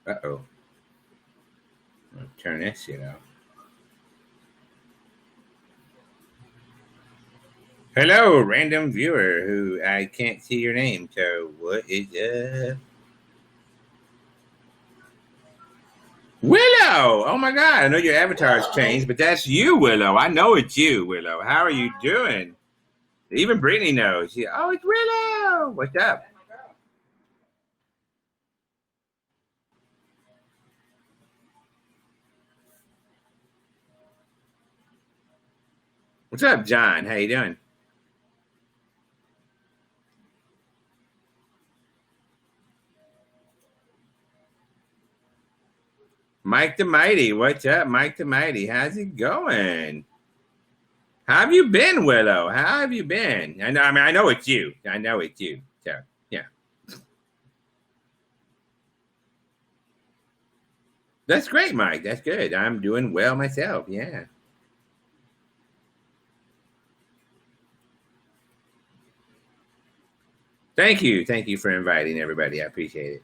Uh-oh. I'll turn that shit off. Hello, random viewer who I can't see your name. So what is Willow? Oh my god, I know your avatar's changed, but that's you, Willow. I know it's you, Willow. How are you doing? Even Brittany knows. Oh, it's Willow. What's up? What's up, John? How you doing? Mike the Mighty. What's up, Mike the Mighty? How's it going? How have you been, Willow? How have you been? I know it's you. I know it's you. So, yeah. That's great, Mike. That's good. I'm doing well myself. Yeah. Thank you. Thank you for inviting everybody. I appreciate it.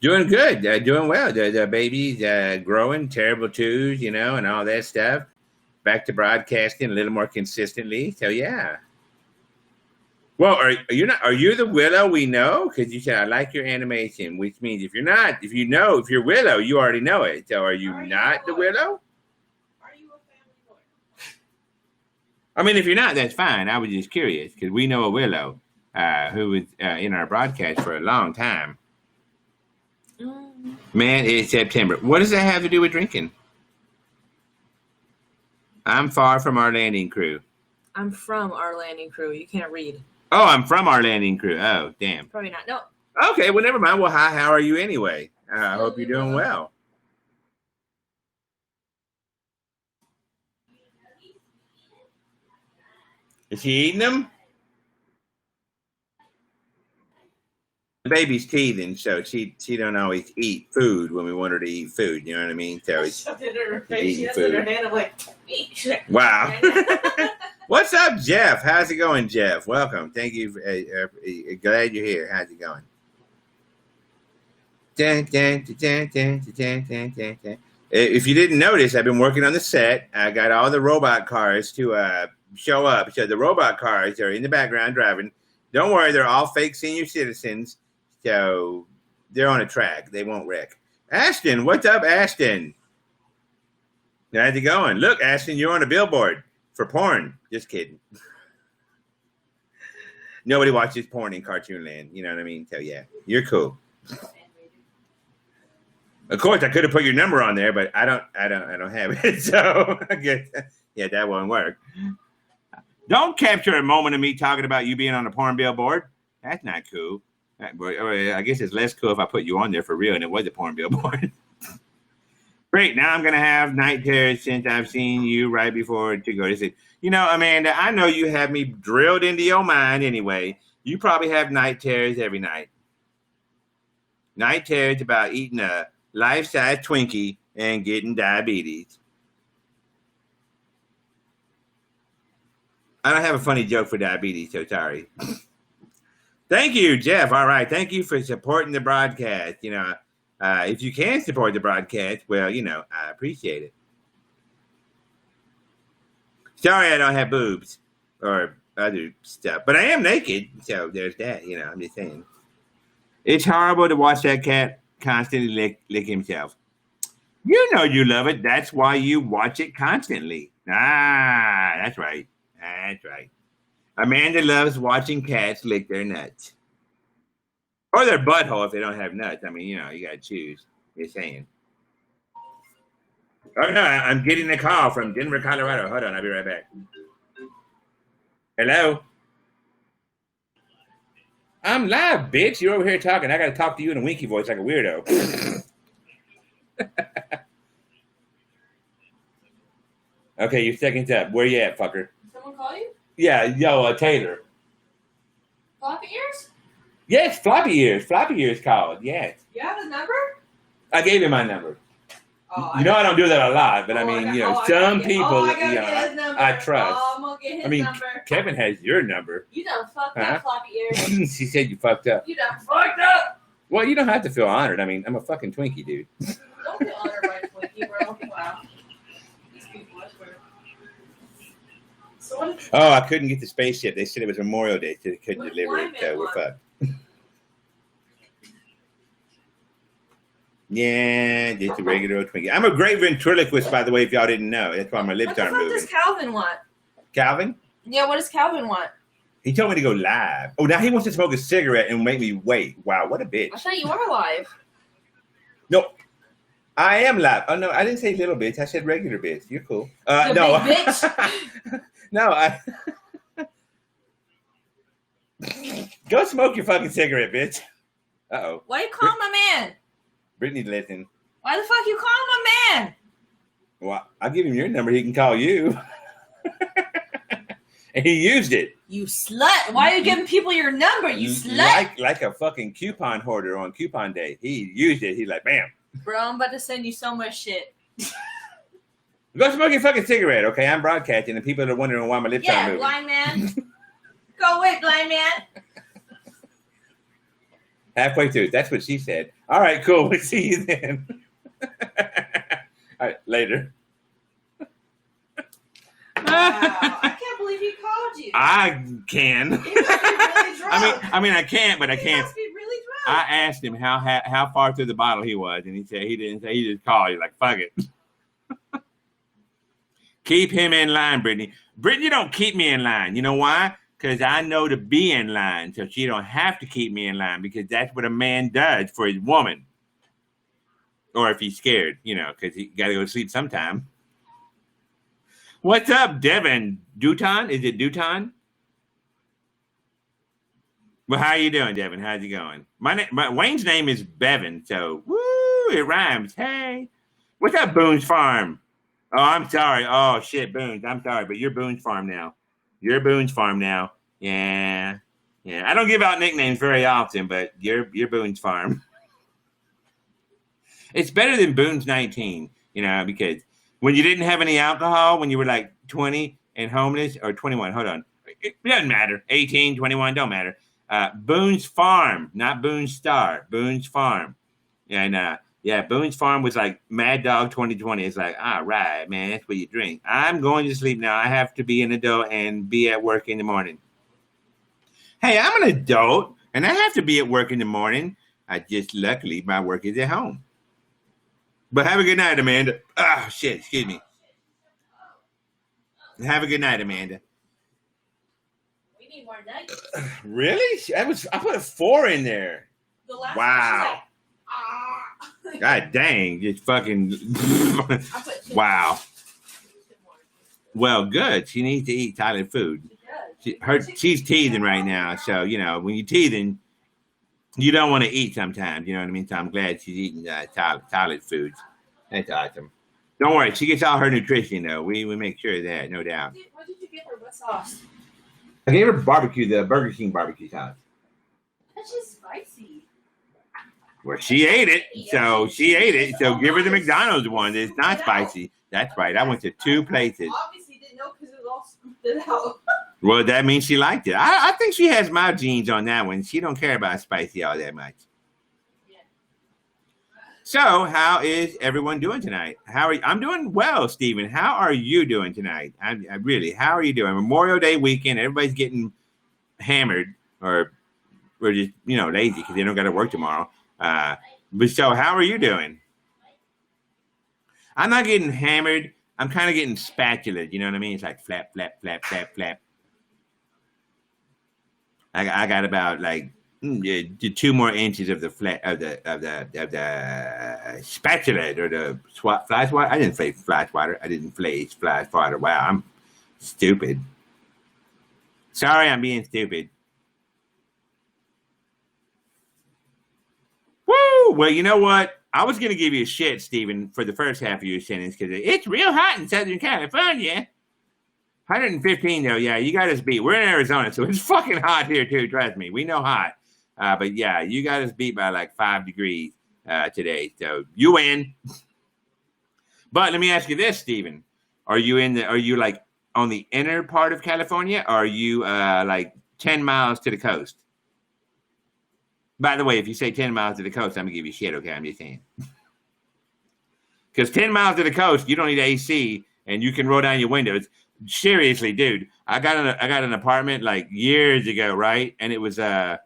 Doing good. Doing well. The baby's growing, terrible twos, and all that stuff. Back to broadcasting a little more consistently. So, yeah. Well, are you the Willow we know? Because you said I like your animation, which means if you're Willow, you already know it. So are you not the Willow? Are you a family lawyer? I mean, if you're not, that's fine. I was just curious because we know a Willow who was in our broadcast for a long time. Man, it's September. What does that have to do with drinking? I'm far from our landing crew. I'm from our landing crew. You can't read. Oh, I'm from our landing crew. Oh, damn. Probably not. No. Okay, well, never mind. Well, hi, how are you anyway? I hope you're doing well. Is she eating them? The baby's teething, so she don't always eat food when we want her to eat food. You know what I mean? So it's eating food. Wow. What's up, Jeff? How's it going, Jeff? Welcome. Thank you. Glad you're here. How's it going? If you didn't notice, I've been working on the set. I got all the robot cars to show up. So the robot cars are in the background driving. Don't worry, they're all fake senior citizens. So they're on a track. They won't wreck. Ashton, what's up, Ashton? How's it going? Look, Ashton, you're on a billboard for porn. Just kidding. Nobody watches porn in Cartoon Land. You know what I mean? So yeah, you're cool. Of course, I could have put your number on there, but I don't have it. So I guess that won't work. Don't capture a moment of me talking about you being on a porn billboard. That's not cool. I guess it's less cool if I put you on there for real and it was a porn billboard. Great. Now I'm going to have night terrors since I've seen you right before to go to sleep. Amanda, I know you have me drilled into your mind anyway. You probably have night terrors every night. Night terrors about eating a life-size Twinkie and getting diabetes. I don't have a funny joke for diabetes, so sorry. Thank you, Jeff. All right. Thank you for supporting the broadcast. If you can support the broadcast, well, I appreciate it. Sorry I don't have boobs or other stuff, but I am naked, so there's that. I'm just saying. It's horrible to watch that cat constantly lick himself. You know you love it. That's why you watch it constantly. That's right. That's right. Amanda loves watching cats lick their nuts. Or their butthole if they don't have nuts. I mean, you got to choose. You're saying. Oh, no, I'm getting a call from Denver, Colorado. Hold on, I'll be right back. Hello? I'm live, bitch. You're over here talking. I got to talk to you in a winky voice like a weirdo. Okay, your second's up. Where you at, fucker? Someone call you? Yeah, Taylor. Floppy ears? Yes, floppy ears. Floppy ears called. Yes. You have his number? I gave him my number. Oh, You know I don't do that a lot, but I Oh, mean, I you got- know, oh, I some gotta get- people, oh, I you gotta know, get his number. I trust. Oh, I'm gonna get his I mean, number. Kevin has your number. You done fucked Huh? up, floppy ears. She said you fucked up. You done fucked up. Well, you don't have to feel honored. I mean, I'm a fucking Twinkie, dude. Don't feel honored by Twinkie, bro. Wow. These people, I swear. So what did Oh, I couldn't get the spaceship. They said it was Memorial Day, so they couldn't What deliver it. climate So we're one? fucked. Yeah, just a regular old Twinkie. I'm a great ventriloquist, by the way, if y'all didn't know. That's why my lips What the aren't fuck moving. does Calvin want? Calvin? Yeah, what does Calvin want? He told me to go live. Oh, now he wants to smoke a cigarette and make me wait. Wow, what a bitch. I thought you were alive. No, I am live. Oh, no, I didn't say little bitch. I said regular bitch. You're cool. You No. big bitch. No, I... Go smoke your fucking cigarette, bitch. Uh-oh. Why you call him a man? Brittany, listen. Why the fuck you call him a man? Well, I'll give him your number. He can call you. And he used it. You slut. Why are you giving people your number, you slut? Like a fucking coupon hoarder on coupon day. He used it. He's like, bam. Bro, I'm about to send you so much shit. Go smoke your fucking cigarette, okay? I'm broadcasting, and people are wondering why my lips aren't Yeah, moving. blind man. Go away, blind man. Halfway through. That's what she said. All right, cool. We'll see you then. All right, later. Wow, I can't believe he called you. I can. He must be really drunk. I mean, I can't, but I He can't. must be really I drunk. asked him how far through the bottle he was, and he said he didn't say. He just called you like, fuck it. Keep him in line, Brittany. Brittany don't keep me in line. You know why? Because I know to be in line, so she don't have to keep me in line, because that's what a man does for his woman. Or if he's scared, you know, because he got to go to sleep sometime. What's up, Devin? Duton? Is it Duton? Well, how you doing, Devin? How's it going? Wayne's name is Bevan, so woo, it rhymes. Hey, what's up, Boone's Farm? Oh, I'm sorry. Oh shit, Boone's. I'm sorry, but you're Boone's Farm now. You're Boone's Farm now. Yeah. I don't give out nicknames very often, but you're Boone's Farm. It's better than Boone's 19, you know, because when you didn't have any alcohol, when you were like 20 and homeless, or 21, hold on. It doesn't matter. 18, 21, don't matter. Boone's Farm, not Boone's Star. Boone's Farm. And Boone's Farm was like Mad Dog 2020. It's like, all right, man, that's what you drink. I'm going to sleep now. I have to be an adult and be at work in the morning. Hey, I'm an adult, and I have to be at work in the morning. I just, luckily, my work is at home. But have a good night, Amanda. Oh, shit, excuse me. Have a good night, Amanda. We need more nuggets. Really? I put a 4 in there. The last Wow. One, she's like, God dang, just fucking. I put Wow. Well, good. She needs to eat toilet food. She's teething right now, so you know when you're teething, you don't want to eat sometimes. You know what I mean? So I'm glad she's eating toilet foods. That's awesome. Don't worry, she gets all her nutrition though. We make sure of that, no doubt. What did you get her? What sauce? I gave her the Burger King barbecue sauce. That's just spicy. Well, she ate it, so she ate it. So give her the McDonald's one. It's not spicy. That's right. I went to 2 places. Obviously didn't know because it was all scooped out. Well, that means she liked it. I think she has my genes on that one. She don't care about spicy all that much. Yeah. So, how is everyone doing tonight? I'm doing well, Stephen. How are you doing tonight? I really, how are you doing? Memorial Day weekend. Everybody's getting hammered or just, you know, lazy because they don't got to work tomorrow. But so, how are you doing? I'm not getting hammered. I'm kind of getting spatulated. You know what I mean? It's like flap, flap, flap, flap, flap. I got about like 2 more inches of the spatula or the fly swatter. I didn't play fly swatter. I didn't play fly swatter. Wow, I'm stupid. Sorry, I'm being stupid. Woo! Well, you know what? I was gonna give you a shit, Stephen, for the first half of your sentence because it's real hot in Southern California. 115 though, yeah, you got us beat. We're in Arizona, so it's fucking hot here too. Trust me, we know hot. But yeah, you got us beat by like 5 degrees today. So you win. But let me ask you this, Stephen. Are you like on the inner part of California, or are you like 10 miles to the coast? By the way, if you say 10 miles to the coast, I'm gonna give you shit, okay? I'm just saying. Because 10 miles to the coast, you don't need AC and you can roll down your windows. Seriously, dude. I got an apartment like years ago, right? And it was about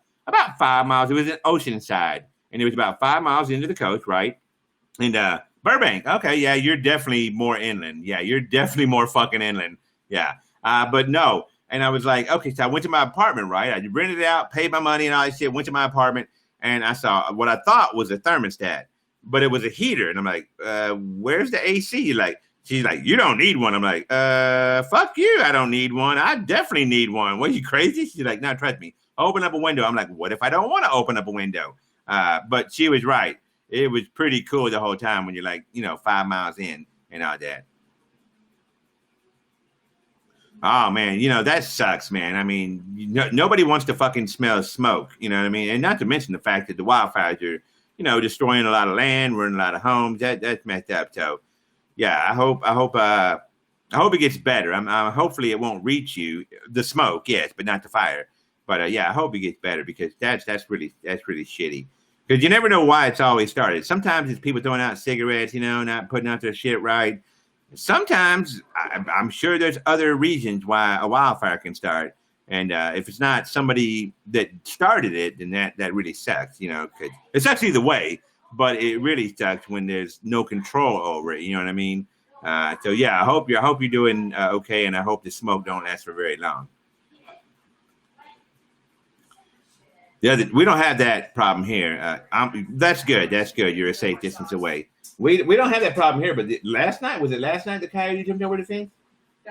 5 miles. It was in Oceanside. And it was about 5 miles into the coast, right? And Burbank. Okay, yeah, you're definitely more inland. Yeah, you're definitely more fucking inland. Yeah. But no. And I was like, okay, so I went to my apartment, right? I rented it out, paid my money and all that shit, went to my apartment, and I saw what I thought was a thermostat, but it was a heater. And I'm like, where's the AC? She's like, you don't need one. I'm like, fuck you. I don't need one. I definitely need one. What, are you crazy? She's like, no, trust me. Open up a window. I'm like, what if I don't want to open up a window? But she was right. It was pretty cool the whole time when you're like, 5 miles in and all that. Oh, man, that sucks, man. I mean, nobody wants to fucking smell smoke, you know what I mean? And not to mention the fact that the wildfires are, destroying a lot of land, ruining a lot of homes. That's messed up. So, yeah, I hope it gets better. Hopefully it won't reach you. The smoke, yes, but not the fire. But yeah, I hope it gets better because that's really shitty. Because you never know why it's always started. Sometimes it's people throwing out cigarettes, not putting out their shit right. Sometimes I'm sure there's other reasons why a wildfire can start. And if it's not somebody that started it, then that really sucks, because it sucks either way, but it really sucks when there's no control over it. You know what I mean? So yeah, I hope you're doing okay. And I hope the smoke don't last for very long. We don't have that problem here. That's good. You're a safe distance away. We don't have that problem here, but last night the coyote jumped over the fence?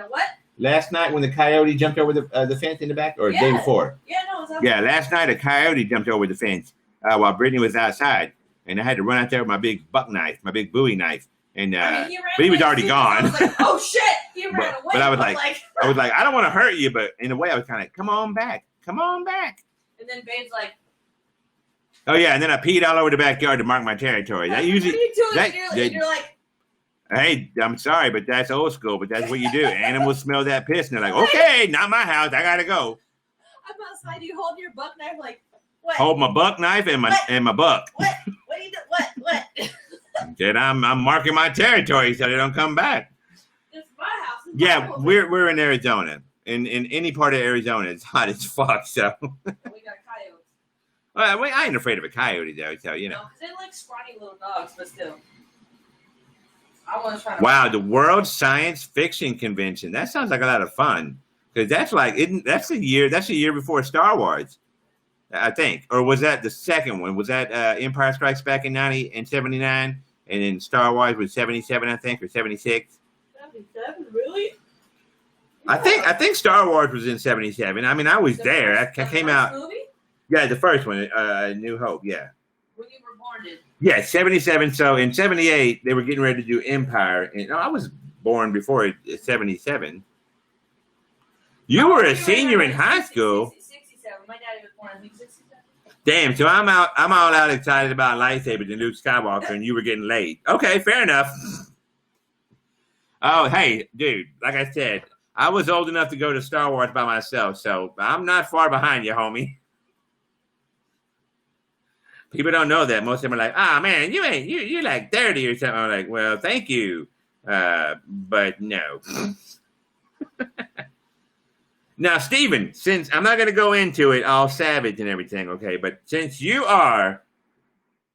What? Last night when the coyote jumped over the fence in the back, or the day before? Yeah, no, it was Yeah, last night a coyote jumped over the fence while Brittany was outside, and I had to run out there with my big buck knife, my big Bowie knife, and but he was already gone. I was like, oh shit, he ran away. But I was like, I don't want to hurt you, but in a way I was kind of, come on back. And then Babe's like, oh yeah, and then I peed all over the backyard to mark my territory. That usually, what are you doing? You're like, hey, I'm sorry, but that's old school. But that's what you do. Animals smell that piss, and they're like, okay, not my house. I gotta go. I'm outside. You hold your buck knife, like what? Hold my buck knife and my buck. What? What are you doing? What? Then I'm marking my territory so they don't come back. It's my house. Yeah, we're in Arizona. In any part of Arizona, it's hot as fuck. So. We got coyotes. Well, I ain't afraid of a coyote though. So No, because they're like scrawny little dogs, but still. I want to try. Wow, the World Science Fiction Convention. That sounds like a lot of fun. Because that's a year before Star Wars, I think. Or was that the second one? Was that Empire Strikes Back in 79, and then Star Wars was 77, I think, or 76? 77, really? I think Star Wars was in 77. I mean, I was there. I came out. Movie? Yeah, the first one, New Hope. Yeah. When you were born, did? Yeah, 77. So in 78, they were getting ready to do Empire, and I was born before 77. You were a senior in high school. 67. My daddy was born, I think, 67. Damn. So I'm all out excited about lightsabers and Luke Skywalker, and you were getting late. Okay, fair enough. Oh, hey, dude. Like I said, I was old enough to go to Star Wars by myself, so I'm not far behind you, homie. People don't know that. Most of them are like, man, you're like 30 or something. I'm like, well, thank you. But no. Now, Stephen, since I'm not going to go into it all savage and everything, okay, but since you are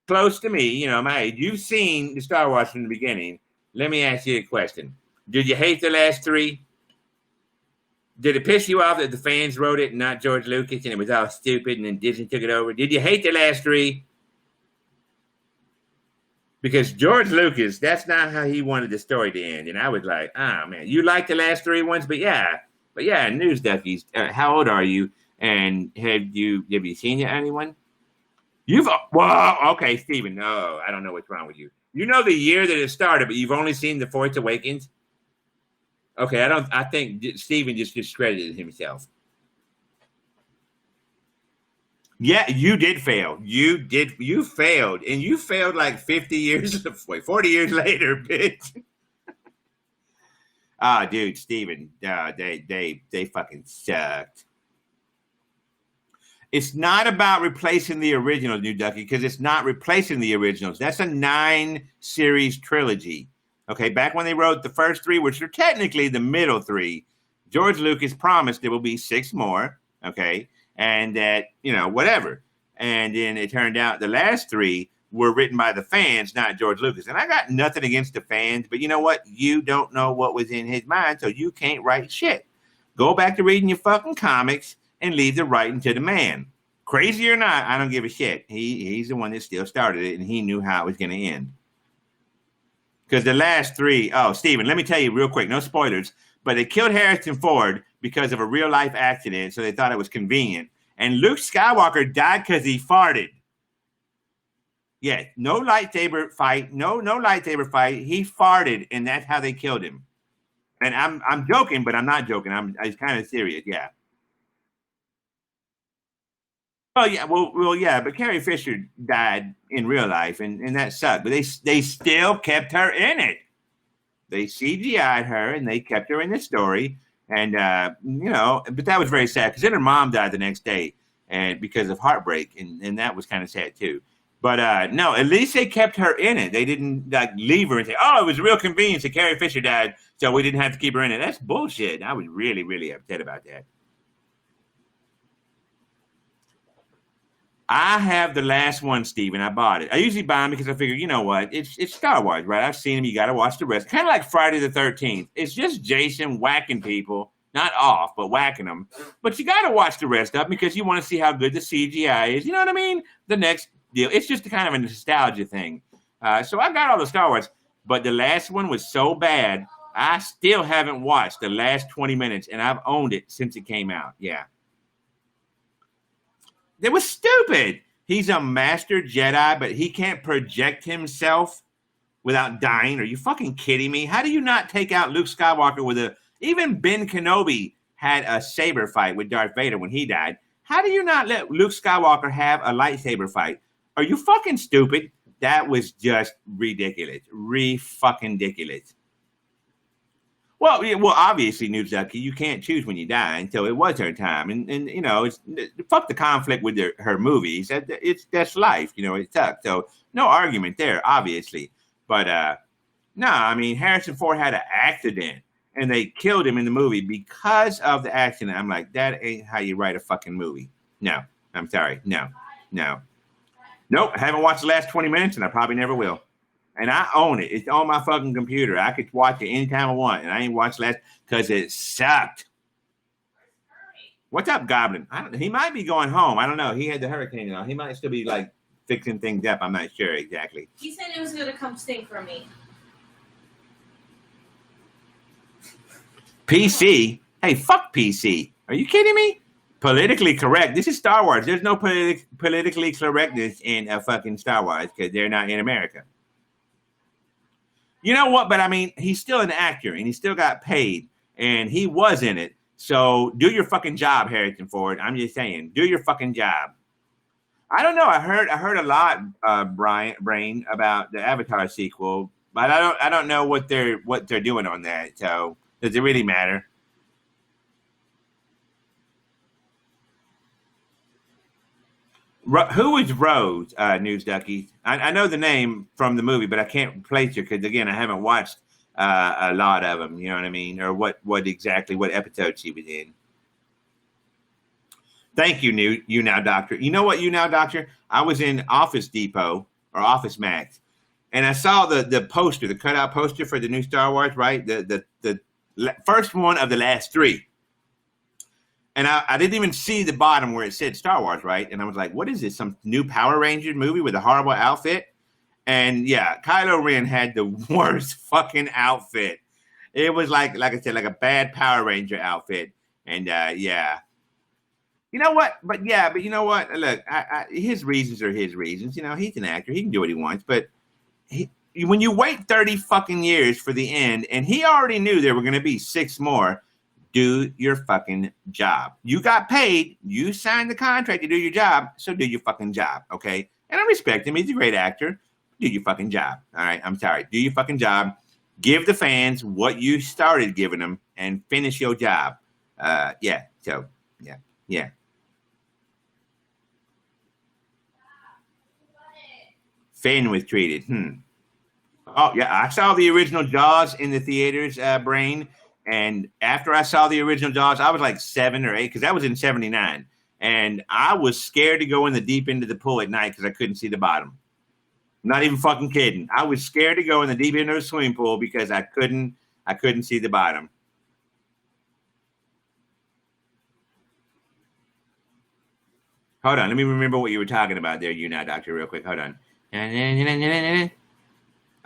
close to me, my age, you've seen the Star Wars from the beginning, let me ask you a question. Did you hate the last three? Did it piss you off that the fans wrote it and not George Lucas and it was all stupid and then Disney took it over? Did you hate the last three? Because George Lucas, that's not how he wanted the story to end. And I was like, man, you like the last three ones? But yeah, news duckies. How old are you? And have you seen anyone? Okay, Stephen. No, I don't know what's wrong with you. You know the year that it started, but you've only seen The Force Awakens? Okay, I think Stephen just discredited himself. Yeah, you did fail. You failed. And you failed like 40 years later, bitch. Ah, dude, Steven, they fucking sucked. It's not about replacing the originals, New Ducky, because it's not replacing the originals. That's a 9-series trilogy. Okay, back when they wrote the first 3, which are technically the middle 3, George Lucas promised there will be 6 more. Okay, and that, whatever. And then it turned out the last 3 were written by the fans, not George Lucas. And I got nothing against the fans, but you know what? You don't know what was in his mind, so you can't write shit. Go back to reading your fucking comics and leave the writing to the man. Crazy or not, I don't give a shit. He's the one that still started it, and he knew how it was going to end. Because the last 3, Steven, let me tell you real quick, no spoilers, but they killed Harrison Ford because of a real-life accident, so they thought it was convenient. And Luke Skywalker died because he farted. Yeah, no lightsaber fight. No lightsaber fight. He farted, and that's how they killed him. And I'm joking, but I'm not joking. I'm kind of serious. Yeah. Oh yeah, well, yeah. But Carrie Fisher died in real life, and that sucked. But they still kept her in it. They CGI'd her, and they kept her in the story. And but that was very sad because then her mom died the next day, and because of heartbreak, and that was kind of sad too. But no, at least they kept her in it. They didn't leave her and say, "Oh, it was real convenient that Carrie Fisher died, so we didn't have to keep her in it." That's bullshit. I was really, really upset about that. I have the last one, Steven. I bought it. I usually buy them because I figure, you know what? It's Star Wars, right? I've seen them. You got to watch the rest. Kind of like Friday the 13th. It's just Jason whacking people, not off, but whacking them. But you got to watch the rest of them because you want to see how good the CGI is. You know what I mean? The next deal. It's just kind of a nostalgia thing. So I got all the Star Wars, but the last one was so bad, I still haven't watched the last 20 minutes, and I've owned it since it came out. Yeah. It was stupid. He's a master Jedi, but he can't project himself without dying. Are you fucking kidding me? How do you not take out Luke Skywalker with a... Even Ben Kenobi had a saber fight with Darth Vader when he died. How do you not let Luke Skywalker have a lightsaber fight? Are you fucking stupid? That was just ridiculous. Fucking ridiculous. Well, obviously, Newzuki, you can't choose when you die, and so it was her time, and it's fuck the conflict with her movies. That's life, it sucks. So no argument there, obviously. But no, I mean Harrison Ford had an accident, and they killed him in the movie because of the accident. I'm like, that ain't how you write a fucking movie. No, I'm sorry, no, nope. I haven't watched the last 20 minutes, and I probably never will. And I own it. It's on my fucking computer. I could watch it anytime I want. And I ain't watched last because it sucked. What's up, Goblin? He might be going home. I don't know. He had the hurricane on. He might still be fixing things up. I'm not sure exactly. He said he was going to come sing for me. PC? Hey, fuck PC. Are you kidding me? Politically correct. This is Star Wars. There's no politically correctness in a fucking Star Wars because they're not in America. You know what? But I mean, he's still an actor and he still got paid and he was in it. So do your fucking job, Harrison Ford. I'm just saying, do your fucking job. I don't know. I heard a lot, Brain, about the Avatar sequel, but I don't know what they're doing on that. So does it really matter? Who is Rose, News Ducky? I know the name from the movie, but I can't place her because, again, I haven't watched a lot of them. You know what I mean? Or what episode she was in. Thank you, YouNow Doctor. You know what, YouNow Doctor? I was in Office Depot or Office Max, and I saw the poster, the cutout poster for the new Star Wars, right? The first one of the last 3. And I didn't even see the bottom where it said Star Wars, right? And I was like, what is this? Some new Power Ranger movie with a horrible outfit? And yeah, Kylo Ren had the worst fucking outfit. It was like I said, like a bad Power Ranger outfit. And yeah. You know what? But you know what? Look, his reasons are his reasons. He's an actor. He can do what he wants. But when you wait 30 fucking years for the end, and he already knew there were going to be 6 more, do your fucking job. You got paid. You signed the contract to do your job, so do your fucking job, okay? And I respect him. He's a great actor. Do your fucking job, all right? I'm sorry. Do your fucking job. Give the fans what you started giving them and finish your job. Yeah. So, yeah. Finn was treated. Oh, yeah. I saw the original Jaws in the theaters, Brain. And after I saw the original Jaws, I was like 7 or 8 because that was in 79. And I was scared to go in the deep end of the pool at night because I couldn't see the bottom. Not even fucking kidding. I was scared to go in the deep end of the swimming pool because I couldn't see the bottom. Hold on, let me remember what you were talking about there, YouNow Doctor, real quick. Hold on.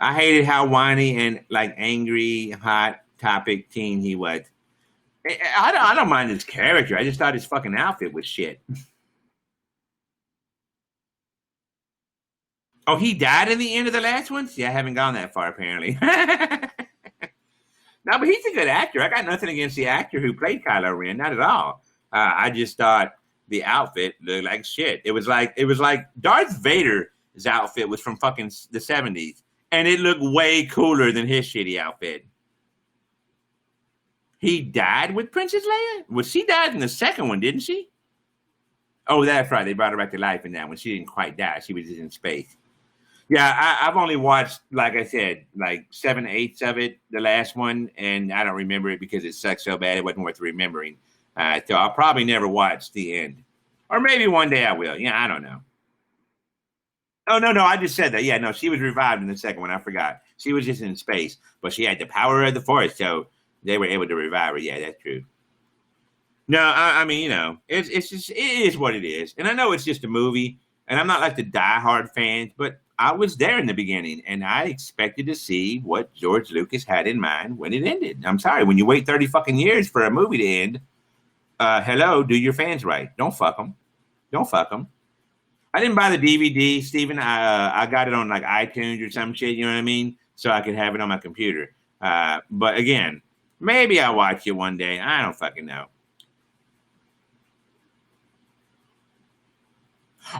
I hated how whiny and like angry, hot topic teen he was. I don't mind his character. I just thought his fucking outfit was shit. Oh, he died in the end of the last one? See, I haven't gone that far, apparently. No, but he's a good actor. I got nothing against the actor who played Kylo Ren, not at all. I just thought the outfit looked like shit. It was like Darth Vader's outfit was from fucking the 70s, and it looked way cooler than his shitty outfit. He died with Princess Leia? Well, she died in the second one, didn't she? Oh, that's right. They brought her back to life in that one. She didn't quite die. She was just in space. Yeah, I've only watched, like I said, like 7/8 of it, the last one, and I don't remember it because it sucked so bad it wasn't worth remembering. So I'll probably never watch the end. Or maybe one day I will. Yeah, I don't know. Oh, no, I just said that. Yeah, no, she was revived in the second one. I forgot. She was just in space, but she had the power of the Force, so they were able to revive her. Yeah, that's true. No, I mean, it's just, it is what it is. And I know it's just a movie, and I'm not like the diehard fans, but I was there in the beginning, and I expected to see what George Lucas had in mind when it ended. I'm sorry, when you wait 30 fucking years for a movie to end, hello, do your fans right. Don't fuck them. Don't fuck them. I didn't buy the DVD, Steven. I got it on like iTunes or some shit, you know what I mean? So I could have it on my computer. But again, maybe I'll watch it one day. I don't fucking know.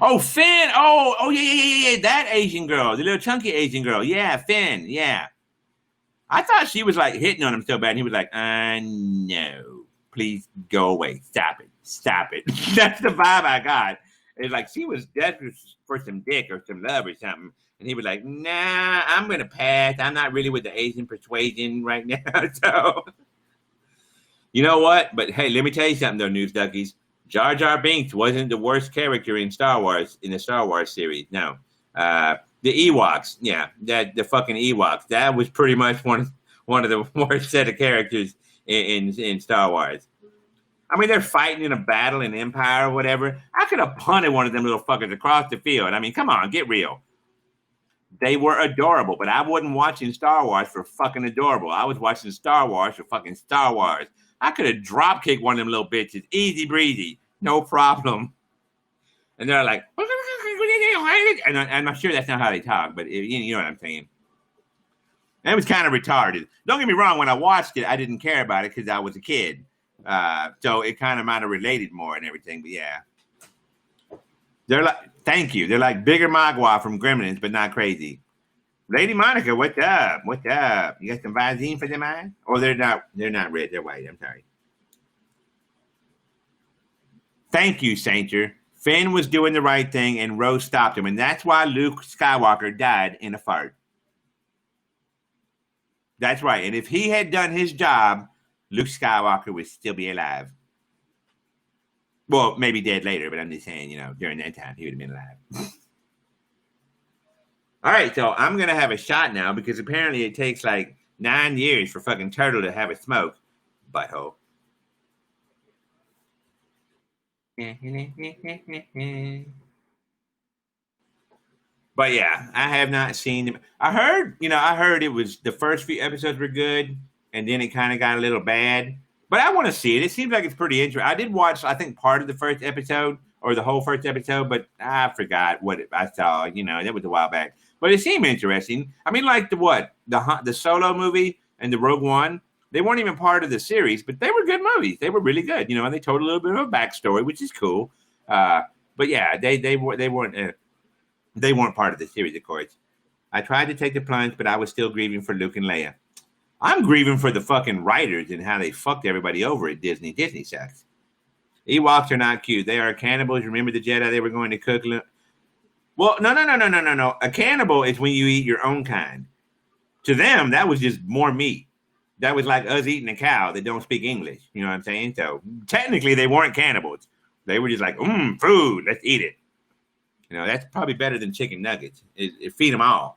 Oh, Finn. Oh, yeah. That Asian girl, the little chunky Asian girl. Yeah, Finn. Yeah. I thought she was like hitting on him so bad. And he was like, no, please go away. Stop it. Stop it. That's the vibe I got. It's like she was desperate for some dick or some love or something. And he was like, nah, I'm going to pass. I'm not really with the Asian persuasion right now. So, you know what? But hey, let me tell you something though, News Duckies. Jar Jar Binks wasn't the worst character in Star Wars, in the Star Wars series. No. The Ewoks, yeah, the fucking Ewoks. That was pretty much one of the worst set of characters in Star Wars. I mean, they're fighting in a battle in Empire or whatever. I could have punted one of them little fuckers across the field. I mean, come on, get real. They were adorable, but I wasn't watching Star Wars for fucking adorable. I was watching Star Wars for fucking Star Wars. I could have drop kicked one of them little bitches, easy breezy, no problem. And they're like, and I'm sure that's not how they talk, but you know what I'm saying. And it was kind of retarded. Don't get me wrong, when I watched it, I didn't care about it because I was a kid. So it kind of might have related more and everything, but yeah. They're like, thank you. They're like bigger Magua from Gremlins, but not crazy. Lady Monica, what's up? What's up? You got some Visine for them eyes? Oh, they're not red, they're white. I'm sorry. Thank you, Sainter. Finn was doing the right thing and Rose stopped him, and that's why Luke Skywalker died in a fart. That's right. And if he had done his job, Luke Skywalker would still be alive. Well, maybe dead later, but I'm just saying, during that time, he would have been alive. All right, so I'm going to have a shot now because apparently it takes like 9 years for fucking Turtle to have a smoke. Butthole. But yeah, I have not seen him. I heard it was the first few episodes were good and then it kind of got a little bad. But I want to see it. It seems like it's pretty interesting. I did watch, I think, part of the first episode or the whole first episode, but I forgot what I saw. That was a while back. But it seemed interesting. I mean, like the Solo movie and the Rogue One, they weren't even part of the series, but they were good movies. They were really good. And they told a little bit of a backstory, which is cool. But yeah, they weren't part of the series, of course. I tried to take the plunge, but I was still grieving for Luke and Leia. I'm grieving for the fucking writers and how they fucked everybody over at Disney. Disney sucks. Ewoks are not cute. They are cannibals. Remember the Jedi they were going to cook? Well, no. A cannibal is when you eat your own kind. To them, that was just more meat. That was like us eating a cow that don't speak English. You know what I'm saying? So technically, they weren't cannibals. They were just like, food. Let's eat it. You know, that's probably better than chicken nuggets. It feed them all.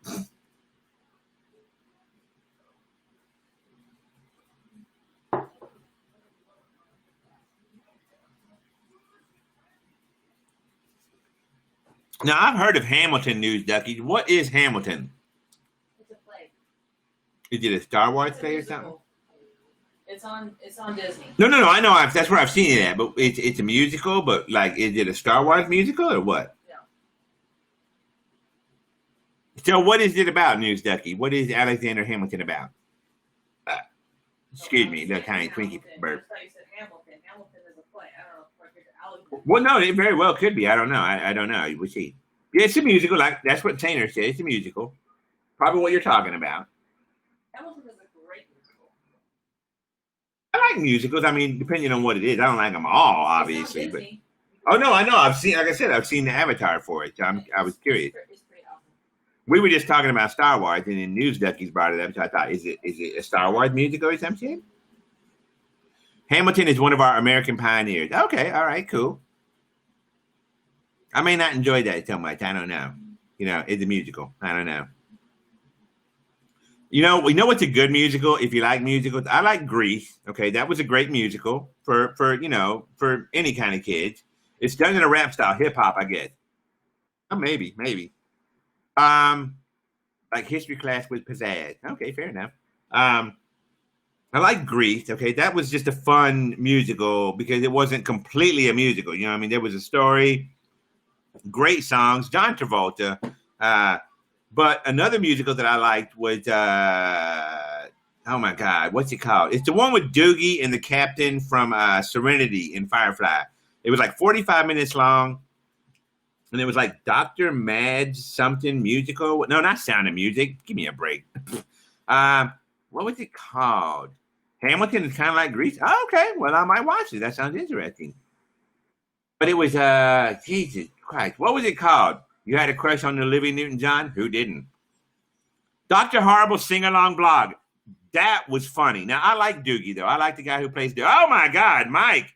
Now, I've heard of Hamilton news, Ducky. What is Hamilton? It's a play. Is it a Star Wars It's a play or musical. something? It's on Disney. No. I know. That's where I've seen it at. But it's a musical. But like, is it a Star Wars musical or what? No. So, what is it about, News Ducky? What is Alexander Hamilton about? Excuse me, little tiny Twinkie bird. I thought you said Hamilton. Hamilton is a play. I don't know if I figured Alexander. Well, no, it very well could be. I don't know. I don't know. We'll see. Yeah, it's a musical. Like that's what Tanner said. It's a musical. Probably what you're talking about. Hamilton is a great musical. I like musicals. I mean, depending on what it is, I don't like them all, obviously. It's not But Disney. oh no, I know. I've seen. Like I said, I've seen the Avatar for it. So I was curious. It's pretty awesome. We were just talking about Star Wars, and then News Duckies brought it up. So I thought, is it a Star Wars musical or something? Hamilton is one of our American pioneers. Okay, all right, cool. I may not enjoy that so much. I don't know. You know, it's a musical. I don't know. You know, we know what's a good musical if you like musicals. I like Grease. Okay, that was a great musical for any kind of kids. It's done in a rap style, hip hop, I guess. Oh, maybe. Like history class with pizzazz. Okay, fair enough. I like Grease. Okay, that was just a fun musical because it wasn't completely a musical. You know what I mean? There was a story, great songs, John Travolta. But another musical that I liked was oh my God, what's it called? It's the one with Doogie and the captain from Serenity in Firefly. It was like 45 minutes long. And it was like Dr. Mad's something musical. No, not Sound of Music. Give me a break. What was it called? Hamilton is kind of like Grease. Oh, okay. Well, I might watch it. That sounds interesting. But it was, Jesus Christ. What was it called? You had a crush on Olivia Newton-John? Who didn't? Dr. Horrible Sing-Along Blog. That was funny. Now, I like Doogie, though. I like the guy who plays Doogie. Oh, my God, Mike.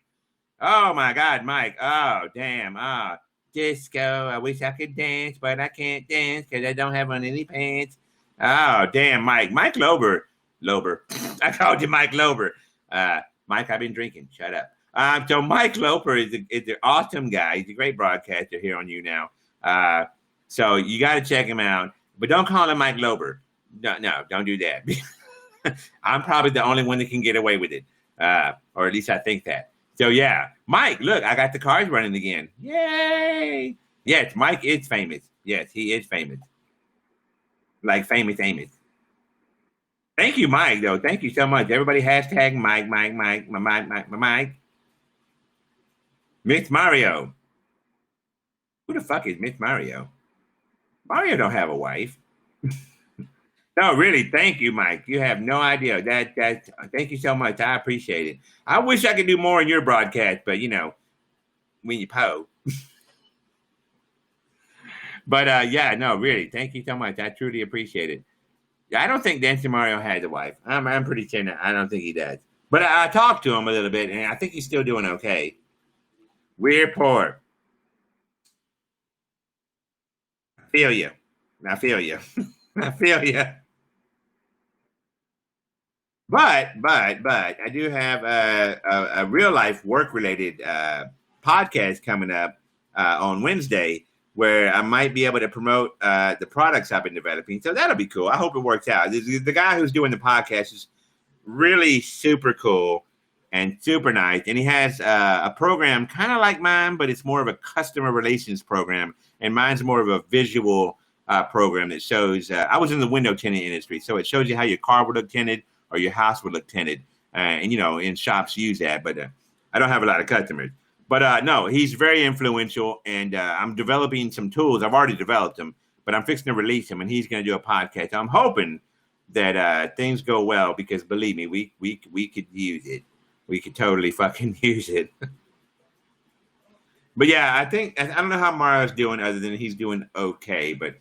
Oh, my God, Mike. Oh, damn. Oh, disco. I wish I could dance, but I can't dance because I don't have on any pants. Oh, damn, Mike. Mike Lober. I called you Mike Lober. Mike, I've been drinking. Shut up. So Mike Loper is an awesome guy. He's a great broadcaster here on YouNow. So you got to check him out. But don't call him Mike Lober. No, don't do that. I'm probably the only one that can get away with it. Or at least I think that. So, yeah. Mike, look, I got the cars running again. Yay! Yes, Mike is famous. Yes, he is famous. Like famous Amos. Thank you, Mike, though. Thank you so much. Everybody hashtag Mike. Miss Mario. Who the fuck is Miss Mario? Mario don't have a wife. No, really, thank you, Mike. You have no idea. Thank you so much. I appreciate it. I wish I could do more in your broadcast, but when you po. But yeah, no, really, thank you so much. I truly appreciate it. I don't think Dancing Mario has a wife. I'm pretty sure I don't think he does. But I talked to him a little bit, and I think he's still doing okay. We're poor. I feel you. I feel you. But I do have a real life work related podcast coming up on Wednesday where I might be able to promote the products I've been developing. So that'll be cool. I hope it works out. The guy who's doing the podcast is really super cool and super nice. And he has a program kind of like mine, but it's more of a customer relations program. And mine's more of a visual program that shows, I was in the window tinting industry. So it shows you how your car would look tinted or your house would look tinted. And, in shops use that, but I don't have a lot of customers. But no, he's very influential, and I'm developing some tools. I've already developed them, but I'm fixing to release them, and he's going to do a podcast. So I'm hoping that things go well, because believe me, we could use it. We could totally fucking use it. But yeah, I don't know how Mario's doing other than he's doing okay. But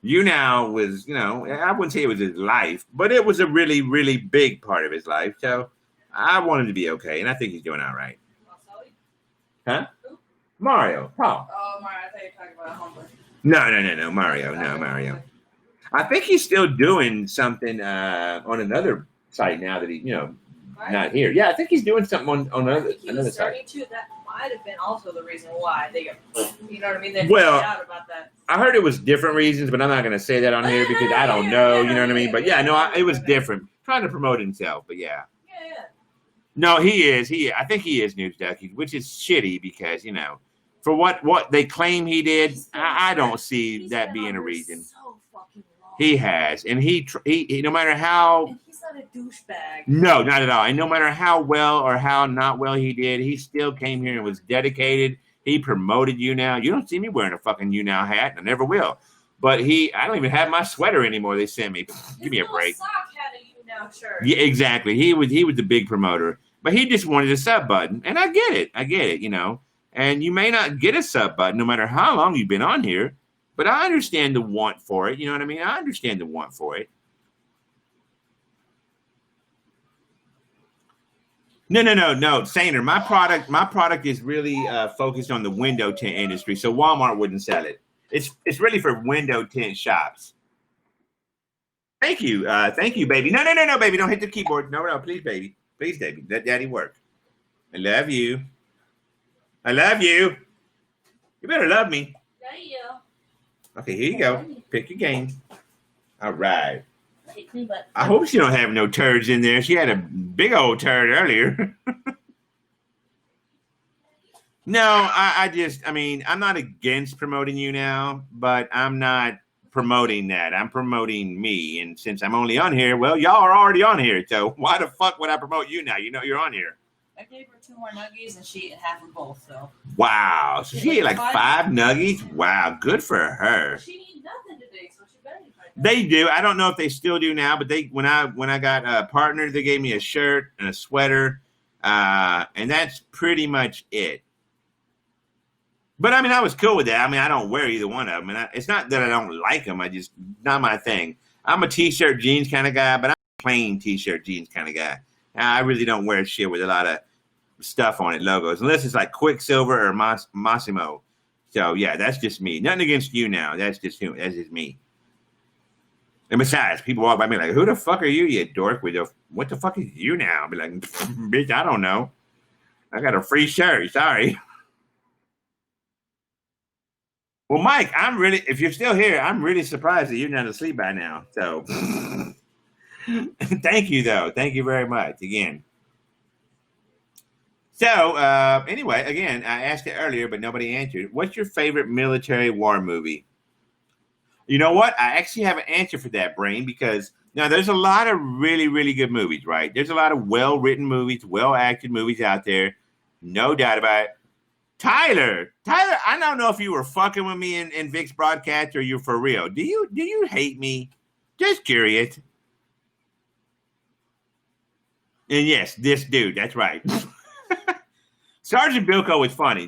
YouNow was, I wouldn't say it was his life, but it was a really, really big part of his life. So I want him to be okay, and I think he's doing all right. Huh? Who? Mario. Paul. Oh, Mario, I thought you were talking about Humber. No. Mario. No, Mario. I think he's still doing something on another site now that he, Right. not here. Yeah, I think he's doing something on I think he another was site. starting to. That might have been also the reason why they got, you know what I mean? They Well, found out about that. I heard it was different reasons, but I'm not going to say that on here because I don't know. You know what I mean? But yeah, no, it was different. Trying to promote himself, but yeah. Yeah. No, he is. I think he is News Ducky, which is shitty because for what they claim he did, I don't see He's that been being on a here reason. So fucking long. He has, and he no matter how. And he's not a douchebag. No, not at all. And no matter how well or how not well he did, he still came here and was dedicated. He promoted YouNow. You don't see me wearing a fucking YouNow hat. I never will. But I don't even have my sweater anymore. They sent me. Give me a break. Sock had a YouNow shirt. Yeah, exactly. He was the big promoter, but he just wanted a sub button, and I get it. And you may not get a sub button no matter how long you've been on here, but I understand the want for it. You know what I mean? I understand the want for it. No, Sainer. My product is really focused on the window tint industry, so Walmart wouldn't sell it. It's really for window tint shops. Thank you, baby. No, baby, don't hit the keyboard. No, please, baby, let daddy work. I love you. You better love me. Yeah. Okay, here you go. Pick your game. All right. Hit me, but I hope she don't have no turds in there. She had a big old turd earlier. No, I'm not against promoting YouNow, but I'm not promoting that. I'm promoting me. And since I'm only on here, well, y'all are already on here. So why the fuck would I promote YouNow? You're on here. I gave her 2 more nuggies and she ate half of both. So Wow. So she ate like 5 nuggies? Wow, good for her. she didn't eat nothing today, so she better eat 5 nuggies. They do. I don't know if they still do now, but when I got partnered, they gave me a shirt and a sweater, and that's pretty much it. But I was cool with that. I don't wear either one of them, and it's not that I don't like them. I just not my thing. I'm a t-shirt jeans kind of guy, but I'm a plain t-shirt jeans kind of guy. I really don't wear shit with a lot of stuff on it, logos, unless it's like Quicksilver or Massimo. So yeah, that's just me. Nothing against YouNow. That's just me. And besides, people walk by me like, "Who the fuck are you, you dork? What the fuck is YouNow?" I'll be like, "Bitch, I don't know. I got a free shirt. Sorry." Well, Mike, if you're still here, I'm really surprised that you're not asleep by now. So thank you, though. Thank you very much again. So anyway, again, I asked it earlier, but nobody answered. What's your favorite military war movie? You know what? I actually have an answer for that, Brain, because now there's a lot of really, really good movies, right? There's a lot of well-written movies, well-acted movies out there. No doubt about it. Tyler, I don't know if you were fucking with me in Vic's broadcast or you're for real. Do you hate me? Just curious. And yes, this dude, that's right. Sergeant Bilko was funny.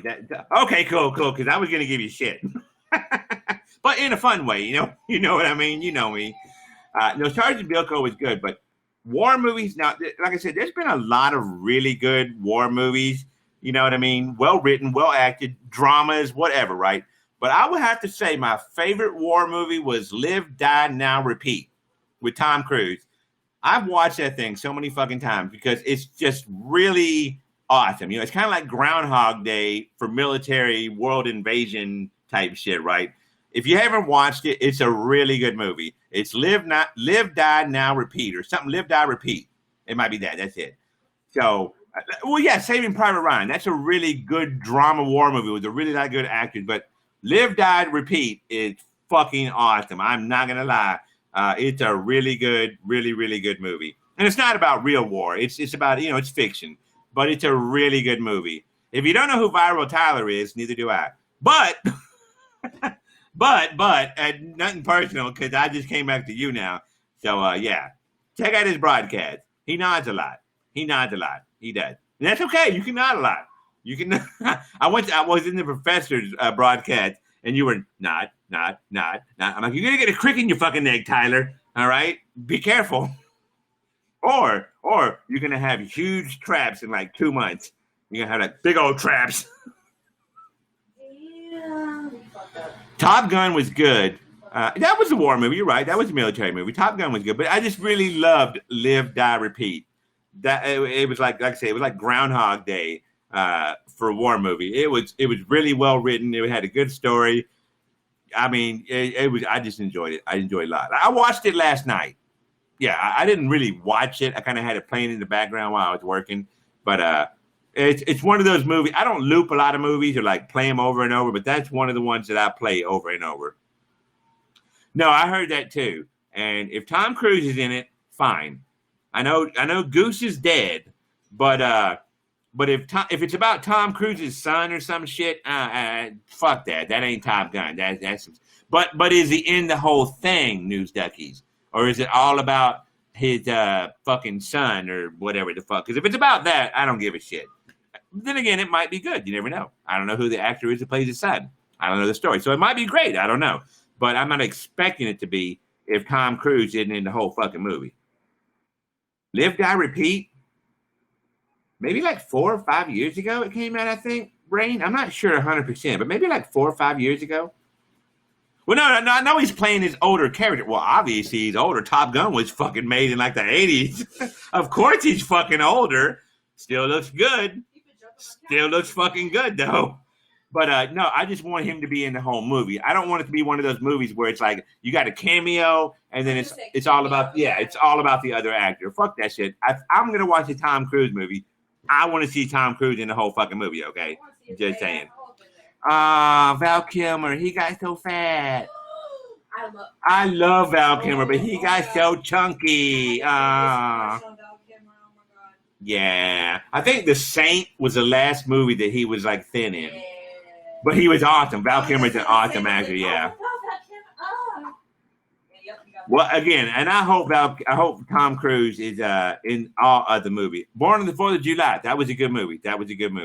Okay, cool, because I was going to give you shit. But in a fun way, you know what I mean? You know me. No, Sergeant Bilko was good, but war movies, now, like I said, there's been a lot of really good war movies. You know what I mean? Well written, well acted, dramas, whatever, right? But I would have to say my favorite war movie was Live, Die, Now, Repeat with Tom Cruise. I've watched that thing so many fucking times because it's just really awesome. It's kind of like Groundhog Day for military world invasion type shit, right? If you haven't watched it, it's a really good movie. It's Live, Die, Now, Repeat or something. Live, Die, Repeat. It might be that. That's it. So... well, yeah, Saving Private Ryan. That's a really good drama war movie with a really not good actors. But Live, Die, Repeat is fucking awesome. I'm not going to lie. It's a really good, really, really good movie. And it's not about real war. It's about, it's fiction. But it's a really good movie. If you don't know who Viral Tyler is, neither do I. But, but, nothing personal because I just came back to YouNow. So, yeah. Check out his broadcast. He nods a lot. He does. And that's okay. You can nod a lot. You can. I was in the professor's broadcast, and you were nod. I'm like, you're gonna get a crick in your fucking neck, Tyler. All right, be careful. Or you're gonna have huge traps in like 2 months. You're gonna have like big old traps. Yeah. Top Gun was good. That was a war movie. You're right. That was a military movie. Top Gun was good, but I just really loved Live, Die, Repeat. That it was like I say, it was like Groundhog Day for a war movie. It was really well written. It had a good story. I mean, it was. I just enjoyed it. I enjoyed it a lot. I watched it last night. Yeah, I didn't really watch it. I kind of had it playing in the background while I was working. But it's one of those movies. I don't loop a lot of movies or like play them over and over, but that's one of the ones that I play over and over. No, I heard that too. And if Tom Cruise is in it, fine. I know Goose is dead, but if it's about Tom Cruise's son or some shit, fuck that. That ain't Top Gun. That's. But is he in the whole thing, News Duckies? Or is it all about his fucking son or whatever the fuck? Because if it's about that, I don't give a shit. Then again, it might be good. You never know. I don't know who the actor is that plays his son. I don't know the story. So it might be great. I don't know. But I'm not expecting it to be if Tom Cruise isn't in the whole fucking movie. Live, Die, Repeat. Maybe like 4 or 5 years ago it came out, I think, Rain. I'm not sure 100%, but maybe like 4 or 5 years ago. Well, no, I know he's playing his older character. Well, obviously he's older. Top Gun was fucking made in like the 80s. Of course he's fucking older. Still looks good. Still looks fucking good, though. But no, I just want him to be in the whole movie. I don't want it to be one of those movies where it's like you got a cameo and then it's all about it's all about the other actor. Fuck that shit. I'm gonna watch a Tom Cruise movie. I want to see Tom Cruise in the whole fucking movie. Okay, just saying. Val Kilmer, he got so fat. I love Val Kilmer, but he got so chunky. Yeah, I think The Saint was the last movie that he was like thin in. But he was awesome. Val Kilmer's an awesome actor, yeah. Well, again, and I hope Tom Cruise is in all other movies. Born on the 4th of July. That was a good movie.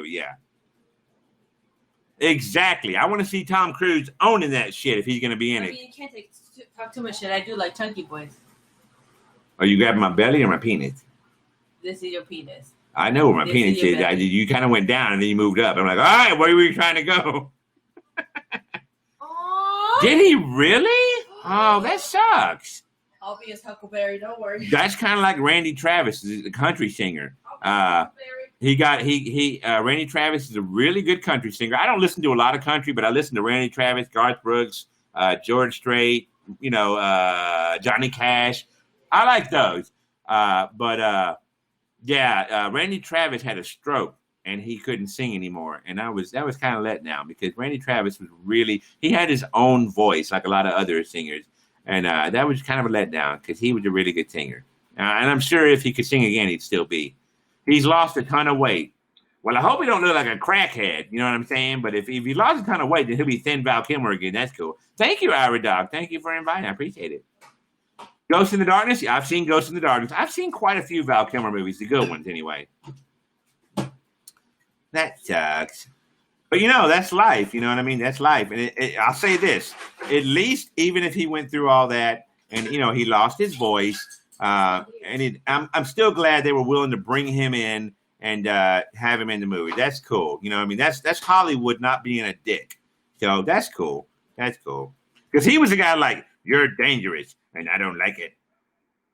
Yeah. Exactly. I want to see Tom Cruise owning that shit if he's going to be in it. I mean, you can't talk too much shit. I do like chunky boys. Are you grabbing my belly or my penis? This is your penis. I know where my penis is. You kind of went down and then you moved up. I'm like, all right, where were you trying to go? Did he really? Oh, that sucks. I'll be his Huckleberry. Don't worry. That's kind of like Randy Travis, the country singer. Randy Travis is a really good country singer. I don't listen to a lot of country, but I listen to Randy Travis, Garth Brooks, George Strait, Johnny Cash. I like those. Randy Travis had a stroke and he couldn't sing anymore. And that was kind of let down because Randy Travis he had his own voice like a lot of other singers. And that was kind of a letdown because he was a really good singer. And I'm sure if he could sing again, he'd still be. He's lost a ton of weight. Well, I hope he don't look like a crackhead. You know what I'm saying? But if he lost a ton of weight, then he'll be thin Val Kilmer again. That's cool. Thank you, Ira Dog. Thank you for inviting. I appreciate it. Ghost in the Darkness? Yeah, I've seen Ghost in the Darkness. I've seen quite a few Val Kilmer movies, the good ones anyway. That sucks. But, that's life. You know what I mean? That's life. And I'll say this. At least, even if he went through all that and, he lost his voice, I'm still glad they were willing to bring him in and have him in the movie. That's cool. You know what I mean? That's Hollywood not being a dick. So that's cool. That's cool. Because he was a guy like, you're dangerous, and I don't like it.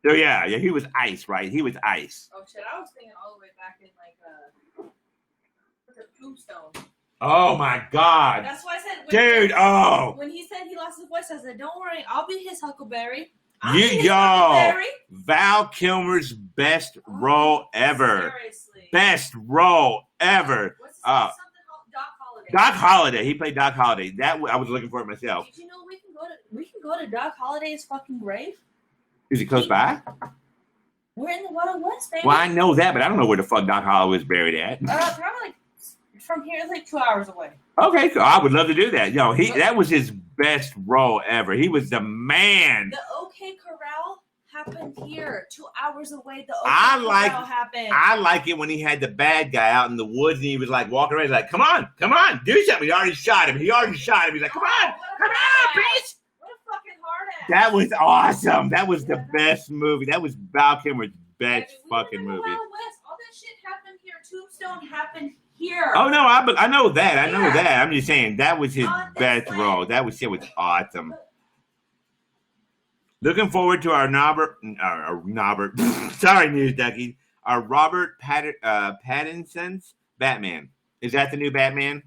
So, yeah, he was ice, right? He was ice. Oh, shit. I was thinking all the way back in, Tombstone. Oh, my God. That's why I said... Dude, When he said he lost his voice, I said, don't worry, I'll be his Huckleberry. Val Kilmer's best role ever. Seriously. Best role ever. What's something called Doc Holliday? Doc Holliday. He played Doc Holliday. I was looking for it myself. Did you know we can go to Doc Holliday's fucking grave? Is he close by? We're in the Wild West, baby. Well, I know that, but I don't know where the fuck Doc Holliday was buried at. Probably from here, it's 2 hours away. Okay, cool. I would love to do that. That was his best role ever. He was the man. The OK Corral happened here. 2 hours away, the I ocean like- canal happened. I like it when he had the bad guy out in the woods and he was like walking around. He's like, come on, do something. He already shot him. He's like, come on, bitch. What a fucking hard ass. That was awesome. That was the best movie. That was Val Kilmer's best fucking movie. Wild West. All that shit happened here. Tombstone happened here. Oh no, I know that. I know Yeah. that. I'm just saying that was his On this best land. role. That was awesome. Looking forward to our sorry, News Ducky. Our Robert Pattinson's Batman. Is that the new Batman?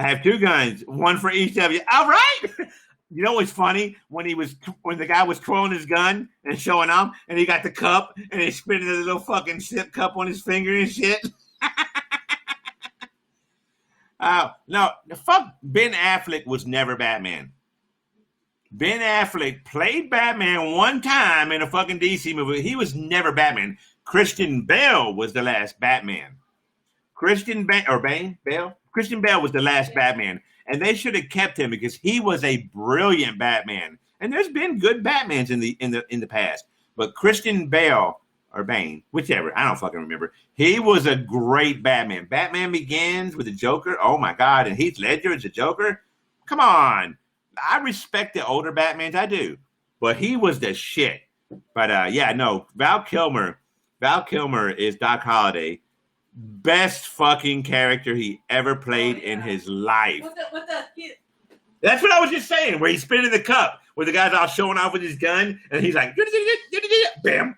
I have 2 guns, one for each of you. All right. You know what's funny? When the guy was twirling his gun and showing off, and he got the cup and he's spinning the little fucking sip cup on his finger and shit. No, fuck. Ben Affleck was never Batman. Ben Affleck played Batman one time in a fucking DC movie. He was never Batman. Christian Bale was the last Batman. Christian Bale was the last Batman, and they should have kept him because he was a brilliant Batman. And there's been good Batmans in the past, but Christian Bale or Bane, whichever, I don't fucking remember. He was a great Batman. Batman Begins with the Joker. Oh my God, and Heath Ledger as the Joker. Come on. I respect the older Batmans, I do, but he was the shit. But yeah, no, Val Kilmer is Doc Holliday, best fucking character he ever played in his life. That's what I was just saying, where he's spinning the cup, where the guy's all showing off with his gun, and he's like, bam.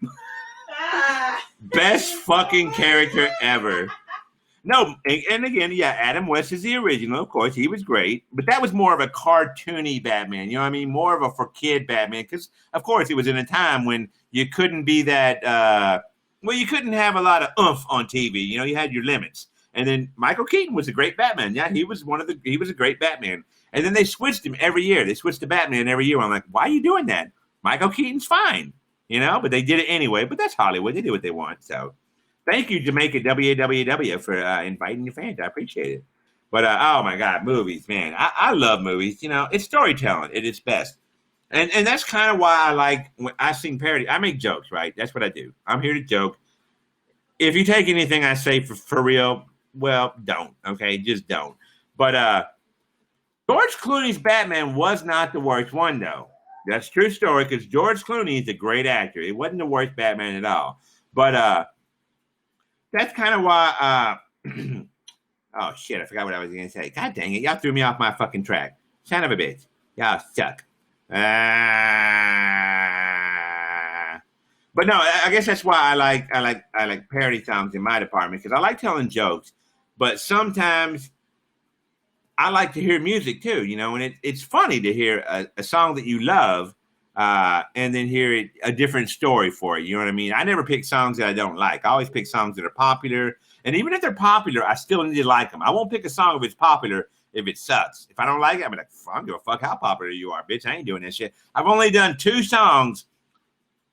Best fucking character ever. No, and again, yeah, Adam West is the original, of course. He was great, but that was more of a cartoony Batman, you know what I mean? More of a for kid Batman, because, of course, it was in a time when you couldn't be that, you couldn't have a lot of oomph on TV. You know, you had your limits. And then Michael Keaton was a great Batman. Yeah, he was a great Batman. And then they switched him every year. They switched to Batman every year. I'm like, why are you doing that? Michael Keaton's fine, you know, but they did it anyway. But that's Hollywood. They do what they want, so. Thank you, Jamaica WAWW, for inviting your fans. I appreciate it. But, oh, my God, movies, man. I love movies. You know, it's storytelling at its best. And that's kind of why I like when I sing parody. I make jokes, right? That's what I do. I'm here to joke. If you take anything I say for real, well, don't, okay? Just don't. But George Clooney's Batman was not the worst one, though. That's a true story because George Clooney is a great actor. He wasn't the worst Batman at all. But that's kind of why, oh, shit, I forgot what I was going to say. God dang it. Y'all threw me off my fucking track. Son of a bitch. Y'all suck. But no, I guess that's why I like parody songs in my department because I like telling jokes, but sometimes I like to hear music too, you know, and it's funny to hear a song that you love and then hear a different story for it. You know what I mean? I never pick songs that I don't like. I always pick songs that are popular. And even if they're popular, I still need to like them. I won't pick a song if it's popular if it sucks. If I don't like it, I'm like, I don't give a fuck how popular you are, bitch. I ain't doing that shit. I've only done 2 songs.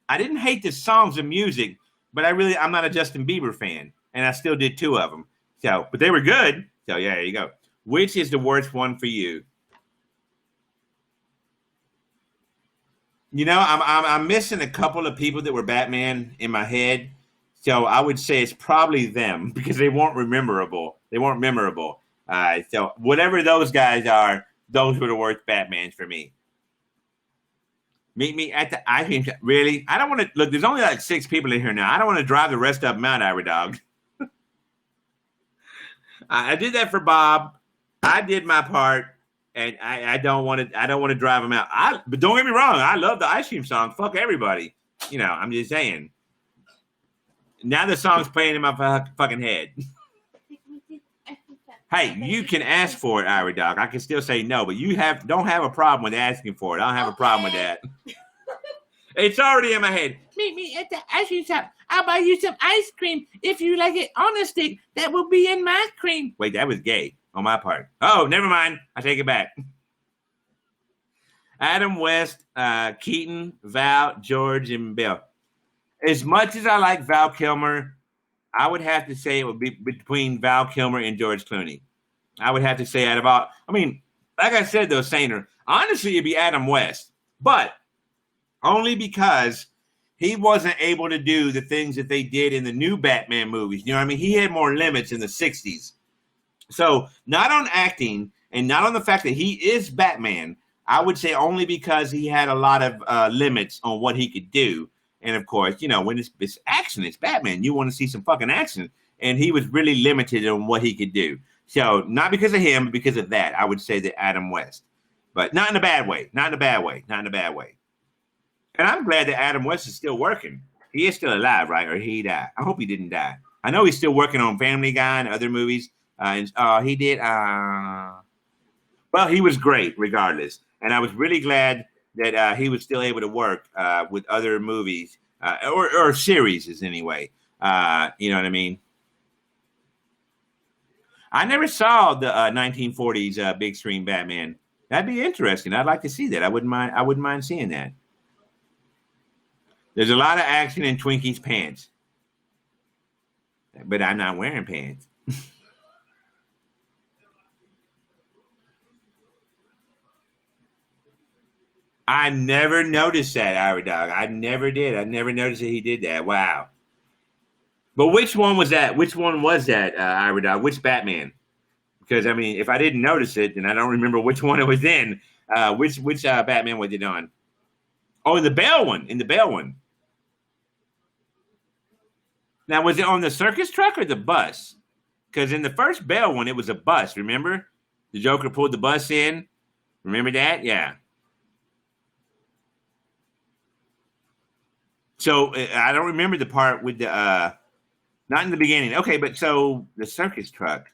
I didn't hate the songs of music, but I'm not a Justin Bieber fan. And I still did 2 of them. So, but they were good. So yeah, there you go. Which is the worst one for you? You know, I'm missing a couple of people that were Batman in my head. So I would say it's probably them because they weren't memorable. So whatever those guys are, those were the worst Batmans for me. Meet me at the ice cream shop. Really? I don't want to look. There's only like 6 people in here now. I don't want to drive the rest of them out, Ira Dog. I did that for Bob. I did my part. And I don't want to drive them out. But don't get me wrong. I love the ice cream song. Fuck everybody. You know, I'm just saying. Now the song's playing in my fucking head. Hey, you can ask for it, Ira Dog. I can still say no, but you don't have a problem with asking for it. I don't have a problem with that. It's already in my head. Meet me at the ice cream shop. I'll buy you some ice cream. If you like it on a stick, that will be in my cream. Wait, that was gay. On my part. Oh, never mind. I take it back. Adam West, Keaton, Val, George, and Bill. As much as I like Val Kilmer, I would have to say it would be between Val Kilmer and George Clooney. I would have to say out of all. I mean, like I said, though, Sainer, honestly, it'd be Adam West. But only because he wasn't able to do the things that they did in the new Batman movies. You know what I mean? He had more limits in the 60s. So not on acting and not on the fact that he is Batman. I would say only because he had a lot of limits on what he could do. And of course, you know, when it's action, it's Batman. You want to see some fucking action. And he was really limited on what he could do. So not because of him, but because of that, I would say that Adam West. But not in a bad way. Not in a bad way. Not in a bad way. And I'm glad that Adam West is still working. He is still alive, right? Or he died. I hope he didn't die. I know he's still working on Family Guy and other movies. He did. Well, he was great regardless. And I was really glad that he was still able to work with other movies or series anyway. You know what I mean? I never saw the 1940s big screen Batman. That'd be interesting. I'd like to see that. I wouldn't mind seeing that. There's a lot of action in Twinkie's pants. But I'm not wearing pants. I never noticed that, Ira Dog. I never did. I never noticed that he did that. Wow. But which one was that? Which one was that, Ira Dog? Which Batman? Because, I mean, if I didn't notice it, then I don't remember which one it was in. Which Batman was it on? Oh, in the Bale one. In the Bale one. Now, was it on the circus truck or the bus? Because in the first Bale one, it was a bus, remember? The Joker pulled the bus in. Remember that? Yeah. So I don't remember the part with the, not in the beginning. Okay, but so the circus truck.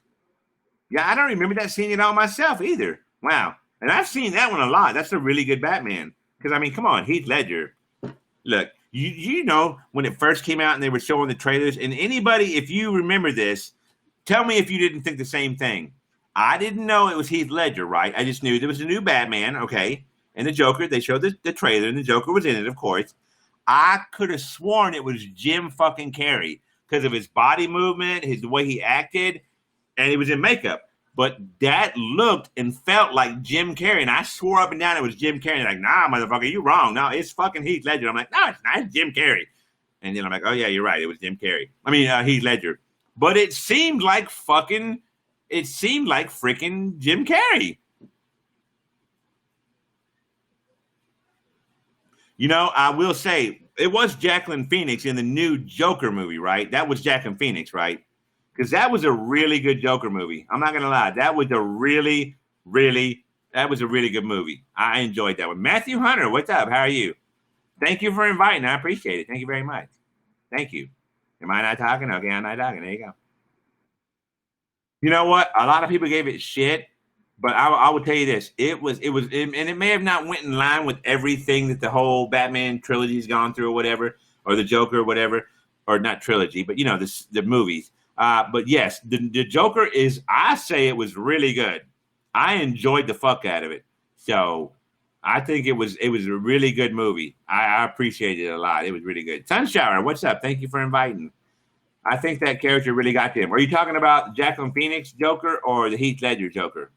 Yeah, I don't remember that seeing it all myself either. Wow. And I've seen that one a lot. That's a really good Batman. Because, I mean, come on, Heath Ledger. Look, you know when it first came out and they were showing the trailers, and anybody, if you remember this, tell me if you didn't think the same thing. I didn't know it was Heath Ledger, right? I just knew there was a new Batman, okay? And the Joker, they showed the trailer, and the Joker was in it, of course. I could have sworn it was Jim fucking Carrey because of his body movement, the way he acted, and he was in makeup. But that looked and felt like Jim Carrey, and I swore up and down it was Jim Carrey. Like, nah, motherfucker, you wrong. No, it's fucking Heath Ledger. I'm like, no, it's not. It's Jim Carrey. And then I'm like, oh yeah, you're right. It was Jim Carrey. I mean, Heath Ledger. But it seemed like freaking Jim Carrey. You know, I will say it was Jacqueline Phoenix in the new Joker movie, right? That was Jacqueline Phoenix, right? Because that was a really good Joker movie. I'm not gonna lie, that was a really good movie. I enjoyed that one. Matthew Hunter, what's up? How are you? Thank you for inviting. I appreciate it. Thank you very much. Thank you. Am I not talking? Okay, I'm not talking. There you go. You know what? A lot of people gave it shit, but I will tell you this: it was, and it may have not went in line with everything that the whole Batman trilogy's gone through, or whatever, or the Joker, or whatever, or not trilogy, but you know, the movies. But yes, the Joker is. I say it was really good. I enjoyed the fuck out of it. So I think it was a really good movie. I appreciated it a lot. It was really good. Sunshower, what's up? Thank you for inviting. I think that character really got to him. Are you talking about Jacqueline Phoenix Joker or the Heath Ledger Joker?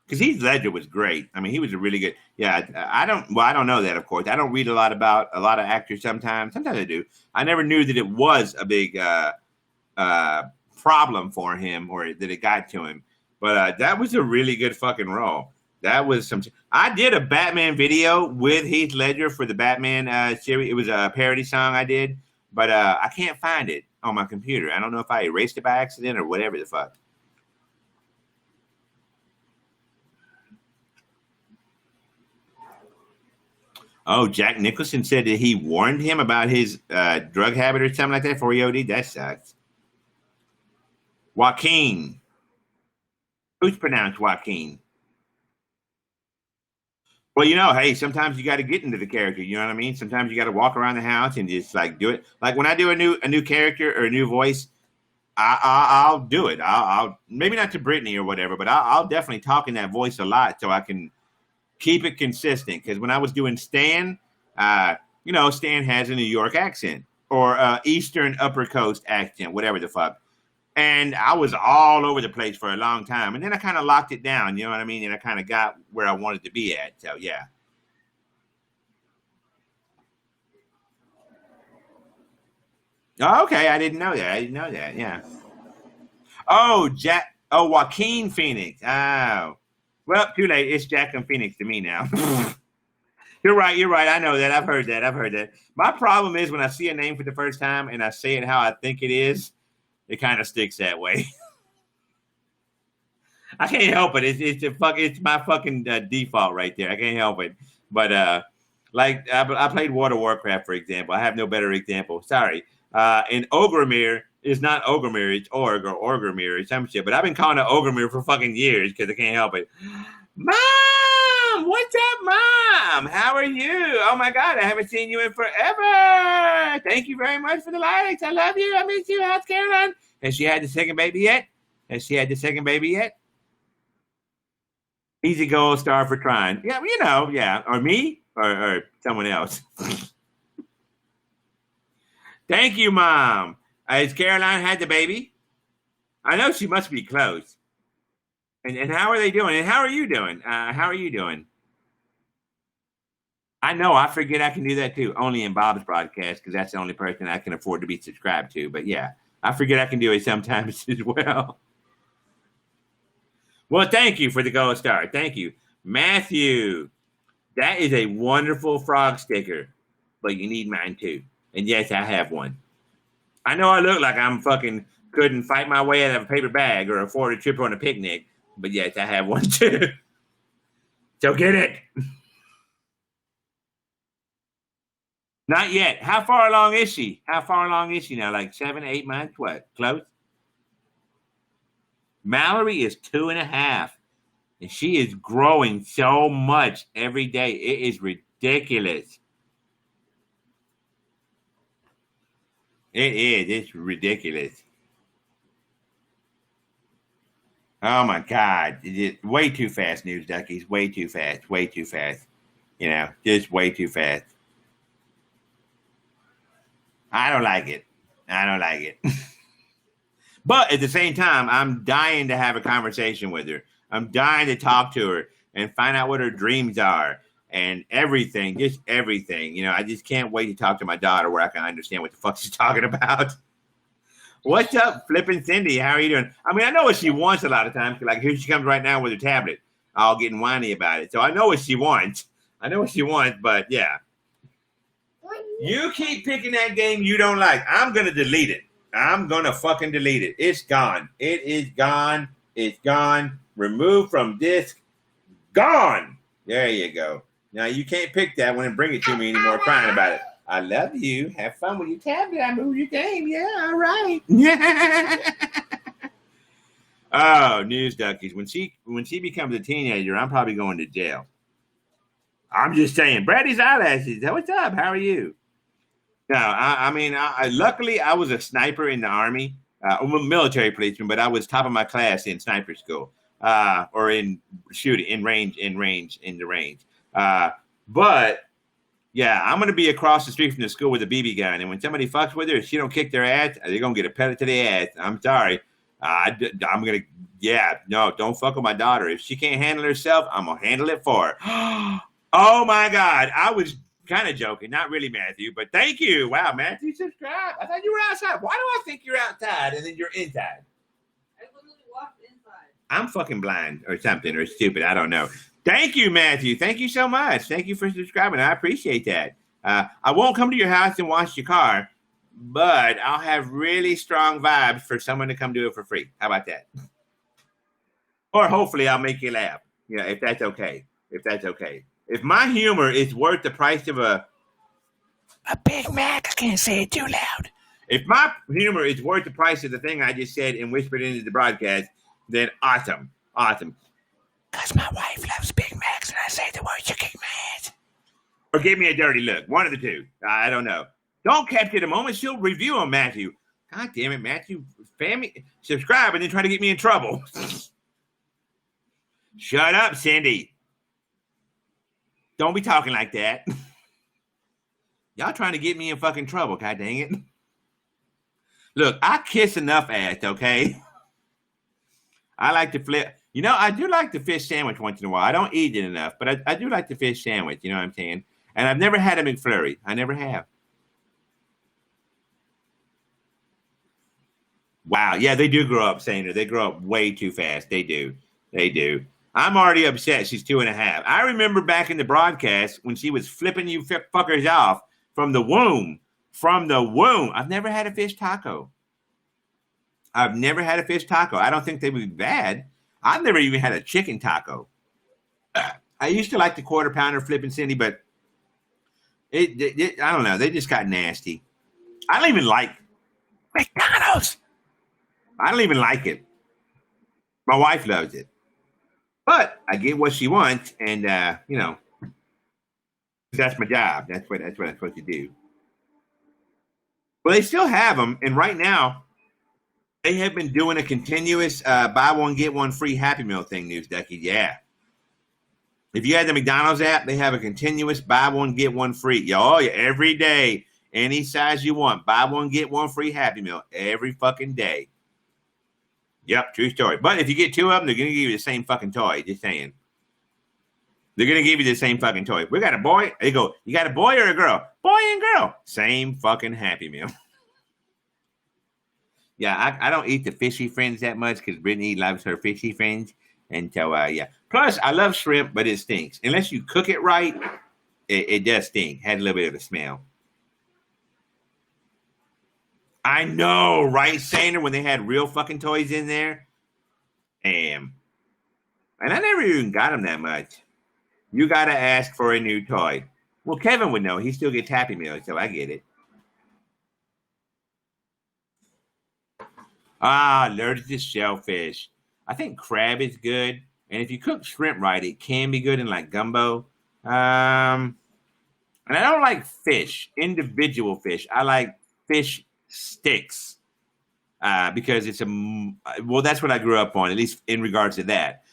Because Heath Ledger was great. I mean, he was a really good. Yeah, I don't know that, of course. I don't read a lot about a lot of actors sometimes. Sometimes I do. I never knew that it was a big problem for him or that it got to him. But that was a really good fucking role. That was some. I did a Batman video with Heath Ledger for the Batman series. It was a parody song I did, but I can't find it on my computer. I don't know if I erased it by accident or whatever the fuck. Oh, Jack Nicholson said that he warned him about his drug habit or something like that for EOD. That sucks. Joaquin. Who's pronounced Joaquin? Well, you know, hey, sometimes you got to get into the character. You know what I mean? Sometimes you got to walk around the house and just like do it. Like when I do a new character or a new voice, I'll do it. I'll maybe not to Brittany or whatever, but I'll definitely talk in that voice a lot so I can keep it consistent. Because when I was doing Stan, you know, Stan has a New York accent or Eastern Upper Coast accent, whatever the fuck. And I was all over the place for a long time. And then I kind of locked it down, you know what I mean? And I kind of got where I wanted to be at. So, yeah. Oh, okay, I didn't know that. I didn't know that. Yeah. Oh, Jack. Oh, Joaquin Phoenix. Oh, well, too late. It's Jack and Phoenix to me now. You're right. You're right. I know that. I've heard that. I've heard that. My problem is when I see a name for the first time and I say it how I think it is, it kind of sticks that way. I can't help it. It's my fucking default right there. I can't help it. But like I played World of Warcraft, for example. I have no better example. Sorry. And Ogremir is not Ogremir. It's Org or Orgrimmar or some shit. But I've been calling it Ogremir for fucking years because I can't help it. Mom, what's up, Mom? How are you? Oh my God, I haven't seen you in forever. Thank you very much for the likes. I love you. I miss you. How's Caroline? Has she had the second baby yet? Has she had the second baby yet? Easy gold star for trying. Yeah, you know, yeah. Or me or someone else. Thank you, Mom. Has Caroline had the baby? I know she must be close. And how are they doing? And how are you doing? How are you doing? I know. I forget I can do that too. Only in Bob's broadcast because that's the only person I can afford to be subscribed to. But yeah, I forget I can do it sometimes as well. Well, thank you for the gold star. Thank you. Matthew, that is a wonderful frog sticker, but you need mine too. And yes, I have one. I know I look like I'm fucking couldn't fight my way out of a paper bag or afford a trip on a picnic, but yes, I have one too. So get it. Not yet. How far along is she? How far along is she now? Like 7, 8 months? What? Close? Mallory is 2.5. And she is growing so much every day. It is ridiculous. It is. It's ridiculous. Oh my God. It's way too fast, News Duckies. Way too fast. Way too fast. You know, just way too fast. I don't like it. I don't like it. But at the same time, I'm dying to have a conversation with her. I'm dying to talk to her and find out what her dreams are and everything, just everything. You know, I just can't wait to talk to my daughter where I can understand what the fuck she's talking about. What's up, Flippin' Cindy? How are you doing? I mean, I know what she wants a lot of times. Like, here she comes right now with her tablet, all getting whiny about it. So I know what she wants. I know what she wants, but yeah. You keep picking that game you don't like. I'm going to delete it. I'm going to fucking delete it. It's gone. It is gone. It's gone. Removed from disk. Gone. There you go. Now, you can't pick that one and bring it to me anymore crying about it. I love you. Have fun with your tablet. I move your game. Yeah, all right. Oh, News Duckies. When she becomes a teenager, I'm probably going to jail. I'm just saying. Brady's eyelashes. What's up? How are you? No, I mean, luckily I was a sniper in the Army. I'm a military policeman, but I was top of my class in sniper school, or in shooting, in the range. But yeah, I'm gonna be across the street from the school with a BB gun, and when somebody fucks with her, if she don't kick their ass, they're gonna get a pellet to their ass. I'm sorry. I'm gonna, yeah, no, don't fuck with my daughter. If she can't handle herself, I'm gonna handle it for her. Oh my God, I was kind of joking, not really, Matthew, but thank you. Wow, Matthew, subscribe. I thought you were outside. Why do I think you're outside and then you're inside? I literally walked inside. I'm fucking blind or something or stupid. I don't know. Thank you, Matthew. Thank you so much. Thank you for subscribing. I appreciate that. I won't come to your house and wash your car, but I'll have really strong vibes for someone to come do it for free. How about that? Or hopefully I'll make you laugh. Yeah, if that's okay. If that's okay. If my humor is worth the price of a Big Mac, I can't say it too loud. If my humor is worth the price of the thing I just said and whispered into the broadcast, then awesome. Awesome. Because my wife loves Big Macs and I say the word, you kick my ass. Or give me a dirty look. One of the two. I don't know. Don't capture the moment. She'll review them, Matthew. God damn it, Matthew. Family, subscribe and then try to get me in trouble. Shut up, Cindy. Don't be talking like that. Y'all trying to get me in fucking trouble, god dang it. Look, I kiss enough ass, okay? I like to flip. You know, I do like the fish sandwich once in a while. I don't eat it enough, but I do like the fish sandwich, you know what I'm saying? And I've never had a McFlurry. I never have. Wow. Yeah, they do grow up, Sander. They grow up way too fast. They do. They do. I'm already upset. She's 2.5. I remember back in the broadcast when she was flipping you fuckers off from the womb. From the womb. I've never had a fish taco. I've never had a fish taco. I don't think they would be bad. I've never even had a chicken taco. I used to like the quarter pounder flipping Cindy, but I don't know. They just got nasty. I don't even like McDonald's. I don't even like it. My wife loves it, but I get what she wants, and that's my job. That's what I'm supposed to do. Well, they still have them, and right now they have been doing a continuous buy one get one free Happy Meal thing. News Ducky, yeah. If you had the McDonald's app, they have a continuous buy one get one free. Oh yeah, every day, any size you want, buy one get one free Happy Meal every fucking day. Yep, true story. But if you get two of them, they're gonna give you the same fucking toy. Just saying. They're gonna give you the same fucking toy. We got a boy. They go, you got a boy or a girl? Boy and girl. Same fucking Happy Meal. Yeah, I don't eat the fishy friends that much because Brittany loves her fishy friends. And so, yeah. Plus, I love shrimp, but it stinks. Unless you cook it right, it does stink. Had a little bit of a smell. I know, right, Sander, when they had real fucking toys in there? Damn. And I never even got them that much. You got to ask for a new toy. Well, Kevin would know. He still gets Happy Meals, so I get it. Allergic to shellfish. I think crab is good. And if you cook shrimp right, it can be good in like gumbo. And I don't like fish, individual fish. I like fish sticks because it's that's what I grew up on, at least in regards to that,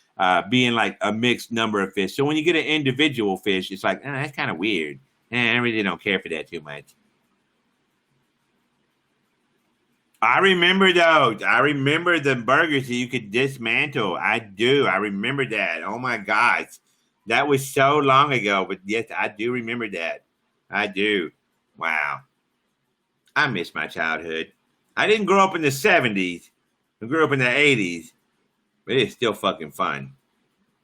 being like a mixed number of fish. So when you get an individual fish, it's like, that's kind of weird. I really don't care for that too much. I remember those. I remember the burgers that you could dismantle. I do. I remember that. Oh my gosh. That was so long ago. But yes, I do remember that. I do. Wow. I miss my childhood. I didn't grow up in the 70s. I grew up in the 80s. But it's still fucking fun.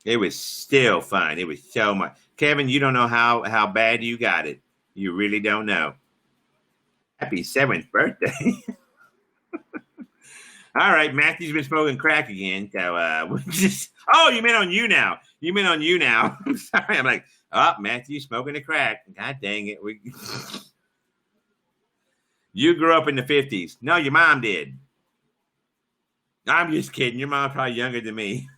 It was still fun. It was so much. Kevin, you don't know how bad you got it. You really don't know. Happy 7th birthday. All right, Matthew's been smoking crack again. So you meant on YouNow. You meant on YouNow. I'm sorry. I'm like, Matthew's smoking a crack. God dang it. You grew up in the 50s. No, your mom did. I'm just kidding. Your mom's probably younger than me.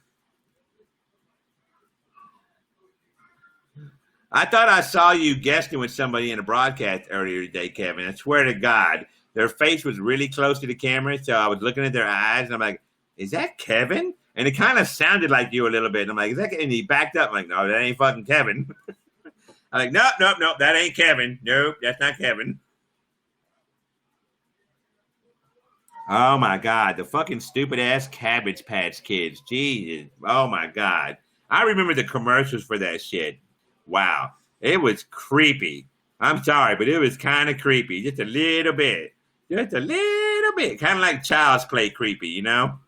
I thought I saw you guesting with somebody in a broadcast earlier today, Kevin. I swear to God. Their face was really close to the camera, so I was looking at their eyes, and I'm like, is that Kevin? And it kind of sounded like you a little bit. And I'm like, is that? And he backed up. I'm like, no, that ain't fucking Kevin. I'm like, nope, that ain't Kevin. Nope, that's not Kevin. Oh, my God. The fucking stupid-ass Cabbage Patch Kids. Jesus. Oh, my God. I remember the commercials for that shit. Wow. It was creepy. I'm sorry, but it was kind of creepy. Just a little bit. Just a little bit. Kind of like Child's Play creepy, you know?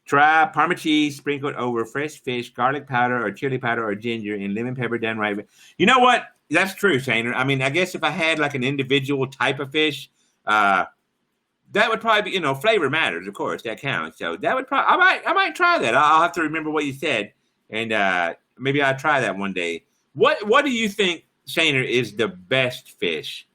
Try Parma cheese sprinkled over fresh fish, garlic powder or chili powder or ginger, and lemon pepper done right. You know what? That's true, Sander. I mean, I guess if I had like an individual type of fish, that would probably be, flavor matters, of course. That counts. So that would probably, I might try that. I'll have to remember what you said. And maybe I'll try that one day. What do you think, Sander, is the best fish?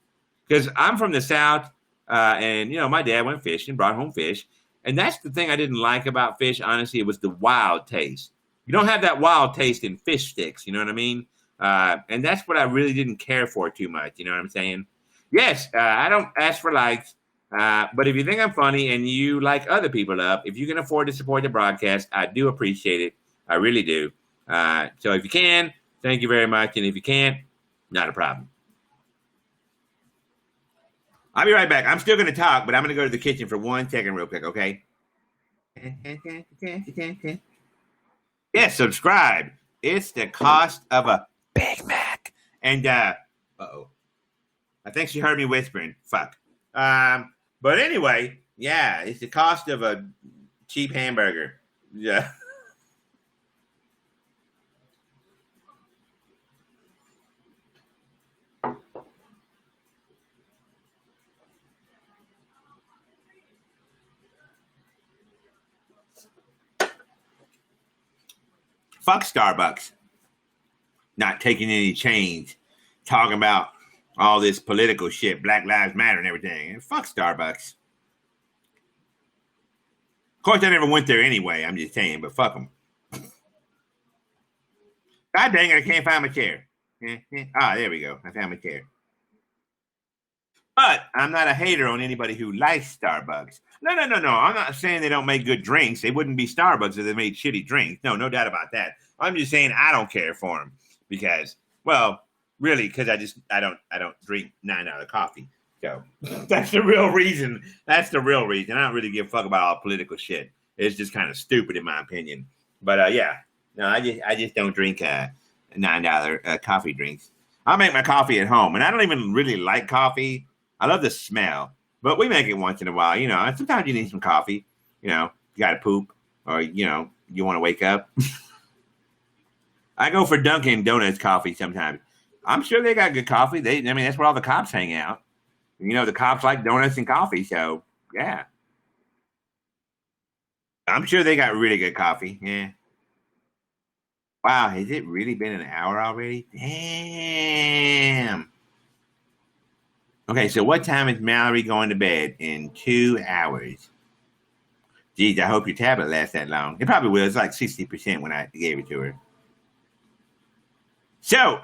Because I'm from the South, and, my dad went fishing, brought home fish. And that's the thing I didn't like about fish, honestly. It was the wild taste. You don't have that wild taste in fish sticks, you know what I mean? And that's what I really didn't care for too much, you know what I'm saying? Yes, I don't ask for likes, but if you think I'm funny and you like other people up, if you can afford to support the broadcast, I do appreciate it. I really do. So if you can, thank you very much. And if you can't, not a problem. I'll be right back. I'm still going to talk, but I'm going to go to the kitchen for 1 second real quick, okay? Yes, subscribe. It's the cost of a Big Mac. And, uh-oh. I think she heard me whispering. Fuck. But anyway, Yeah, it's the cost of a cheap hamburger. Yeah. Fuck Starbucks. Not taking any change, talking about all this political shit, Black Lives Matter and everything. And fuck Starbucks. Of course, I never went there anyway. I'm just saying, but fuck them. God dang it, I can't find my chair. Ah, there we go. I found my chair. But I'm not a hater on anybody who likes Starbucks. No, no, no, no. I'm not saying they don't make good drinks. They wouldn't be Starbucks if they made shitty drinks. No, no doubt about that. I'm just saying I don't care for them because, well, really, because I don't drink $9 coffee. So that's the real reason. That's the real reason. I don't really give a fuck about all political shit. It's just kind of stupid in my opinion. But yeah, no, I just don't drink $9 coffee drinks. I make my coffee at home, and I don't even really like coffee. I love the smell, but we make it once in a while, you know. And sometimes you need some coffee, you know. You got to poop, or you know, you want to wake up. I go for Dunkin' Donuts coffee sometimes. I'm sure they got good coffee. I mean, that's where all the cops hang out. You know, the cops like donuts and coffee, so yeah. I'm sure they got really good coffee. Yeah. Wow, has it really been an hour already? Damn. Okay, so what time is Mallory going to bed? In 2 hours. Geez, I hope your tablet lasts that long. It probably will. It's like 60% when I gave it to her. So,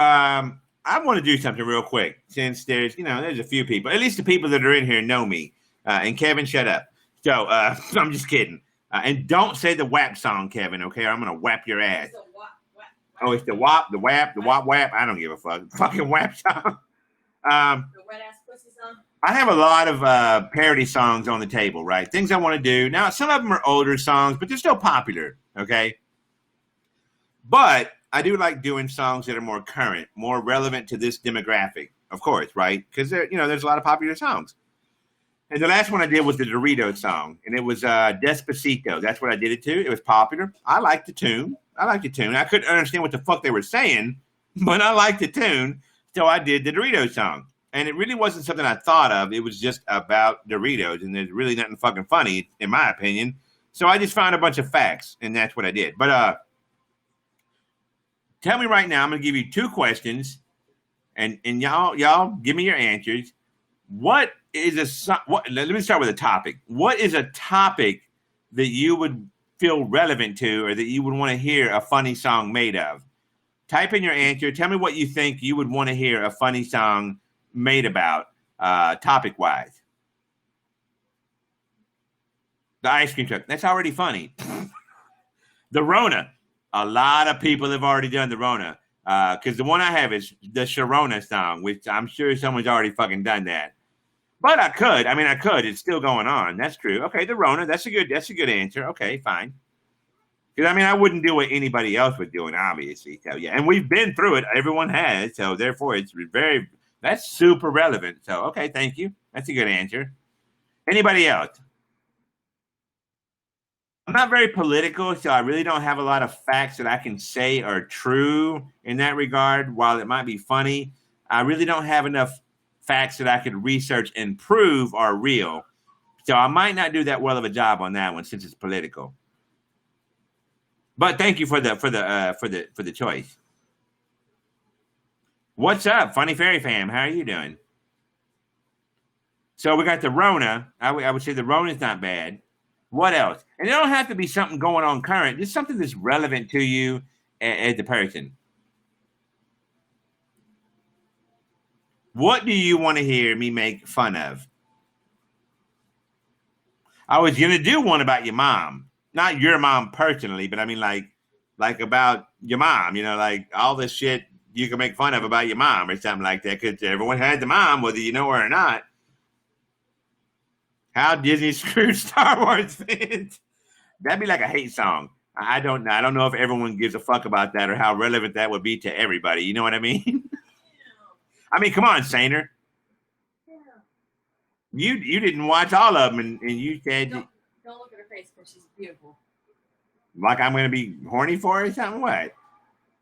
I want to do something real quick since there's a few people, at least the people that are in here know me. And Kevin, shut up. So, I'm just kidding. And don't say the WAP song, Kevin, okay? Or I'm going to whap your ass. Oh, it's the WAP, the WAP, the WAP WAP. I don't give a fuck. Fucking WAP song. The wet ass pussy song. I have a lot of parody songs on the table, right? Things I want to do. Now, some of them are older songs, but they're still popular, okay? But I do like doing songs that are more current, more relevant to this demographic, of course, right? Because there's a lot of popular songs. And the last one I did was the Doritos song, and it was Despacito. That's what I did it to. It was popular. I liked the tune. I couldn't understand what the fuck they were saying, but I liked the tune, so I did the Doritos song. And it really wasn't something I thought of. It was just about Doritos, and there's really nothing fucking funny, in my opinion. So I just found a bunch of facts, and that's what I did. But tell me right now, I'm going to give you 2 questions, and y'all give me your answers. Let me start with a topic. What is a topic that you would feel relevant to or that you would want to hear a funny song made of? Type in your answer. Tell me what you think you would want to hear a funny song made about, topic-wise. The ice cream truck. That's already funny. The Rona. A lot of people have already done the Rona. Because the one I have is the Sharona song, which I'm sure someone's already fucking done that. But I could. It's still going on. That's true. Okay, the Rona. That's a good answer. Okay, fine. Because I wouldn't do what anybody else was doing, obviously. So yeah, and we've been through it. Everyone has. So therefore, that's super relevant. So okay, thank you. That's a good answer. Anybody else? I'm not very political, so I really don't have a lot of facts that I can say are true in that regard. While it might be funny, I really don't have enough facts that I could research and prove are real. So I might not do that well of a job on that one since it's political. But thank you for the choice. What's up, Funny Fairy Fam? How are you doing? So we got the Rona. I would say the Rona's not bad. What else? And it don't have to be something going on current. Just something that's relevant to you as a person. What do you want to hear me make fun of? I was going to do one about your mom. Not your mom personally, but like about your mom. Like all this shit you can make fun of about your mom or something like that. Because everyone had the mom, whether you know her or not. How Disney screwed Star Wars fans. That'd be like a hate song. I don't know. I don't know if everyone gives a fuck about that or how relevant that would be to everybody. You know what I mean? Come on, Sainer. You didn't watch all of them, and you said Don't look at her face because she's beautiful. like I'm going to be horny for her or something. What? A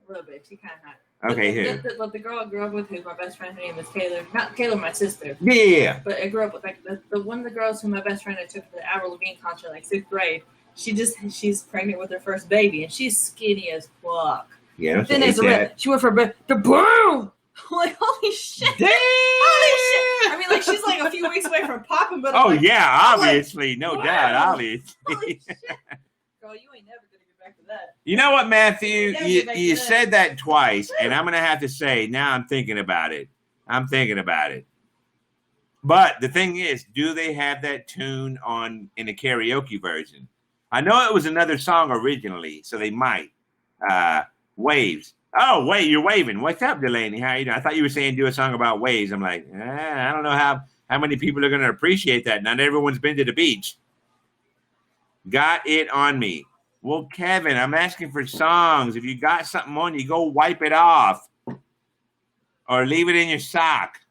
little bit. She kind of hot. Okay, the girl I grew up with, who's my best friend, her name is Taylor. Not Taylor, my sister. Yeah. But I grew up with like the one of the girls who my best friend I took to the Avril Lavigne concert, like 6th grade. She's pregnant with her first baby, and she's skinny as fuck. Yeah. Then as she went for the boom. I'm like, holy shit! Damn! Holy shit! I mean, like she's like a few weeks away from popping, but oh like, yeah, obviously, no wow. doubt, obviously. Holy shit. Girl, you ain't never gonna get back to that. You know what, Matthew? Yeah, You said that twice, and I'm gonna have to say now I'm thinking about it. But the thing is, do they have that tune on in the karaoke version? I know it was another song originally, so they might. Waves. Oh, wait, you're waving. What's up, Delaney? How you doing? I thought you were saying do a song about waves. I'm like, I don't know how many people are going to appreciate that. Not everyone's been to the beach. Got it on me. Well, Kevin, I'm asking for songs. If you got something on you, go wipe it off. Or leave it in your sock.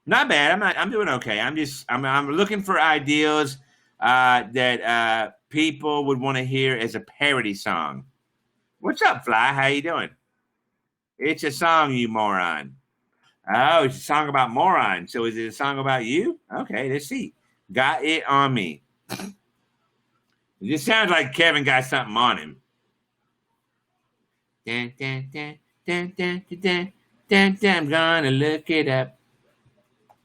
Not bad. I'm doing okay. I'm looking for ideas that people would want to hear as a parody song. What's up, Fly? How you doing? It's a song, you moron. Oh, it's a song about moron. So is it a song about you? Okay, let's see. Got it on me. It just sounds like Kevin got something on him. Dun, dun, dun, dun, dun, dun, dun, dun. I'm gonna look it up.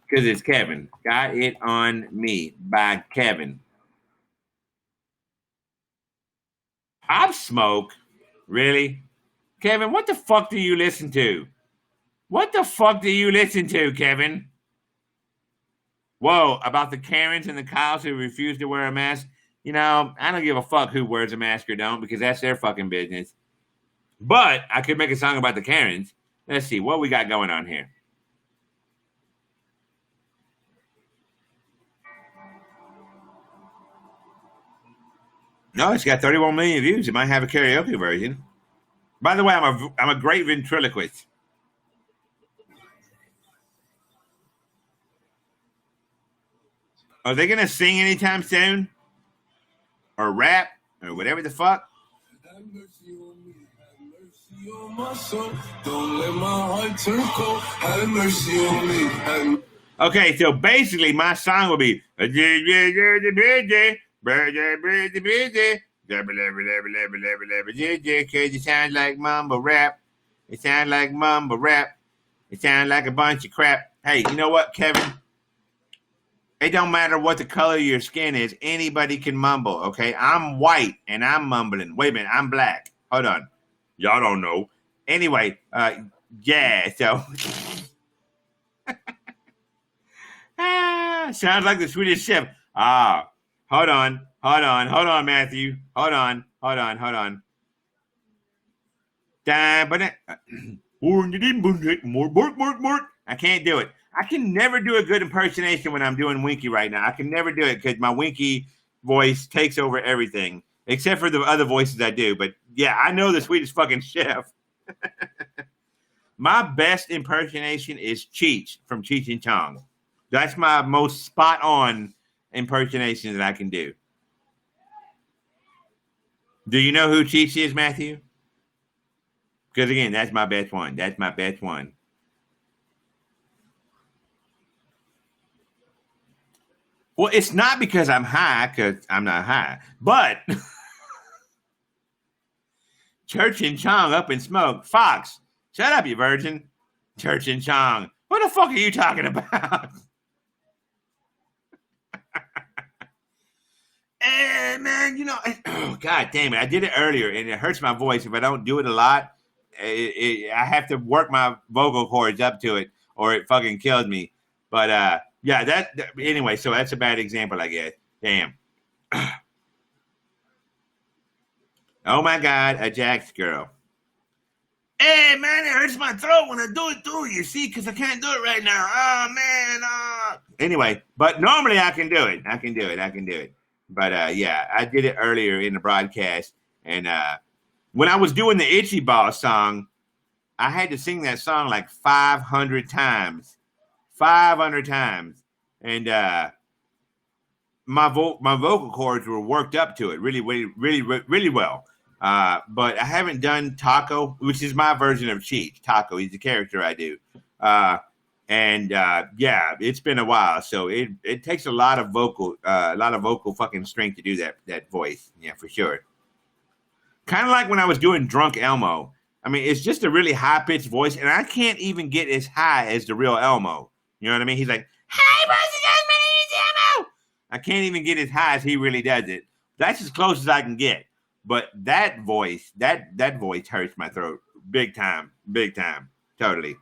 Because it's Kevin. Got it on me by Kevin. Pop Smoke? Really? Kevin, what the fuck do you listen to? What the fuck do you listen to, Kevin? Whoa, about the Karens and the Kyles who refuse to wear a mask? You know, I don't give a fuck who wears a mask or don't because that's their fucking business. But I could make a song about the Karens. Let's see what we got going on here. No, it's got 31 million views. It might have a karaoke version. By the way, I'm a great ventriloquist. Are they gonna sing anytime soon? Or rap? Or whatever the fuck? Have mercy on me, have mercy on my soul. Don't let my heart turn cold. Have mercy on me. Okay, so basically my song will be because it sounds like mumble rap. It sounds like mumble rap. It sounds like a bunch of crap. Hey, you know what, Kevin? It don't matter what the color of your skin is. Anybody can mumble, okay? I'm white and I'm mumbling. Wait a minute, I'm black. Hold on. Y'all don't know. Anyway, yeah, so... sounds like the Swedish Chef. Hold on, Matthew. Hold on. I can't do it. I can never do a good impersonation when I'm doing Winky right now. I can never do it because my Winky voice takes over everything, except for the other voices I do. But yeah, I know the Swedish fucking Chef. My best impersonation is Cheech from Cheech and Chong. That's my most spot on impersonation that I can do. Do you know who Cheech is, Matthew? Because again, that's my best one. Well, it's not because I'm high, because I'm not high. But Church and Chong up in smoke. Fox, shut up, you virgin. Church and Chong. What the fuck are you talking about? And man, you know, oh, God damn it. I did it earlier and it hurts my voice. If I don't do it a lot, I have to work my vocal cords up to it or it fucking kills me. But yeah, that anyway, so that's a bad example, I guess. Damn. Oh my God, a Jax girl. Hey man, it hurts my throat when I do it too, you see, because I can't do it right now. Oh man. Anyway, but normally I can do it. I can do it. But yeah, I did it earlier in the broadcast. And when I was doing the Itchy Ball song, I had to sing that song like 500 times. 500 times. and my vocal cords were worked up to it really well. But I haven't done Taco, which is my version of Cheech. Taco, he's the character I do. Yeah, it's been a while, so it takes a lot of vocal fucking strength to do that voice. Yeah, for sure. Kind of like when I was doing Drunk Elmo. I mean, it's just a really high pitched voice, and I can't even get as high as the real Elmo. You know what I mean? He's like, "Hey, boys and girls, my name is Elmo." I can't even get as high as he really does it. That's as close as I can get. But that voice hurts my throat big time, totally.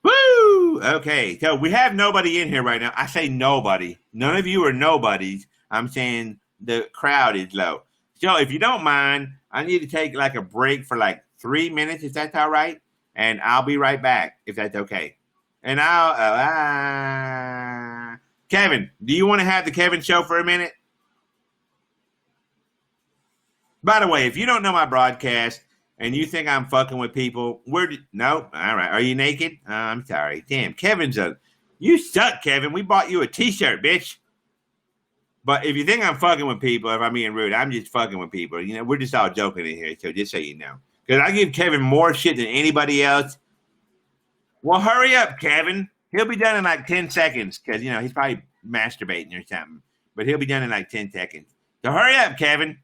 Woo! Okay, so we have nobody in here right now. I say nobody. None of you are nobodies. I'm saying the crowd is low. So if you don't mind, I need to take like a break for like 3 minutes, if that's all right. And I'll be right back, if that's okay. And Kevin, do you want to have the Kevin show for a minute? By the way, if you don't know my broadcast and you think I'm fucking with people, no? All right. Are you naked? I'm sorry. Damn, you suck, Kevin. We bought you a t-shirt, bitch. But if you think I'm fucking with people, if I'm being rude, I'm just fucking with people. You know, we're just all joking in here, so just so you know. Because I give Kevin more shit than anybody else. Well, hurry up, Kevin. He'll be done in like 10 seconds because, you know, he's probably masturbating or something. But he'll be done in like 10 seconds. So hurry up, Kevin.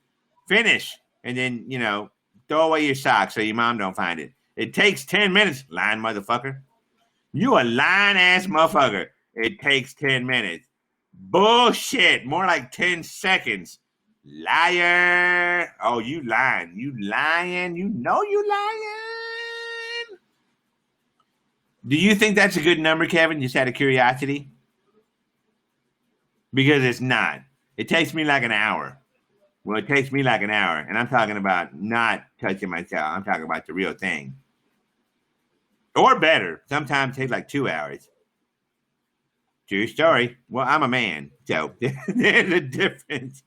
Finish. And then, you know, throw away your socks so your mom don't find it. It takes 10 minutes, lying motherfucker. You a lying ass motherfucker. It takes 10 minutes. Bullshit. More like 10 seconds. Liar. Oh, you lying. You lying. You know you lying. Do you think that's a good number, Kevin? Just out of curiosity? Because it's not. It takes me like an hour. Well, it takes me like an hour. And I'm talking about not touching myself. I'm talking about the real thing. Or better. Sometimes it takes like 2 hours. True story. Well, I'm a man, so there's a difference.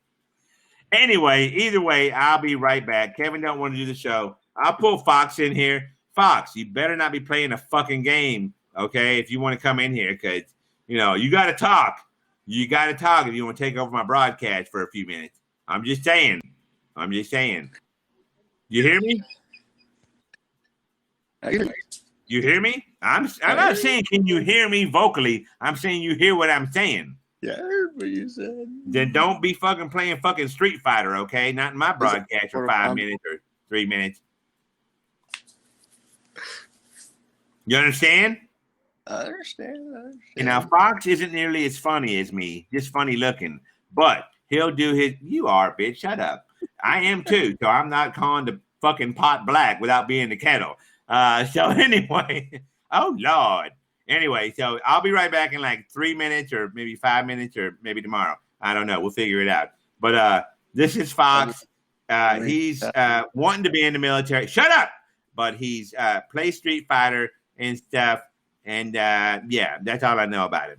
Anyway, either way, I'll be right back. Kevin don't want to do the show. I'll pull Fox in here. Fox, you better not be playing a fucking game, okay, if you want to come in here, because, you know, you got to talk. You got to talk if you want to take over my broadcast for a few minutes. I'm just saying. You hear me? You hear me? I'm not saying can you hear me vocally. I'm saying you hear what I'm saying. Yeah, I heard what you said. Then don't be fucking playing fucking Street Fighter, okay? Not in my broadcast for 5 minutes or 3 minutes. You understand? I understand. And now Fox isn't nearly as funny as me, just funny looking. But he'll do his. You are, bitch. Shut up. I am too. So I'm not calling the fucking pot black without being the kettle. So anyway, oh Lord. Anyway, so I'll be right back in like 3 minutes or maybe 5 minutes or maybe tomorrow. I don't know. We'll figure it out. But this is Fox. He's wanting to be in the military. Shut up. But he's plays Street Fighter and stuff. And yeah, that's all I know about him.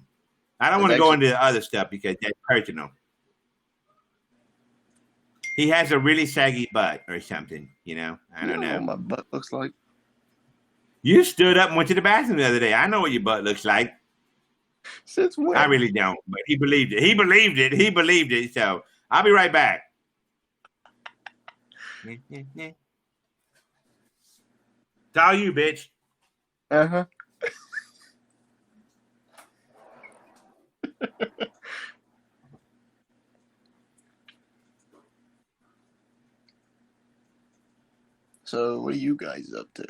I don't want to go into the other stuff because that's personal. He has a really saggy butt or something, you know. I don't know. What my butt looks like. You stood up and went to the bathroom the other day. I know what your butt looks like. Since when? I really don't, but he believed it. He believed it. So I'll be right back. It's all you, bitch. Uh-huh. So, what are you guys up to?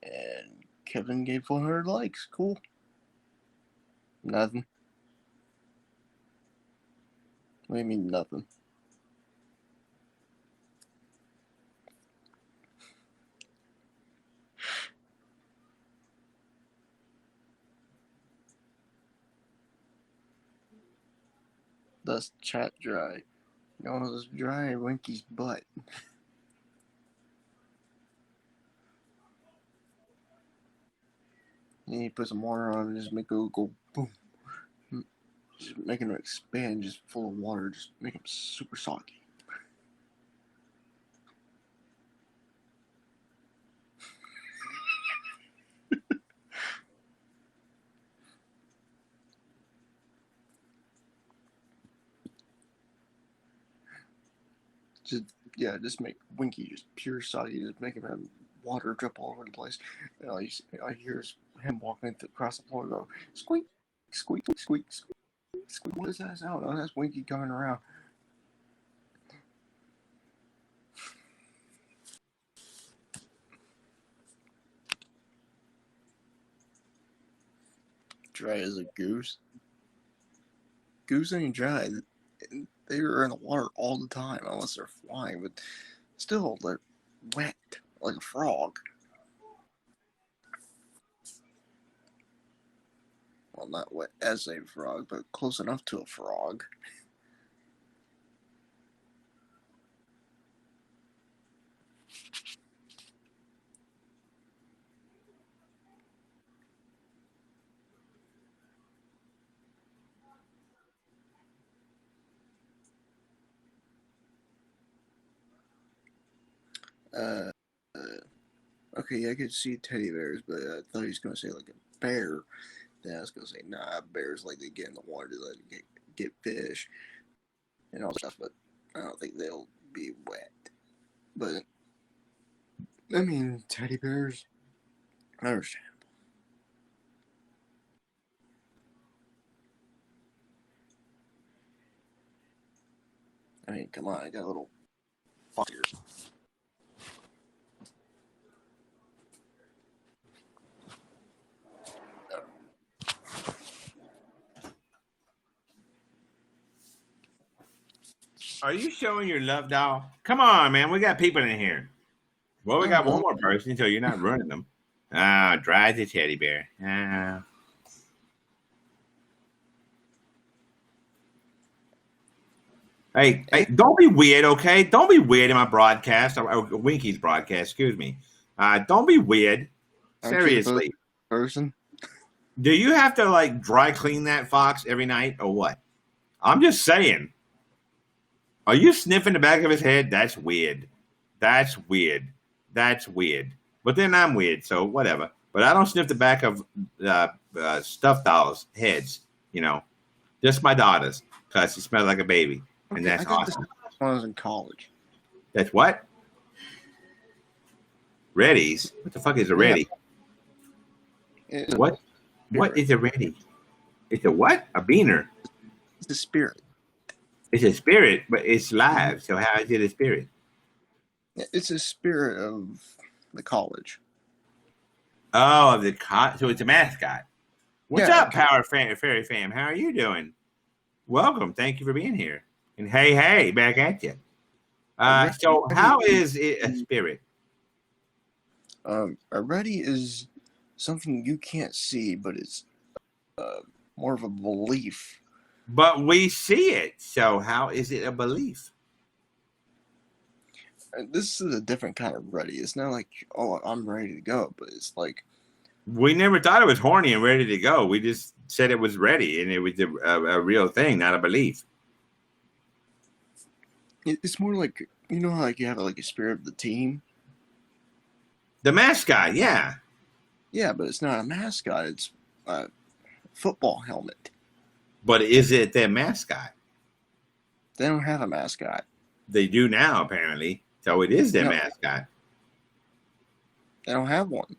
And Kevin gave 400 likes. Cool. Nothing. What do you mean, nothing? Thus chat dry. Y'all dry Winky's butt. You need to put some water on it and just make it go boom. Just making it expand just full of water. Just make it super soggy. just make Winky just pure soggy, just make him have water drip all over the place. I hear him walking across the floor, go squeak, squeak, squeak, squeak, squeak. What is that sound? Oh, that's Winky coming around. Dry as a goose. Goose ain't dry. They are in the water all the time, unless they're flying, but still, they're wet, like a frog. Well, not wet as a frog, but close enough to a frog. Okay, I could see teddy bears, but I thought he was going to say like a bear. Then I was going to say, nah, bears like to get in the water to like get fish and all stuff, but I don't think they'll be wet. But, I mean, teddy bears, understandable. I mean, come on, I got a little fire. Are you showing your love, doll? Come on, man. We got people in here. Well, we got one more person, so you're not running them. Ah, dry as a teddy bear. Ah. Hey, don't be weird, okay? Don't be weird in my broadcast, or Winky's broadcast, excuse me. Don't be weird. Seriously. Person? Do you have to, like, dry clean that fox every night, or what? I'm just saying. Are you sniffing the back of his head? That's weird. That's weird. That's weird. But then I'm weird, so whatever. But I don't sniff the back of stuffed dolls' heads, you know. Just my daughter's, because she smells like a baby. Okay, and that's awesome. When I was in college. That's what? Reddies? What the fuck is a ready? What? What is a ready? It's a what? A beaner. It's a spirit. It's a spirit, but it's live. So how is it a spirit? It's a spirit of the college. Oh, so it's a mascot. What's up, Power Fairy Fam? How are you doing? Welcome. Thank you for being here. And hey, back at you. So how is it a spirit? A ready is something you can't see, but it's more of a belief. But we see it. So how is it a belief? This is a different kind of ready. It's not like, oh, I'm ready to go, but it's like... We never thought it was horny and ready to go. We just said it was ready, and it was a real thing, not a belief. It's more like, you know how like you have like a spirit of the team? The mascot, yeah. Yeah, but it's not a mascot. It's a football helmet. But is it their mascot? They don't have a mascot. They do now, apparently. So it is their mascot. They don't have one.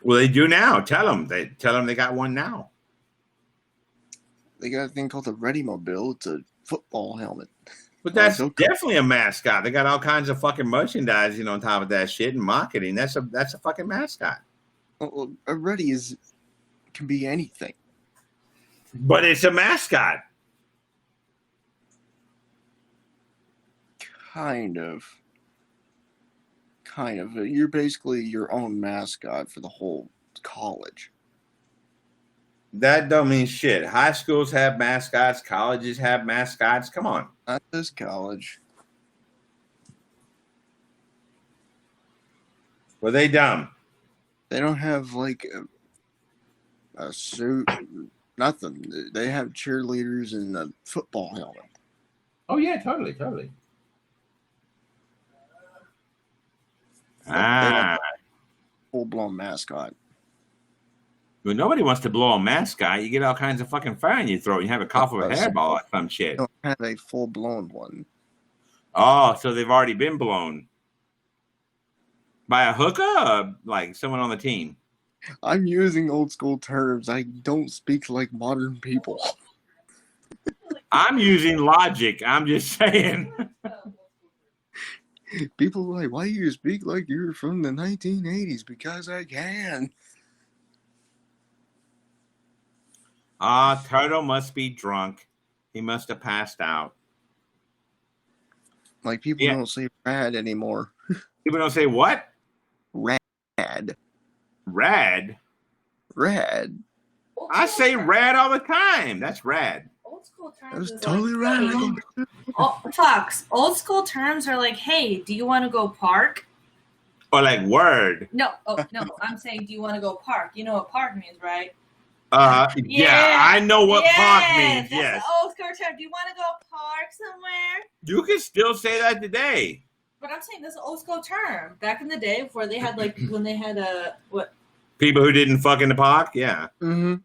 Well, they do now. Tell them they got one now. They got a thing called the Ready Mobile. It's a football helmet. But that's definitely a mascot. They got all kinds of fucking merchandising on top of that shit and marketing. That's a fucking mascot. Well, a Ready can be anything. But it's a mascot. Kind of. You're basically your own mascot for the whole college. That don't mean shit. High schools have mascots. Colleges have mascots. Come on. Not this college. Were they dumb? They don't have like a suit, nothing. They have cheerleaders and a football helmet. Oh yeah, totally. Full-blown mascot. Well, nobody wants to blow a mascot. You get all kinds of fucking fire in your throat. You have a cough of a hairball or some shit. You don't have a full-blown one. Oh, so they've already been blown by a hooker, or like someone on the team. I'm using old school terms. I don't speak like modern people. I'm using logic. I'm just saying. People are like, why do you speak like you're from the 1980s? Because I can. Turtle must be drunk. He must have passed out. Like, people don't say rad anymore. People don't say what? Rad. Rad? Rad. I say rad all the time. That's rad. Old school terms. That was is totally like, rad. Hey, Fox. Old school terms are like, hey, do you want to go park? Or like word. No, I'm saying, do you want to go park? You know what park means, right? Yeah, I know what park means. That's Yes. the old school term. Do you want to go park somewhere? You can still say that today. But I'm saying that's an old school term. Back in the day, before they had like when they had what? People who didn't fuck in the park, yeah. Mm-hmm.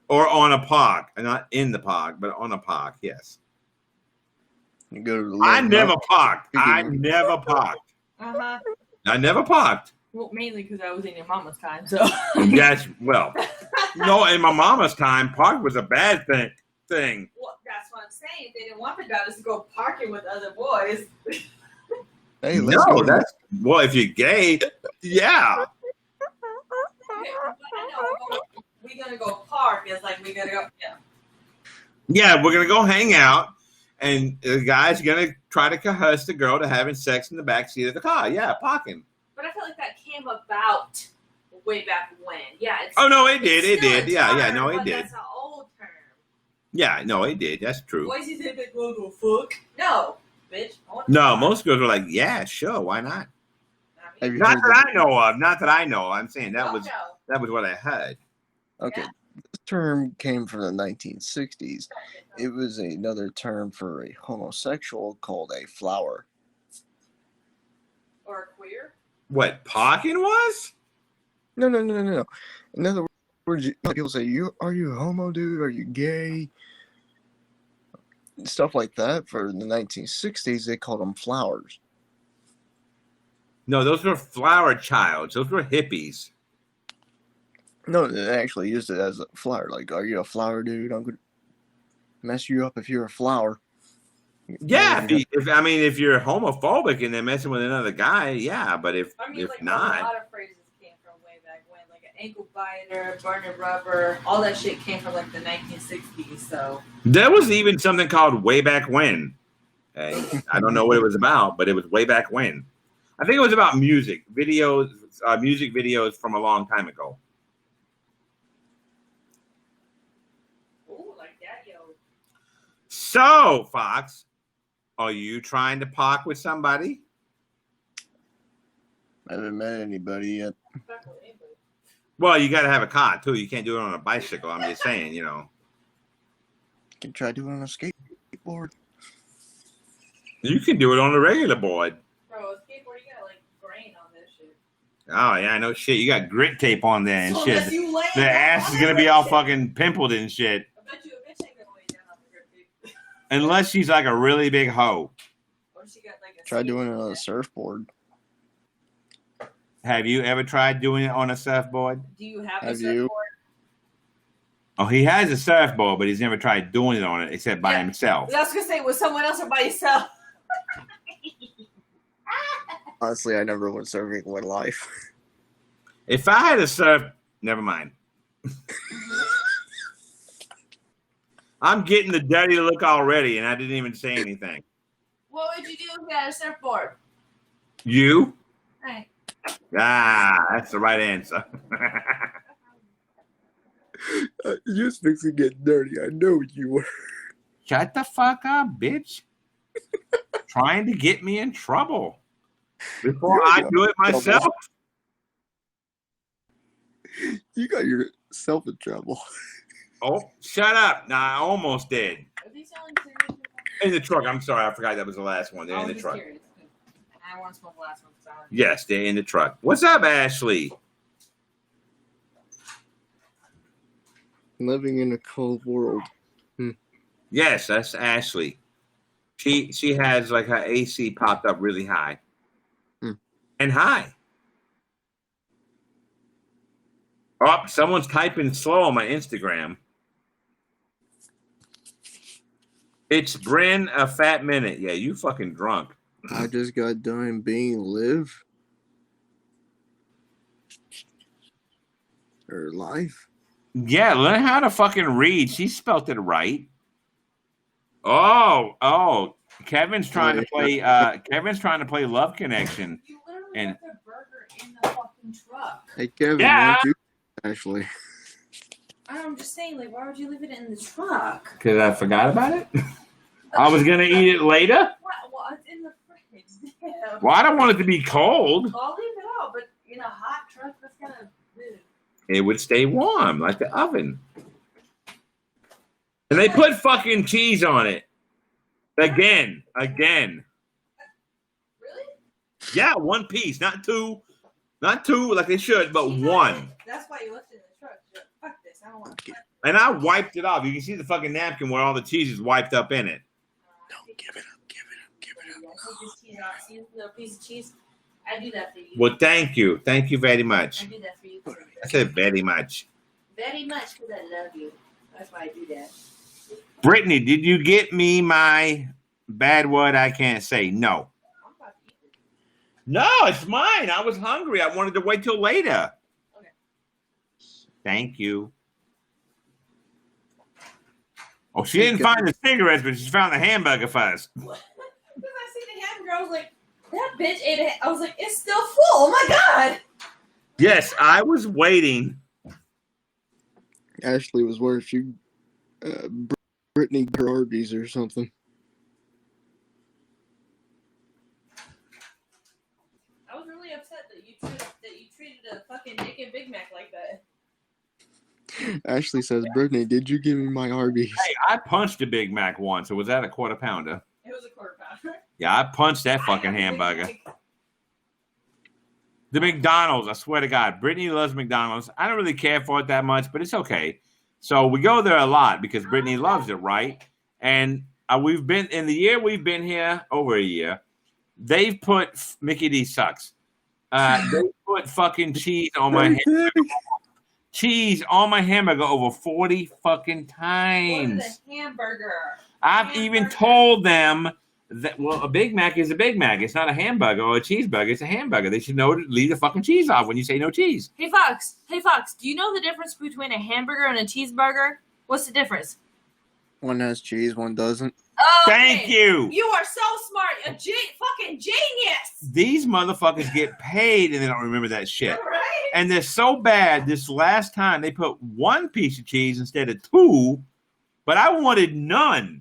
Or on a park, not in the park, but on a park. Yes. You go to the I never parked. I Speaking- never parked. Uh-huh. I never parked. Well, mainly because I was in your mama's time, so. Yes, well, no, in my mama's time, park was a bad thing. Well, that's what I'm saying. They didn't want the daughters to go parking with other boys. Hey, let's go No, to that's well. If you're gay, yeah. Okay, but I know we're gonna go park. It's like we gotta go. Yeah. Yeah, we're gonna go hang out, and the guy's gonna try to coerce the girl to having sex in the back seat of the car. Yeah, parking. But I feel like that came about way back when. Yeah. It's, Oh no, it did. It still did. a Yeah, term, no, it but did. That's an old term. Yeah, no, it did. That's true. Boys used to think, "Well, go fuck." No, bitch. I want to No, park. most girls were like, "Yeah, sure, why not?" I Have mean, you Not heard that I know of. Not that I know. I'm saying that no, was what I heard. Okay, Yeah. this term came from the 1960s. It was another term for a homosexual called a flower. or queer. What parking was? No. In other words, people say, "Are you a homo, dude? Are you gay?" Stuff like that. For the 1960s, they called them flowers. No, those were flower childs. Those were hippies. No, they actually used it as a flower. Like, "Are you a flower, dude? I'm gonna mess you up if you're a flower." Yeah, if you're homophobic and they're messing with another guy, yeah. But if I mean, if like a not, lot of phrases came from way back when, like an ankle biter, burning rubber, all that shit came from like the 1960s. So there was even something called way back when. I don't know what it was about, but it was way back when. I think it was about music videos from a long time ago. ooh, like that, yo. So, Fox, are you trying to park with somebody? I haven't met anybody yet. Fuck with anybody. Well, you got to have a car too. You can't do it on a bicycle. I'm just saying, Can try doing it on a skateboard. you can do it on a regular board. Bro, a skateboard, you got like grain on this shit. Oh yeah, I know shit. You got grit tape on there and So shit. unless you lay The down ass on is gonna that be all shit, fucking pimpled and shit. I bet you a bitch ain't gonna lay down on the grip tape. Unless she's like a really big hoe. Or she got like a Try doing it skateboard on a that- surfboard. Have you ever tried doing it on a surfboard? Do you have a Have you? surfboard? Oh, he has a surfboard, but he's never tried doing it on it except by Yeah. himself. I was gonna say with someone else or by yourself. Honestly, I never went surfing in my life. If I had a surf, never mind. I'm getting the dirty look already, and I didn't even say anything. What would you do if you had a surfboard? You? Right. That's the right answer. You're fixing to get dirty. I know you were. Shut the fuck up, bitch. Trying to get me in trouble before I do it myself. You got yourself in trouble. Oh, shut up. Nah, I almost did. Are these the only two you In the truck. I'm sorry. I forgot that was the last one. They're in the truck. Curious. I want to smoke the last one. Yes, they're in the truck. What's up, Ashley? Living in a cold world. Yes, that's Ashley. She has like her AC popped up really high. Hmm. And high. Oh, someone's typing slow on my Instagram. It's Bryn a fat minute. Yeah, you fucking drunk. I just got done being Liv. Or Life. Yeah, learn how to fucking read. She spelt it right. Oh. Kevin's trying to play Love Connection. You literally And- left a burger in the fucking truck. Hey, Kevin, Yeah. why don't you actually? I'm just saying, like, why would you leave it in the truck? Because I forgot about it. I was gonna eat it later. What's in the fridge? Damn. Well, I don't want it to be cold. I'll leave it out, but in a hot truck, that's kind of weird. It would stay warm like the oven. And they put fucking cheese on it. Again. Really? Yeah, one piece, not two like they should, but one. That's why you left it in the truck. You're like, fuck this, I don't want to. And I wiped it off. You can see the fucking napkin where all the cheese is wiped up in it. Don't give it up. Take this cheese off. See this little piece of cheese? I do that for you. Well, thank you. Thank you very I much. do that for you too. I said very much. Very much because I love you. That's why I do that. Brittany, did you get me my bad word I can't say? No. I'm about to eat this. No, it's mine. I was hungry. I wanted to wait till later. Okay. Thank you. Oh, she didn't find the cigarettes, but she found the hamburger first. Because I see the hamburger, I was like, that bitch ate it. I was like, it's still full. Oh my god. Yes, I was waiting. Ashley was worse. You, Brittany Arby's or something. I was really upset that you treated a fucking naked Big Mac like that. Ashley says, Brittany, did you give me my Arby's? Hey, I punched a Big Mac once. So was that a quarter pounder? It was a quarter pounder. Yeah, I punched that fucking I had a Big hamburger. Mac. The McDonald's, I swear to God. Brittany loves McDonald's. I don't really care for it that much, but it's okay. So we go there a lot because Brittany loves it, right? And we've been, in the year we've been here, over a year, they've put, Mickey D sucks. They put fucking cheese on my hamburger over 40 fucking times. What is a hamburger? I've even told them that, well, a Big Mac is a Big Mac. It's not a hamburger or a cheeseburger. It's a hamburger. They should know to leave the fucking cheese off when you say no cheese. Hey Fox, do you know the difference between a hamburger and a cheeseburger? What's the difference? One has cheese, one doesn't. Oh, Thank you. You are so smart. Fucking genius. These motherfuckers get paid and they don't remember that shit. Right? And they're so bad. This last time they put one piece of cheese instead of two, but I wanted none.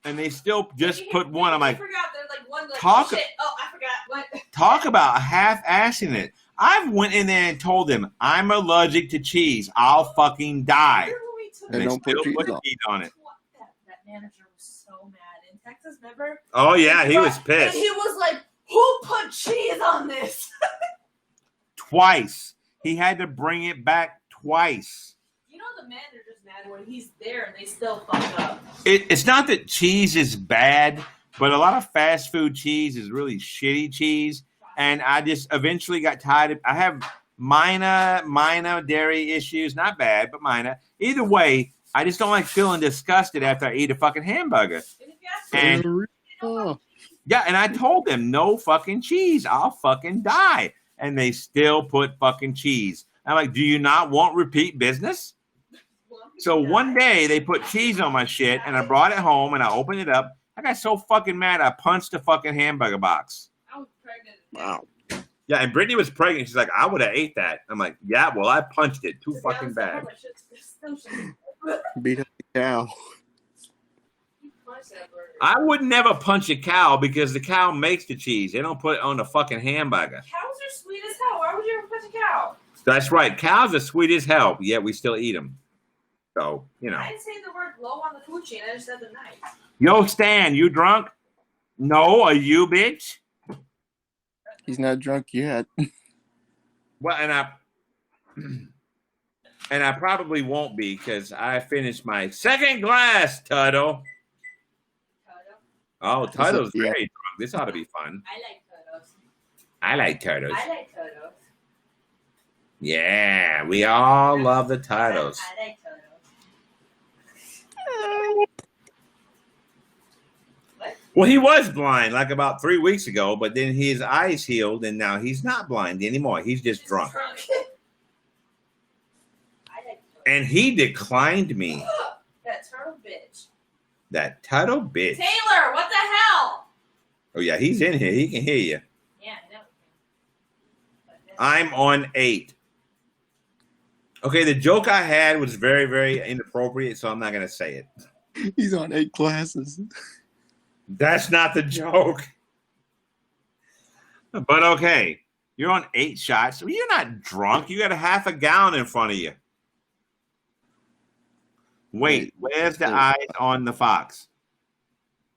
And they still just put one. I'm like, I forgot there's like one. Like, Talk- oh, shit. Oh, I forgot. What? talk about half-assing it. I went in there and told them, I'm allergic to cheese. I'll fucking die. Remember when we took And They they don't put still cheese put on. cheese on it. That manager was so mad in Texas. Remember? Oh, yeah, he was And pissed. he was like, "Who put cheese on this?" Twice. He had to bring it back twice. You know the manager's mad when he's there and they still fuck up. It's not that cheese is bad, but a lot of fast food cheese is really shitty cheese. And I just eventually got tired of, I have minor dairy issues. Not bad, but minor. Either way, I just don't like feeling disgusted after I eat a fucking hamburger. And if you ask me, And Oh, yeah, and I told them no fucking cheese. I'll fucking die. And they still put fucking cheese. I'm like, do you not want repeat business? So one day they put cheese on my shit and I brought it home and I opened it up. I got so fucking mad I punched the fucking hamburger box. I was pregnant. wow. Yeah, and Brittany was pregnant. She's like, I would have ate that. I'm like, yeah, well, I punched it too fucking bad. Beat up the cow. I would never punch a cow because the cow makes the cheese. They don't put it on the fucking hamburger. Cows are sweet as hell. Why would you ever punch a cow? That's right. Cows are sweet as hell, yet we still eat them. So, you know. I didn't say the word low on the food chain. I just said the night. Yo, Stan, you drunk? No, are you, bitch? He's not drunk yet. Well, and I probably won't be because I finished my second glass, Tuttle. Oh, This is- Toto's yeah. very drunk. This ought to be fun. I like turtles. I like Totos. I like turtles. Yeah, we all love the Totos. I like turtles. What? Well, he was blind like about 3 weeks ago, but then his eyes healed, and now he's not blind anymore. He's just drunk. I like turtles. And he declined me. That turtle bitch. That Toto bitch. Taylor, what the hell? Oh, yeah, he's in here. He can hear you. Yeah, I know. I'm on 8. Okay, the joke I had was very, very inappropriate, so I'm not going to say it. He's on 8 classes. That's not the joke. But okay, you're on 8 shots. Well, you're not drunk. You got a half a gallon in front of you. Wait, where's the eyes on the fox?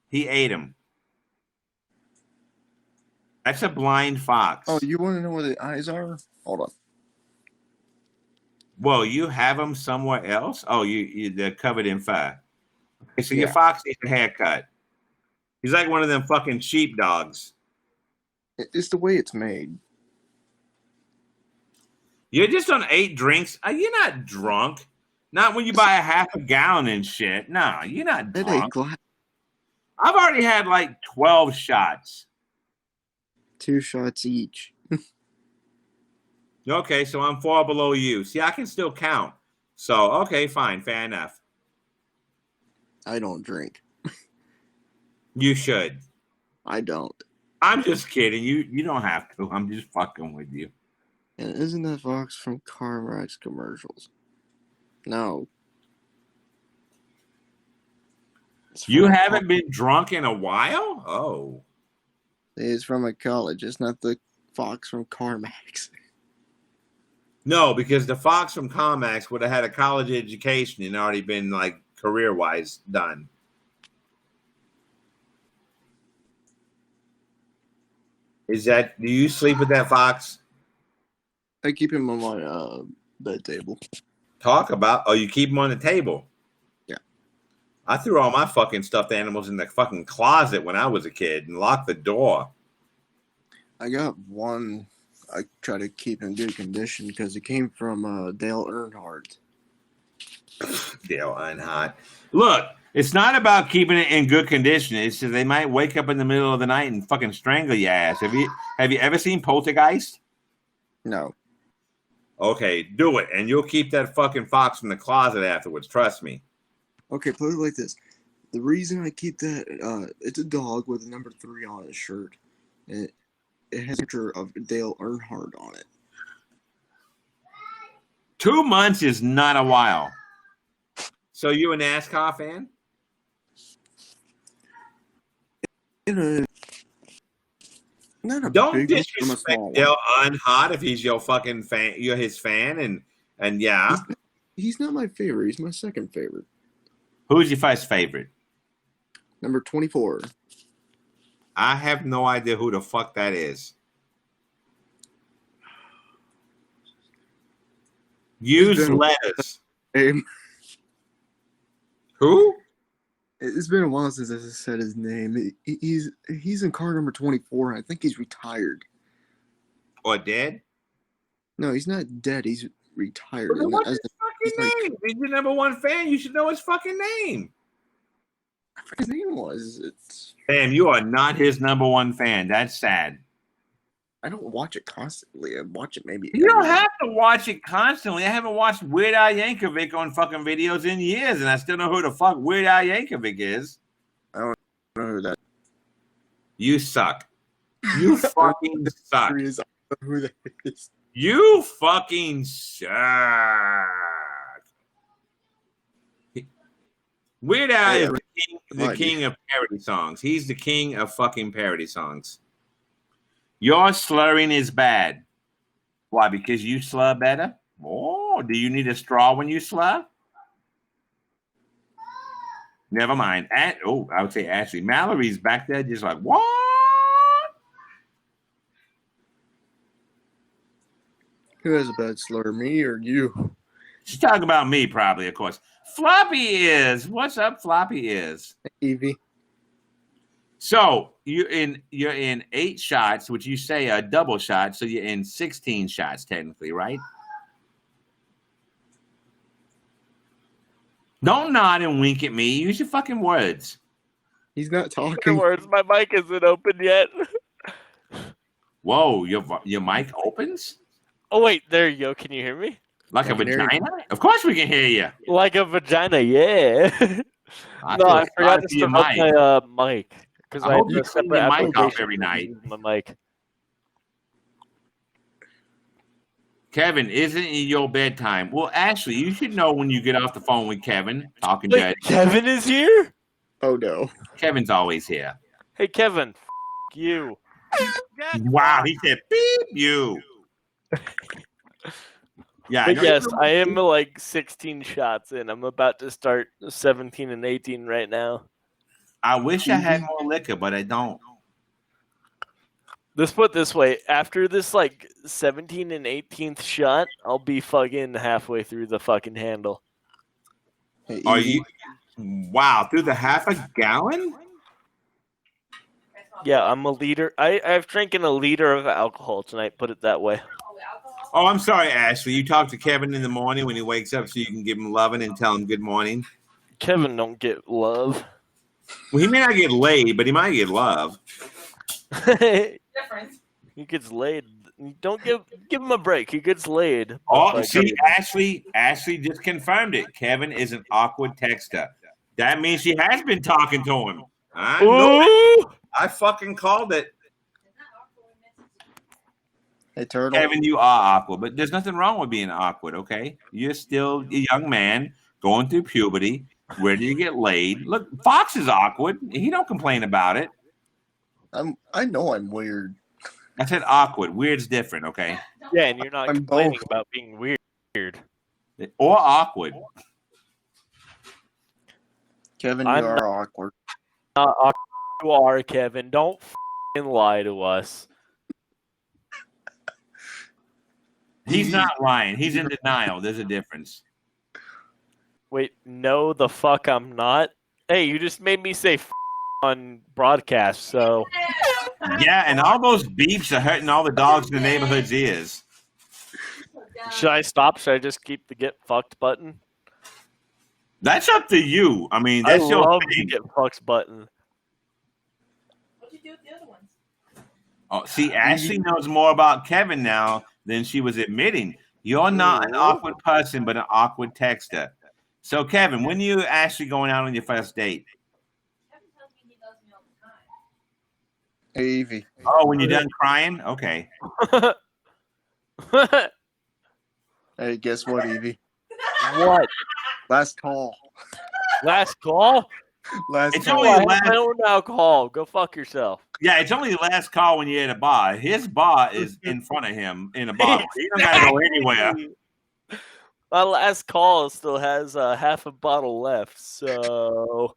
He ate him. That's a blind fox. Oh, you want to know where the eyes are? Hold on. Well, you have them somewhere else? Oh, they're covered in fur. Okay, so your Yeah. fox needs a haircut. He's like one of them fucking sheepdogs. It's the way it's made. You're just on 8 drinks. You're not drunk. Not when you buy a half a gallon and shit. No, you're not At 8 drunk. glass, I've already had like 12 shots. 2 shots each. Okay, so I'm 4 below you. See, I can still count. So, okay, fine. Fair enough. I don't drink. You should. I don't. I'm just kidding. You don't have to. I'm just fucking with you. And isn't that Fox from Carmack's commercials? No. It's You from a haven't been drunk in a while? Oh. It's from a college. It's not the Fox from Carmack's. No, because the Fox from Comax would have had a college education and already been like career-wise done. Do you sleep with that fox? I keep him on my bed table. You keep him on the table. Yeah. I threw all my fucking stuffed animals in the fucking closet when I was a kid and locked the door. I got one. I try to keep in good condition because it came from Dale Earnhardt. Dale Earnhardt. Look, it's not about keeping it in good condition. It's just they might wake up in the middle of the night and fucking strangle your ass. Have you ever seen Poltergeist? No. Okay, do it, and you'll keep that fucking fox in the closet afterwards. Trust me. Okay, put it like this. The reason I keep that, it's a dog with a number 3 on his shirt. And it has a picture of Dale Earnhardt on it. 2 months is not a while. So you a NASCAR fan? Not a Don't big one, I'm a disrespect small one. Dale Earnhardt if he's your fucking fan. You're his fan, and yeah. He's not my favorite. He's my second favorite. Who's your first favorite? Number 24. I have no idea who the fuck that is. Use been- letters. Hey, Who? it's been a while since I said his name. He's in car number 24, and I think he's retired. Or dead? No, he's not dead. He's retired. Well, then And what's as his he's fucking like- name? He's your number 1 fan. You should know his fucking name. I forget his name was. Damn, you are not his number 1 fan. That's sad. I don't watch it constantly. I watch it maybe. You don't every- have to watch it constantly. I haven't watched Weird Al Yankovic on fucking videos in years, and I still know who the fuck Weird Al Yankovic is. I don't know who that You suck. You fucking suck. is. I don't know who that is. You fucking suck. Weird Al is the king of parody songs. He's the king of fucking parody songs. Your slurring is bad. Why? Because you slur better? Oh, do you need a straw when you slur? Never mind. I would say Ashley. Mallory's back there just like, what? Who has a bad slur, me or you? She's talking about me, probably, of course. Floppy is. What's up, Floppy is? Evie. So you're in 8 shots, which you say a double shot. So you're in 16 shots technically, right? Don't nod and wink at me. Use your fucking words. He's not In talking. words, my mic isn't open yet. Whoa, your mic opens Oh wait, there you go. Can you hear me? like a I can hear you. vagina? Of course we can hear you. Like a vagina, yeah. I No, feel I forgot sorry to for your start mic. my mic because I I have hope you a clean separate your mic off application every to night. use my mic. Kevin, isn't it your bedtime? Well, Ashley, you should know when you get off the phone with Kevin talking Wait, dirty. Kevin is here? Oh no. Kevin's always here. Hey, Kevin. You. Wow, he said beep you. Yeah, But know yes, you- I am like 16 shots in. I'm about to start 17 and 18 right now. I wish I had more liquor, but I don't. Let's put it this way. After this like 17 and 18th shot, I'll be fucking halfway through the fucking handle. Hey, Are Evie, you? Wow, through the half a gallon? Yeah, I'm a liter. I've drinking a liter of alcohol tonight, put it that way. Oh, I'm sorry, Ashley. You talk to Kevin in the morning when he wakes up so you can give him loving and tell him good morning. Kevin don't get love. Well, he may not get laid, but he might get love. He Difference. gets laid. Don't give him a break. He gets laid. Oh, Like, see, Ashley just confirmed it. Kevin is an awkward texter. That means she has been talking to him. I know it. Ooh! I fucking called it. hey Turtle. Kevin, you are awkward, but there's nothing wrong with being awkward, okay? You're still a young man going through puberty. Where do you get laid? Look, Fox is awkward. He don't complain about it. I know I'm weird. I said awkward. Weird's different, okay? Yeah, and you're not I'm complaining both. about being weird. Or awkward. Kevin, you I'm are awkward. You are, Kevin. Don't f***ing lie to us. He's not lying. He's in denial. There's a difference. Wait, no, the fuck I'm not. Hey, you just made me say f- on broadcast, so Yeah, and all those beeps are hurting all the dogs in the neighborhood's ears. should I stop? Should I just keep the get fucked button? That's up to you. I mean, I that's your love the thing. get fucked button. What'd you do with the other ones? Oh, see, Ashley knows more about Kevin now than she was admitting. You're not an Ooh. awkward person, but an awkward texter. So, Kevin, when you actually going out on your first date? Kevin tells me he loves me all the time. Hey Evie. Oh, when you're done crying? Okay. Hey, guess what, Evie? What? Last call. Last call? Last It's call. only I have last- my own alcohol. Go fuck yourself. Yeah, it's only the last call when you're at a bar. His bar is in front of him in a bar. He don't got to go anywhere. My last call still has half a bottle left, so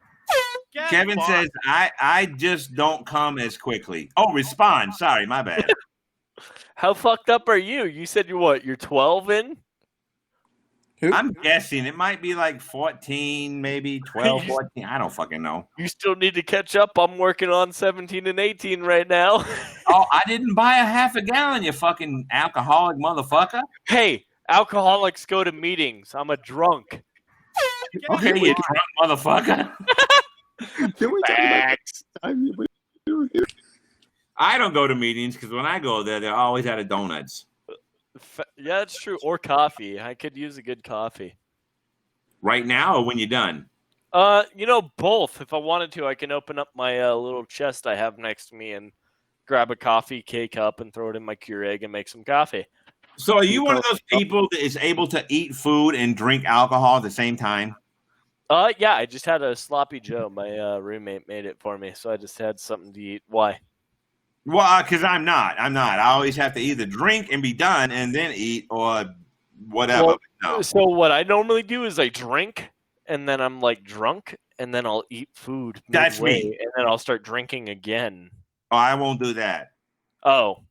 Kevin says, I just don't come as quickly. Oh, respond. Sorry, my bad. how fucked up are you? You said you're 12 in? I'm guessing it might be like 14, maybe 12, 14. I don't fucking know. You still need to catch up. I'm working on 17 and 18 right now. Oh, I didn't buy a half a gallon, you fucking alcoholic motherfucker. Hey, alcoholics go to meetings. I'm a drunk. Okay, you drunk motherfucker. Can we talk about the time you were here? I don't go to meetings because when I go there, they're always out of donuts. Yeah, that's true. Or coffee. I could use a good coffee. Right now or when you're done? Both. If I wanted to, I can open up my little chest I have next to me and grab a coffee K-cup and throw it in my Keurig and make some coffee. So are you one of those people that is able to eat food and drink alcohol at the same time? Yeah, I just had a sloppy Joe. My roommate made it for me, so I just had something to eat. Why? Well, because I'm not. I always have to either drink and be done and then eat or whatever. Well, No. So what I normally do is I drink, and then I'm like drunk, and then I'll eat food That's midway, me. and then I'll start drinking again. Oh, I won't do that. Oh,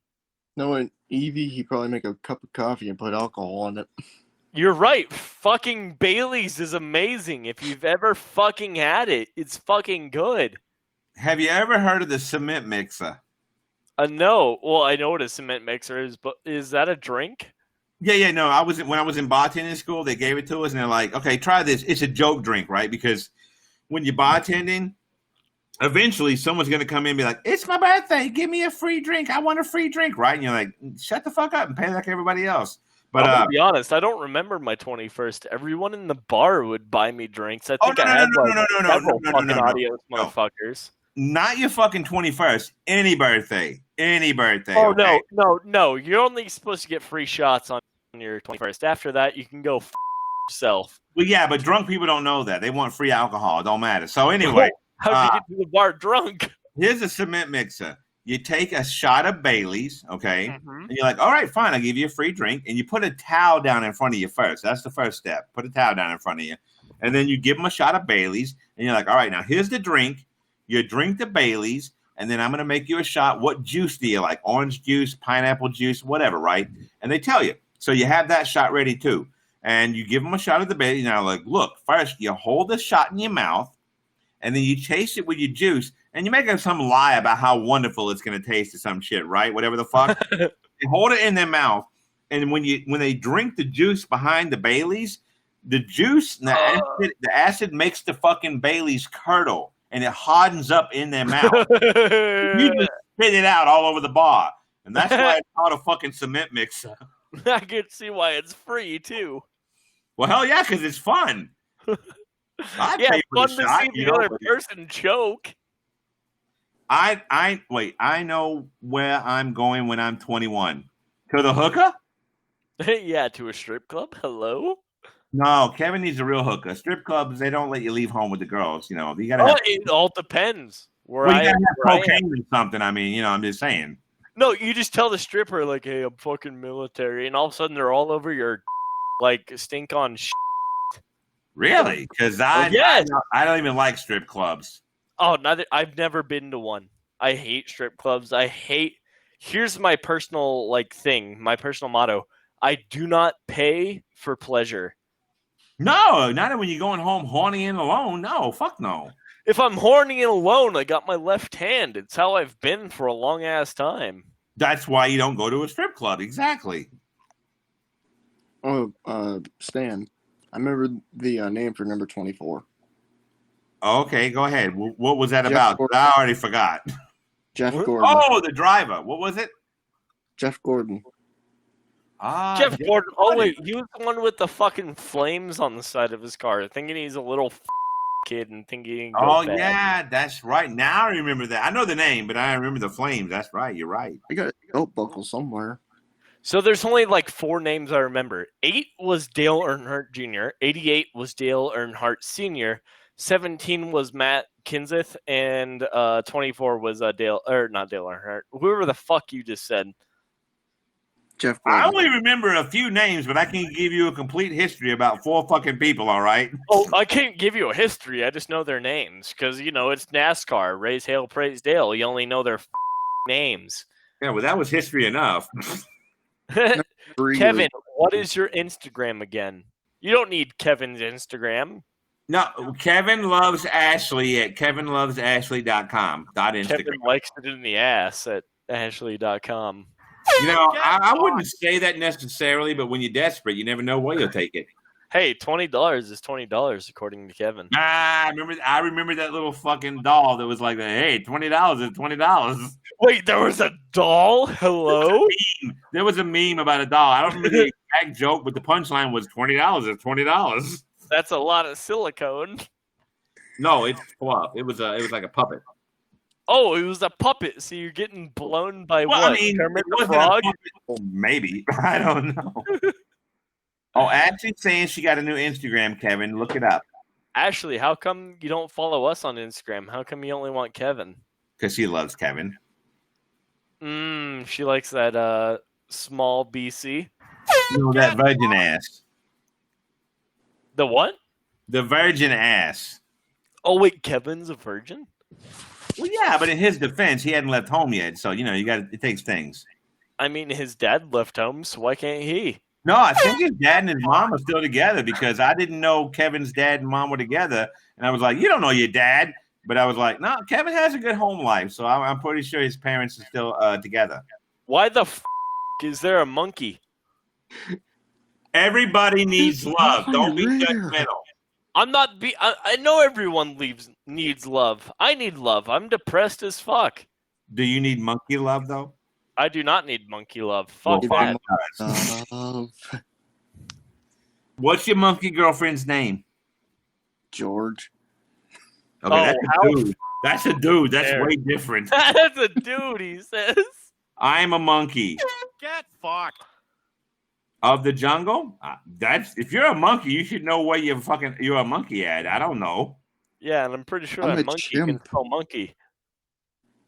Knowing Evie, he'd probably make a cup of coffee and put alcohol on it. you're right. Fucking Bailey's is amazing. If you've ever fucking had it, it's fucking good. Have you ever heard of the cement mixer? No. Well, I know what a cement mixer is, but is that a drink? Yeah. No, when I was in bartending school. They gave it to us, and they're like, "Okay, try this. It's a joke drink, right? Because when you're bartending, eventually someone's gonna come in and be like, "It's my birthday. Give me a free drink. I want a free drink." Right? And you're like, "Shut the fuck up and pay like everybody else." I'm But gonna be honest. I don't remember my 21st. Everyone in the bar would buy me drinks. I think I had several fucking adios motherfuckers. Not your fucking 21st. Any birthday. Oh okay? no! You're only supposed to get free shots on your 21st. After that, you can go yourself. Well, yeah, but drunk people don't know that. They want free alcohol. It don't matter. So anyway, how'd you get to the bar drunk? here's a cement mixer. You take a shot of Bailey's, okay? And you're like, all right, fine, I'll give you a free drink. And you put a towel down in front of you first. That's the first step. Put a towel down in front of you. And then you give them a shot of Bailey's. And you're like, all right, now here's the drink. You drink the Bailey's. And then I'm going to make you a shot. What juice do you like? Orange juice, pineapple juice, whatever, right? And they tell you. So you have that shot ready too. And you give them a shot of the Bailey's. Now, like, look, first you hold the shot in your mouth. And then you taste it with your juice. And you make up some lie about how wonderful it's going to taste or some shit, right? Whatever the fuck. You hold it in their mouth. And when they drink the juice behind the Bailey's, the juice and the acid makes the fucking Bailey's curdle. And it hardens up in their mouth. You just spit it out all over the bar. And that's why it's called a fucking cement mixer. I can see why it's free, too. Well, hell yeah, because it's fun. Yeah, it's fun to see the other person choke. I know where I'm going when I'm 21. To the hooker? Yeah, to a strip club. Hello? No, Kevin needs a real hooker. Strip clubs, they don't let you leave home with the girls. You know, you gotta. It all depends. You gotta have cocaine or something. I mean, I'm just saying. No, you just tell the stripper like, "Hey, I'm fucking military," and all of a sudden they're all over your like stink on shit. Really? Because I don't even like strip clubs. Oh, I've never been to one. I hate strip clubs. Here's my personal thing. My personal motto: I do not pay for pleasure. No, not when you're going home horny and alone. No, fuck no. If I'm horny and alone, I got my left hand. It's how I've been for a long ass time. That's why you don't go to a strip club. Exactly. Oh, Stan, I remember the name for number 24. Okay, go ahead. What was that about? Gordon. I already forgot. Jeff Gordon. Oh, the driver. What was it? Jeff Gordon. Jeff Gordon. Oh, wait. He was the one with the fucking flames on the side of his car, thinking he's a little kid and thinking he can go bad. Yeah, that's right. Now I remember that. I know the name, but I remember the flames. That's right. You're right. I got a belt buckle somewhere. So there's only 4 names I remember. 8 was Dale Earnhardt Jr., 88 was Dale Earnhardt Sr., 17 was Matt Kenseth, and 24 was not Dale Earnhardt. Whoever the fuck you just said. Jeff Gordon. I only remember a few names, but I can give you a complete history about 4 fucking people, all right? Oh, I can't give you a history. I just know their names because, it's NASCAR. Raise hail, praise Dale. You only know their names. Yeah, well, that was history enough. Kevin, what is your Instagram again? You don't need Kevin's Instagram. No, Kevin loves Ashley at kevinlovesashley.com. Kevin likes it in the ass at ashley.com. I wouldn't say that necessarily, but when you're desperate, you never know where you'll take it. Hey, $20 is $20 according to Kevin. I remember that little fucking doll that was like, hey, $20 is $20. Wait, there was a doll? Hello? There was a meme about a doll. I don't remember the exact joke, but the punchline was $20 is $20. That's a lot of silicone. No, it's fluff. It was like a puppet. Oh, it was a puppet. So you're getting blown by what? I mean, Kermit it wasn't the Frog? well, maybe. I don't know. Oh, Ashley's saying she got a new Instagram, Kevin. Look it up. Ashley, how come you don't follow us on Instagram? How come you only want Kevin? Because she loves Kevin. She likes that small BC. That virgin ass. The what? The virgin ass. Oh, wait, Kevin's a virgin? Well, yeah, but in his defense, he hadn't left home yet. So, it takes things. I mean, his dad left home, so why can't he? No, I think his dad and his mom are still together because I didn't know Kevin's dad and mom were together. And I was like, you don't know your dad. But I was like, no, Kevin has a good home life, so I'm pretty sure his parents are still together. Why the is there a monkey? Everybody needs It's love. Don't be rare. judgmental. I'm not. I know everyone needs love. I need love. I'm depressed as fuck. Do you need monkey love though? I do not need monkey love. Fuck Well, that. What's your monkey girlfriend's name? George. Okay, Oh, that's a dude. That's a dude. That's There. way different. That's a dude. He says. I'm a monkey Get fucked. of the jungle. That's if you're a monkey, you should know where you're a monkey at. I don't know. Yeah, and I'm pretty sure I'm that a monkey can chimp. spell monkey.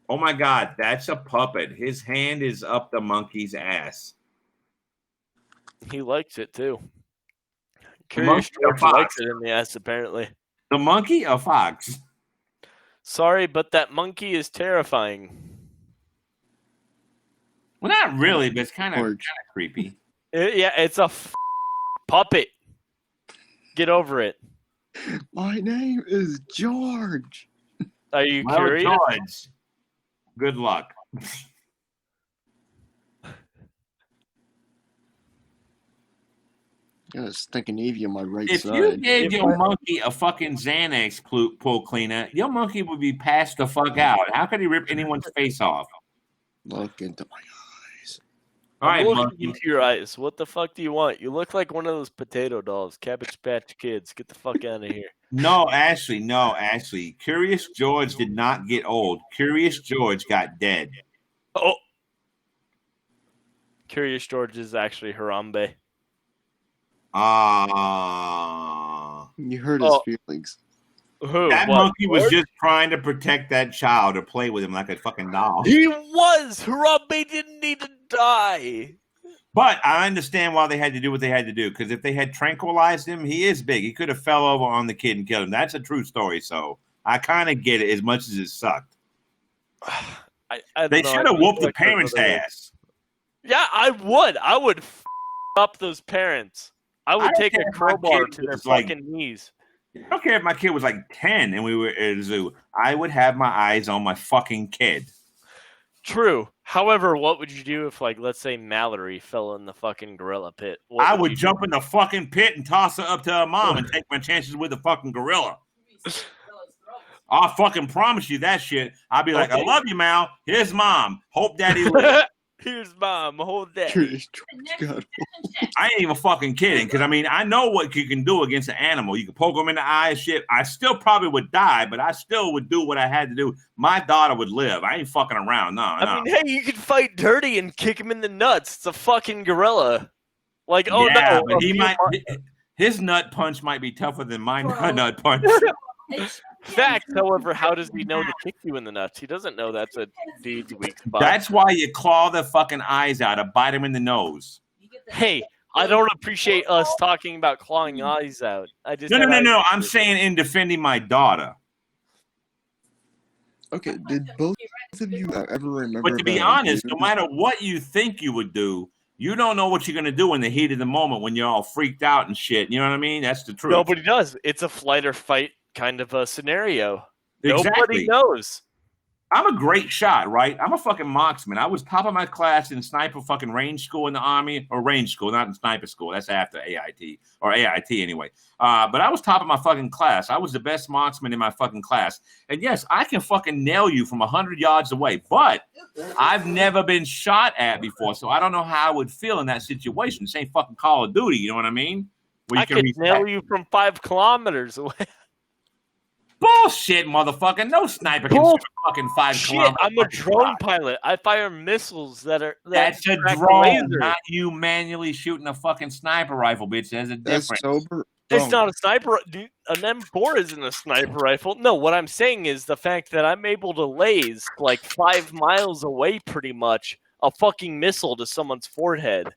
Oh my God, that's a puppet. His hand is up the monkey's ass. He likes it too. The Curious monkey or George fox? likes it in the ass, apparently. The monkey or fox? Sorry, but that monkey is terrifying. Well, not really, but it's kind of George. creepy. Yeah, it's a puppet. Get over it. My name is George. Are you Well, curious? George, good luck. Got a stinking Evie on my right If side. you gave your monkey a fucking Xanax pool cleaner, your monkey would be passed the fuck out. How could he rip anyone's face off? Look into my eyes. All I'm right, looking monkey. into your eyes. What the fuck do you want? You look like one of those potato dolls, Cabbage Patch Kids. Get the fuck out of here. No, Ashley. Curious George did not get old. Curious George got dead. Oh, Curious George is actually Harambe. You hurt his Oh. feelings. Who? That What, monkey was George? just trying to protect that child or play with him like a fucking doll. He was. Harambe didn't need to die. But I understand why they had to do what they had to do, because if they had tranquilized him, he is big. He could have fell over on the kid and killed him. That's a true story. So I kind of get it as much as it sucked. I don't They know. should I have feel whooped the like there's parents' other way. ass. Yeah, I would. I would up those parents. I I would don't take care a if my crowbar kid to their was like- fucking knees. I don't care if my kid was like 10 and we were at a zoo. I would have my eyes on my fucking kid. True. However, what would you do if, like, let's say Mallory fell in the fucking gorilla pit? What I would you jump in the fucking pit and toss her up to her mom and take my chances with the fucking gorilla. I fucking promise you that shit. I'll be like, Okay. I love you, Mal. Here's mom. Hope daddy lives. Here's mom. Hold that. Curious George got I ain't even fucking kidding, because I mean, I know what you can do against an animal. You can poke them in the eye and shit. I still probably would die, but I still would do what I had to do. My daughter would live. I ain't fucking around. No, I mean, hey, you could fight dirty and kick him in the nuts. It's a fucking gorilla. Like, oh yeah, no. but he a few might. mon- His nut punch might be tougher than my Bro. nut punch. Fact, however, how does he know to kick you in the nuts? He doesn't know that's a dude's weak spot. That's why you claw the fucking eyes out or bite him in the nose. Hey, I don't appreciate us talking about clawing eyes out. I just No. said I- I'm saying in defending my daughter. Okay, did both of you ever remember? But to be about honest, no you? matter what you think you would do, you don't know what you're gonna do in the heat of the moment when you're all freaked out and shit. You know what I mean? That's the truth. Nobody does. It's a flight or fight kind of a scenario. Nobody Exactly. knows. I'm a great shot, right? I'm a fucking marksman. I was top of my class in sniper fucking range school in the Army, or range school, not in sniper school. That's after AIT, or AIT anyway. But I was top of my fucking class. I was the best marksman in my fucking class. And yes, I can fucking nail you from 100 yards away, but I've never been shot at before, so I don't know how I would feel in that situation. This ain't fucking Call of Duty, you know what I mean? Where I could reach nail back. you from 5 kilometers away. Bullshit, motherfucker. No sniper can Bull- shoot fucking 5 Shit, kilometers. I'm a fucking drone shot. pilot. I fire missiles that That's a track the drone, laser. not you manually shooting a fucking sniper rifle, bitch. There's a That's difference. sober. It's Don't. not a sniper. Dude, an M4 isn't a sniper rifle. No, what I'm saying is the fact that I'm able to laze like 5 miles away, pretty much, a fucking missile to someone's forehead.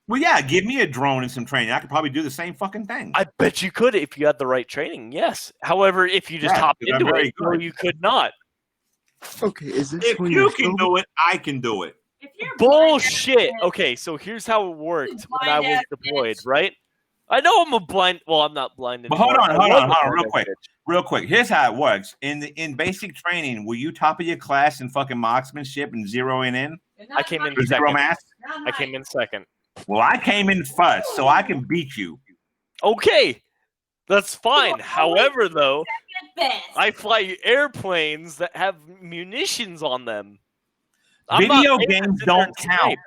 Well, yeah, give me a drone and some training. I could probably do the same fucking thing. I bet you could if you had the right training. Yes. However, if you just Yeah, hop because I'm into very it, no, good. you could not. Okay, is this If when you you're can sober? do it, I can do it. If you're Bullshit. Okay, so here's how it worked when I was Blind-ass deployed, bitch. right? I know I'm a blind. Well, I'm not blind But anymore. hold on, I real quick. Here's how it works. In basic training, were you top of your class in fucking marksmanship and zeroing in? I came in For zero second. mass? I came in second. Well, I came in first, so I can beat you. Okay, that's fine. Well, However, though, Best. I fly airplanes that have munitions on them. Video games don't count.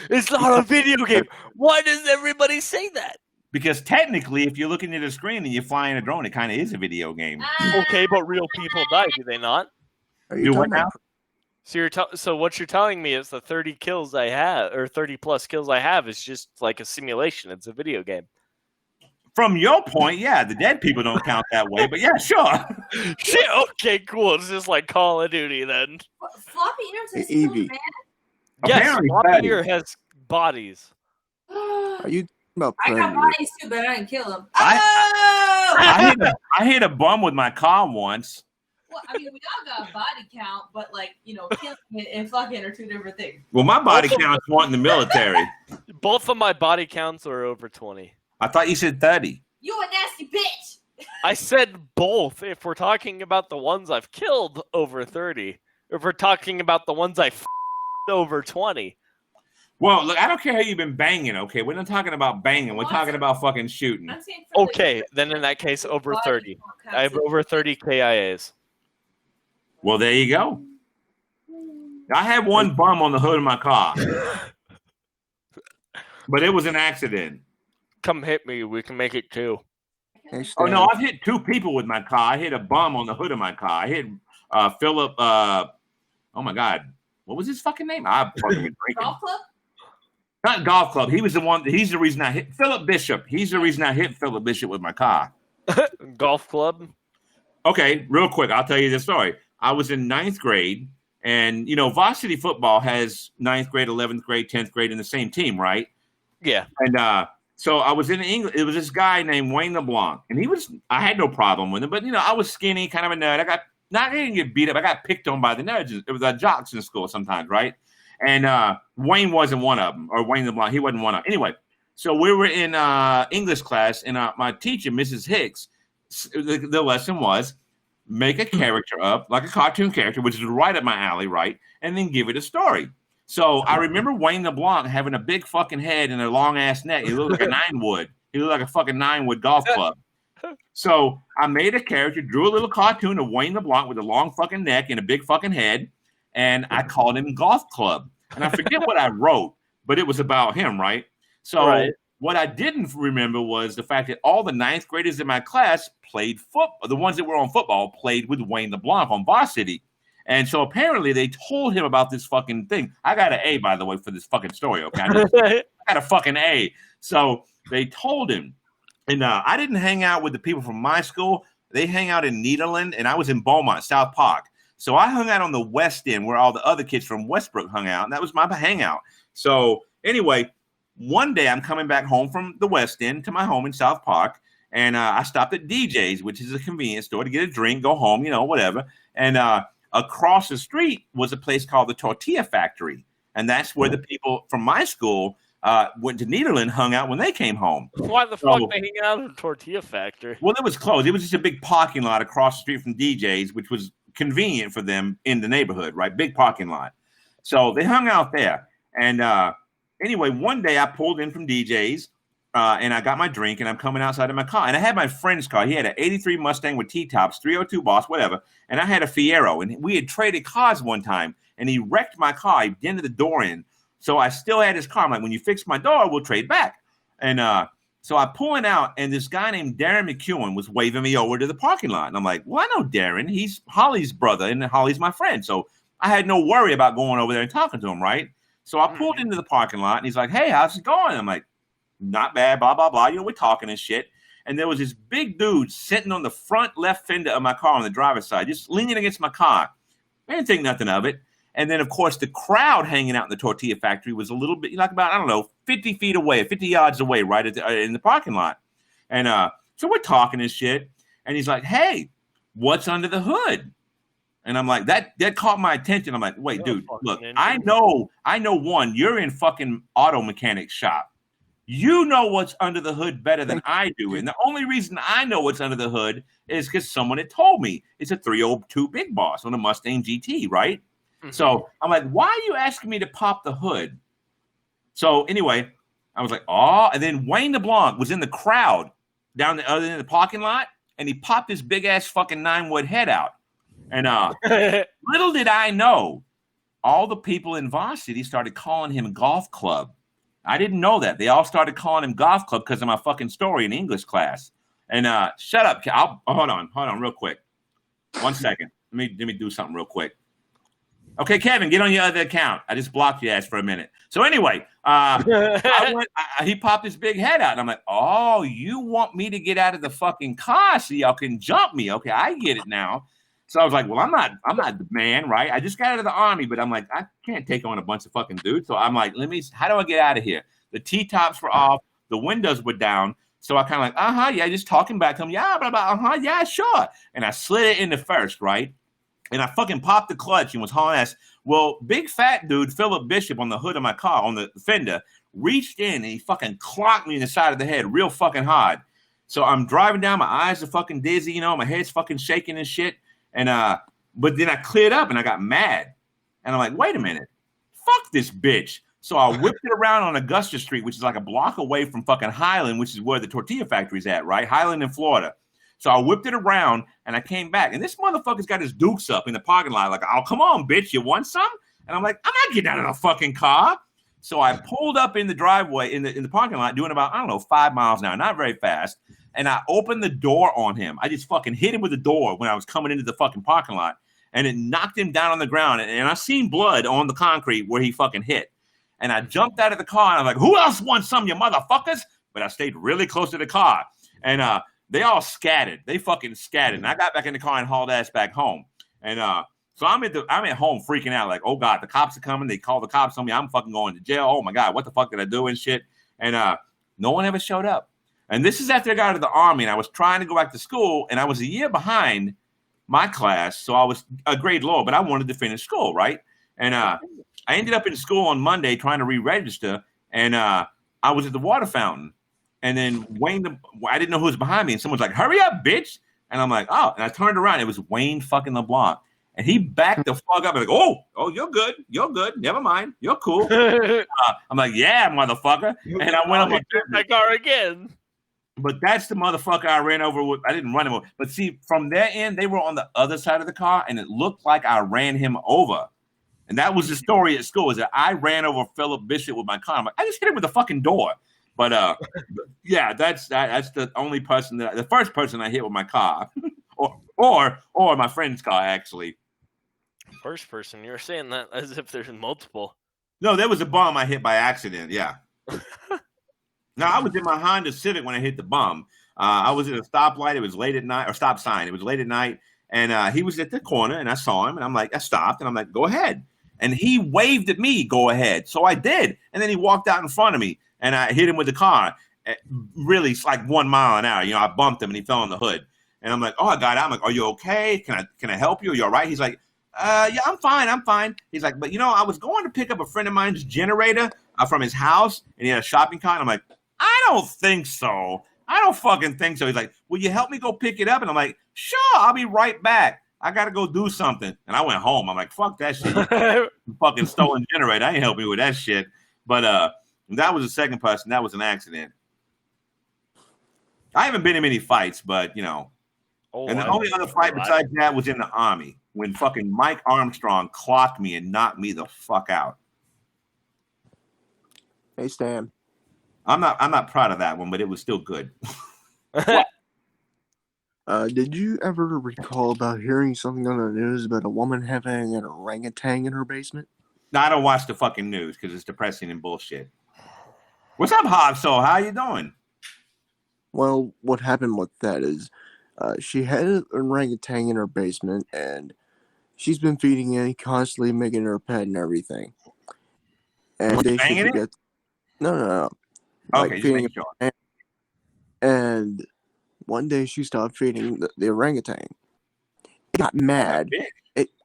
It's not a video game. Why does everybody say that? Because technically, if you're looking at a screen and you're flying a drone, it kind of is a video game. Okay, but real people die, do they not? Are you Do what talking about now? So what you're telling me is the 30 kills I have, or 30 plus kills I have, is just like a simulation. It's a video game. From your point, yeah, the dead people don't count that way, but yeah, sure. Shit. Okay, cool. It's just like Call of Duty then. Floppy ears is Evie. still bad. Yes, Apparently, Floppy Ear has bodies. Are you talking about I got Predator? bodies too, but I didn't kill them. I hit a bum with my car once. Well, I mean, we all got a body count, but like, killing it and fucking are two different things. Well, my body counts one in the military. Both of my body counts are over 20. I thought you said 30. You a nasty bitch. I said both. If we're talking about the ones I've killed, over 30. If we're talking about the ones I over 20. Well, look, I don't care how you've been banging, okay? We're not talking about banging. We're talking about fucking shooting. I'm saying for Okay, then in that case, over body 30. count I have counts. over 30 KIAs. Well, there you go. I had one bum on the hood of my car, but it was an accident. Come hit me. We can make it too. Hey, Oh, no, Stan. I've hit two people with my car. I hit a bum on the hood of my car. I hit Philip, oh my God. What was his fucking name? I fucking been drinking. Golf club? Not golf club. He was the one. He's the reason I hit Philip Bishop. He's the reason I hit Philip Bishop with my car. Golf club. Okay, real quick, I'll tell you this story. I was in 9th grade, and varsity football has 9th grade, 11th grade, 10th grade in the same team, right? Yeah. And so I was in England. It was this guy named Wayne LeBlanc, and I had no problem with him, but I was skinny, kind of a nerd. I didn't get beat up. I got picked on by the nerds. It was jocks in school sometimes, right? And Wayne wasn't one of them, or Wayne LeBlanc. He wasn't one of them. Anyway, so we were in English class, and my teacher, Mrs. Hicks, the lesson was make a character up, like a cartoon character, which is right up my alley, right? And then give it a story. So I remember Wayne LeBlanc having a big fucking head and a long-ass neck. He looked like a 9-wood. He looked like a fucking 9-wood golf club. So I made a character, drew a little cartoon of Wayne LeBlanc with a long fucking neck and a big fucking head, and I called him Golf Club. And I forget what I wrote, but it was about him, right? So what I didn't remember was the fact that all the 9th graders in my class played football. The ones that were on football played with Wayne LeBlanc on varsity. And so apparently they told him about this fucking thing. I got an A, by the way, for this fucking story, okay? I got a fucking A. So they told him. And I didn't hang out with the people from my school. They hang out in Nederland, and I was in Beaumont, South Park. So I hung out on the West End where all the other kids from Westbrook hung out, and that was my hangout. So anyway, one day I'm coming back home from the West End to my home in South Park, and I stopped at DJ's, which is a convenience store, to get a drink, go home, whatever. And across the street was a place called the Tortilla Factory, and that's where the people from my school went to Nederland, hung out when they came home. Why the fuck they hang out at a tortilla factory? Well, it was closed. It was just a big parking lot across the street from DJ's, which was convenient for them in the neighborhood, right? Big parking lot. So they hung out there. And anyway, one day I pulled in from DJ's and I got my drink and I'm coming outside of my car. And I had my friend's car. He had an 83 Mustang with T-tops, 302 Boss, whatever. And I had a Fiero. And we had traded cars one time. And he wrecked my car. He dented the door in. So I still had his car. I'm like, when you fix my door, we'll trade back. And so I pull it out, and this guy named Darren McEwen was waving me over to the parking lot. And I'm like, well, I know Darren. He's Holly's brother, and Holly's my friend. So I had no worry about going over there and talking to him, right? So I pulled into the parking lot, and he's like, hey, how's it going? I'm like, not bad, blah, blah, blah. We're talking and shit. And there was this big dude sitting on the front left fender of my car on the driver's side, just leaning against my car. I didn't think nothing of it. And then, of course, the crowd hanging out in the tortilla factory was a little bit, like about, 50 feet away, 50 yards away, right in the parking lot. And so we're talking and shit. And he's like, hey, what's under the hood? And I'm like, that caught my attention. I'm like, wait, dude, look, I know one, you're in fucking auto mechanic shop. You know what's under the hood better than I do. And the only reason I know what's under the hood is because someone had told me. It's a 302 Big Boss on a Mustang GT, right? Mhm. So I'm like, why are you asking me to pop the hood? So anyway, I was like, oh, and then Wayne LeBlanc was in the crowd down the other end of the parking lot, and he popped his big ass fucking 9-wood head out. And little did I know, all the people in Voss City started calling him Golf Club. I didn't know that. They all started calling him Golf Club because of my fucking story in English class. And shut up. Hold on real quick. 1 second. Let me do something real quick. Okay, Kevin, get on your other account. I just blocked your ass for a minute. So anyway, he popped his big head out, and I'm like, oh, you want me to get out of the fucking car so y'all can jump me? Okay, I get it now. So I was like, well, I'm not the man, right? I just got out of the army, but I'm like, I can't take on a bunch of fucking dudes. So I'm like, how do I get out of here? The T-tops were off, the windows were down. So I kind of like, yeah, just talking back to him. Yeah, blah, blah, yeah, sure. And I slid it into first, right? And I fucking popped the clutch and was hauling ass. Well, big fat dude, Philip Bishop, on the hood of my car, on the fender, reached in and he fucking clocked me in the side of the head real fucking hard. So I'm driving down, my eyes are fucking dizzy, my head's fucking shaking and shit. And but then I cleared up and I got mad. And I'm like, wait a minute, fuck this bitch. So I whipped it around on Augusta Street, which is like a block away from fucking Highland, which is where the tortilla factory's at, right? Highland in Florida. So I whipped it around and I came back. And this motherfucker's got his dukes up in the parking lot, like, oh, come on, bitch, you want some? And I'm like, I'm not getting out of the fucking car. So I pulled up in the driveway, in the parking lot, doing about, 5 miles an hour, not very fast. And I opened the door on him. I just fucking hit him with the door when I was coming into the fucking parking lot. And it knocked him down on the ground. And I seen blood on the concrete where he fucking hit. And I jumped out of the car and I'm like, who else wants some, you motherfuckers? But I stayed really close to the car. And they all scattered. They fucking scattered. And I got back in the car and hauled ass back home. And so I'm at home freaking out, like, oh God, the cops are coming. They call the cops on me. I'm fucking going to jail. Oh my God, what the fuck did I do and shit? And no one ever showed up. And this is after I got out of the army and I was trying to go back to school and I was a year behind my class. So I was a grade lower, but I wanted to finish school, right? And I ended up in school on Monday trying to re-register. And I was at the water fountain. And then I didn't know who was behind me. And someone's like, hurry up, bitch. And I'm like, oh. And I turned around. It was Wayne fucking LeBlanc. And he backed the fuck up and like, oh, you're good. You're good. Never mind. You're cool. I'm like, yeah, motherfucker. And I went up my car again. But that's the motherfucker I ran over with. I didn't run him over. But see, from their end, they were on the other side of the car, and it looked like I ran him over. And that was the story at school, is that I ran over Philip Bishop with my car. I'm like, I just hit him with the fucking door. But yeah, that's the only person the first person I hit with my car, or my friend's car actually. First person, you're saying that as if there's multiple. No, there was a bum I hit by accident. Yeah. No, I was in my Honda Civic when I hit the bum. I was at a stoplight. It was late at night, or stop sign. It was late at night, and he was at the corner, and I saw him, and I'm like, I stopped, and I'm like, go ahead. And he waved at me, go ahead. So I did, and then he walked out in front of me, and I hit him with the car. Really, it's like 1 mile an hour. I bumped him, and he fell on the hood. And I'm like, oh, I got it. I'm like, are you okay? Can I help you? Are you all right? He's like, yeah, I'm fine. He's like, but I was going to pick up a friend of mine's generator from his house, and he had a shopping cart. And I'm like, I don't think so. I don't fucking think so. He's like, will you help me go pick it up? And I'm like, sure, I'll be right back. I got to go do something. And I went home. I'm like, fuck that shit. Fucking stolen generator. I ain't helping you with that shit. But that was the second person. That was an accident. I haven't been in many fights, but, and the only other fight besides that was in the Army when fucking Mike Armstrong clocked me and knocked me the fuck out. Hey, Stan. I'm not proud of that one, but it was still good. Did you ever recall about hearing something on the news about a woman having an orangutan in her basement? No, I don't watch the fucking news because it's depressing and bullshit. What's up, Hob? So, how you doing? Well, what happened with that is she had an orangutan in her basement, and she's been feeding it, constantly making her pet and everything. And Was they banging should it? forget. No. Okay, just feeding making sure. it. And one day she stopped feeding the orangutan. It got mad.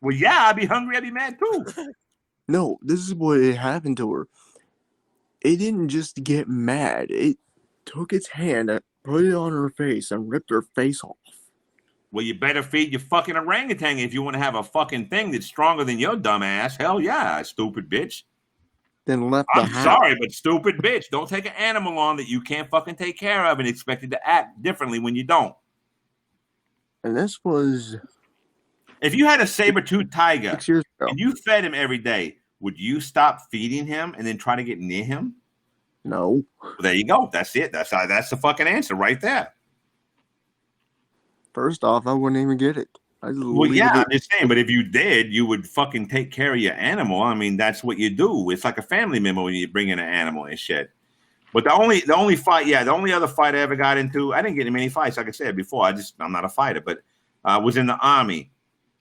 Well, yeah, I'd be hungry. I'd be mad too. No, this is what happened to her. it didn't just get mad. It took its hand, put it on her face, and ripped her face off. Well, you better feed your fucking orangutan if you want to have a fucking thing that's stronger than your dumb ass. Hell yeah, stupid bitch. Then left the I'm house. sorry, but stupid bitch. Don't take an animal on that you can't fucking take care of and expect it to act differently when you don't. And this was If you had a saber-toothed tiger 6 years ago. and you fed him every day, would you stop feeding him and then try to get near him? No. Well, there you go. That's it. That's the fucking answer right there. First off, I wouldn't even get it. Well, yeah, I'm just saying. But if you did, you would fucking take care of your animal. I mean, that's what you do. It's like a family member when you bring in an animal and shit. But the only fight, the only other fight I ever got into, I didn't get in many fights, like I said before. I'm not a fighter, but was in the Army.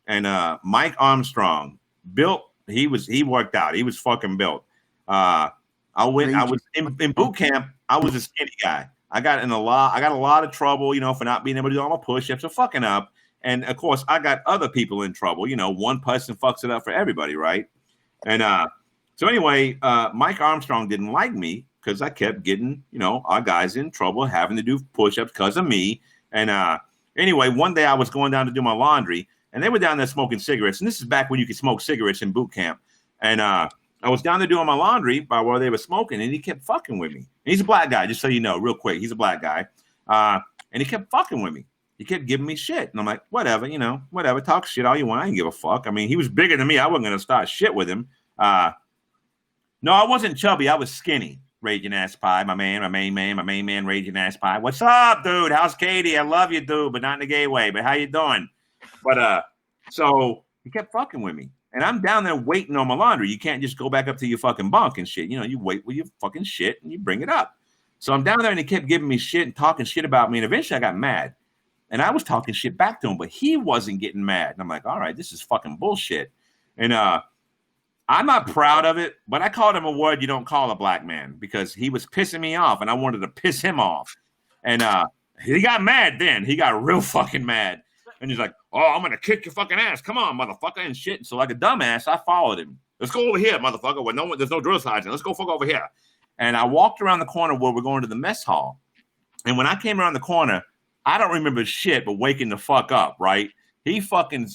And Mike Armstrong, built, he worked out. He was fucking built. I was in boot camp. I was a skinny guy. I got a lot of trouble, for not being able to do all my push-ups or fucking up. And of course, I got other people in trouble. One person fucks it up for everybody, right? And so anyway, Mike Armstrong didn't like me because I kept getting, our guys in trouble having to do push-ups because of me. And anyway, one day I was going down to do my laundry, and they were down there smoking cigarettes. And this is back when you could smoke cigarettes in boot camp. And I was down there doing my laundry by where they were smoking, and he kept fucking with me. And he's a black guy, just so you know, real quick. He's a black guy. And he kept fucking with me. He kept giving me shit. And I'm like, whatever, whatever. Talk shit all you want. I didn't give a fuck. I mean, he was bigger than me. I wasn't going to start shit with him. No, I wasn't chubby. I was skinny. Raging Ass Pie, my main man, Raging Ass Pie. What's up, dude? How's Katie? I love you, dude, but not in a gay way. But how you doing? But so he kept fucking with me. And I'm down there waiting on my laundry. You can't just go back up to your fucking bunk and shit. You wait with your fucking shit and you bring it up. So I'm down there and he kept giving me shit and talking shit about me. And eventually I got mad. And I was talking shit back to him, but he wasn't getting mad. And I'm like, all right, this is fucking bullshit. And I'm not proud of it, but I called him a word you don't call a black man because he was pissing me off and I wanted to piss him off. And he got mad then. He got real fucking mad. And he's like, oh, I'm going to kick your fucking ass. Come on, motherfucker, and shit. And so like a dumbass, I followed him. Let's go over here, motherfucker, where there's no drill sergeant. Let's go fuck over here. And I walked around the corner where we're going to the mess hall. And when I came around the corner, I don't remember shit but waking the fuck up, right? He fucking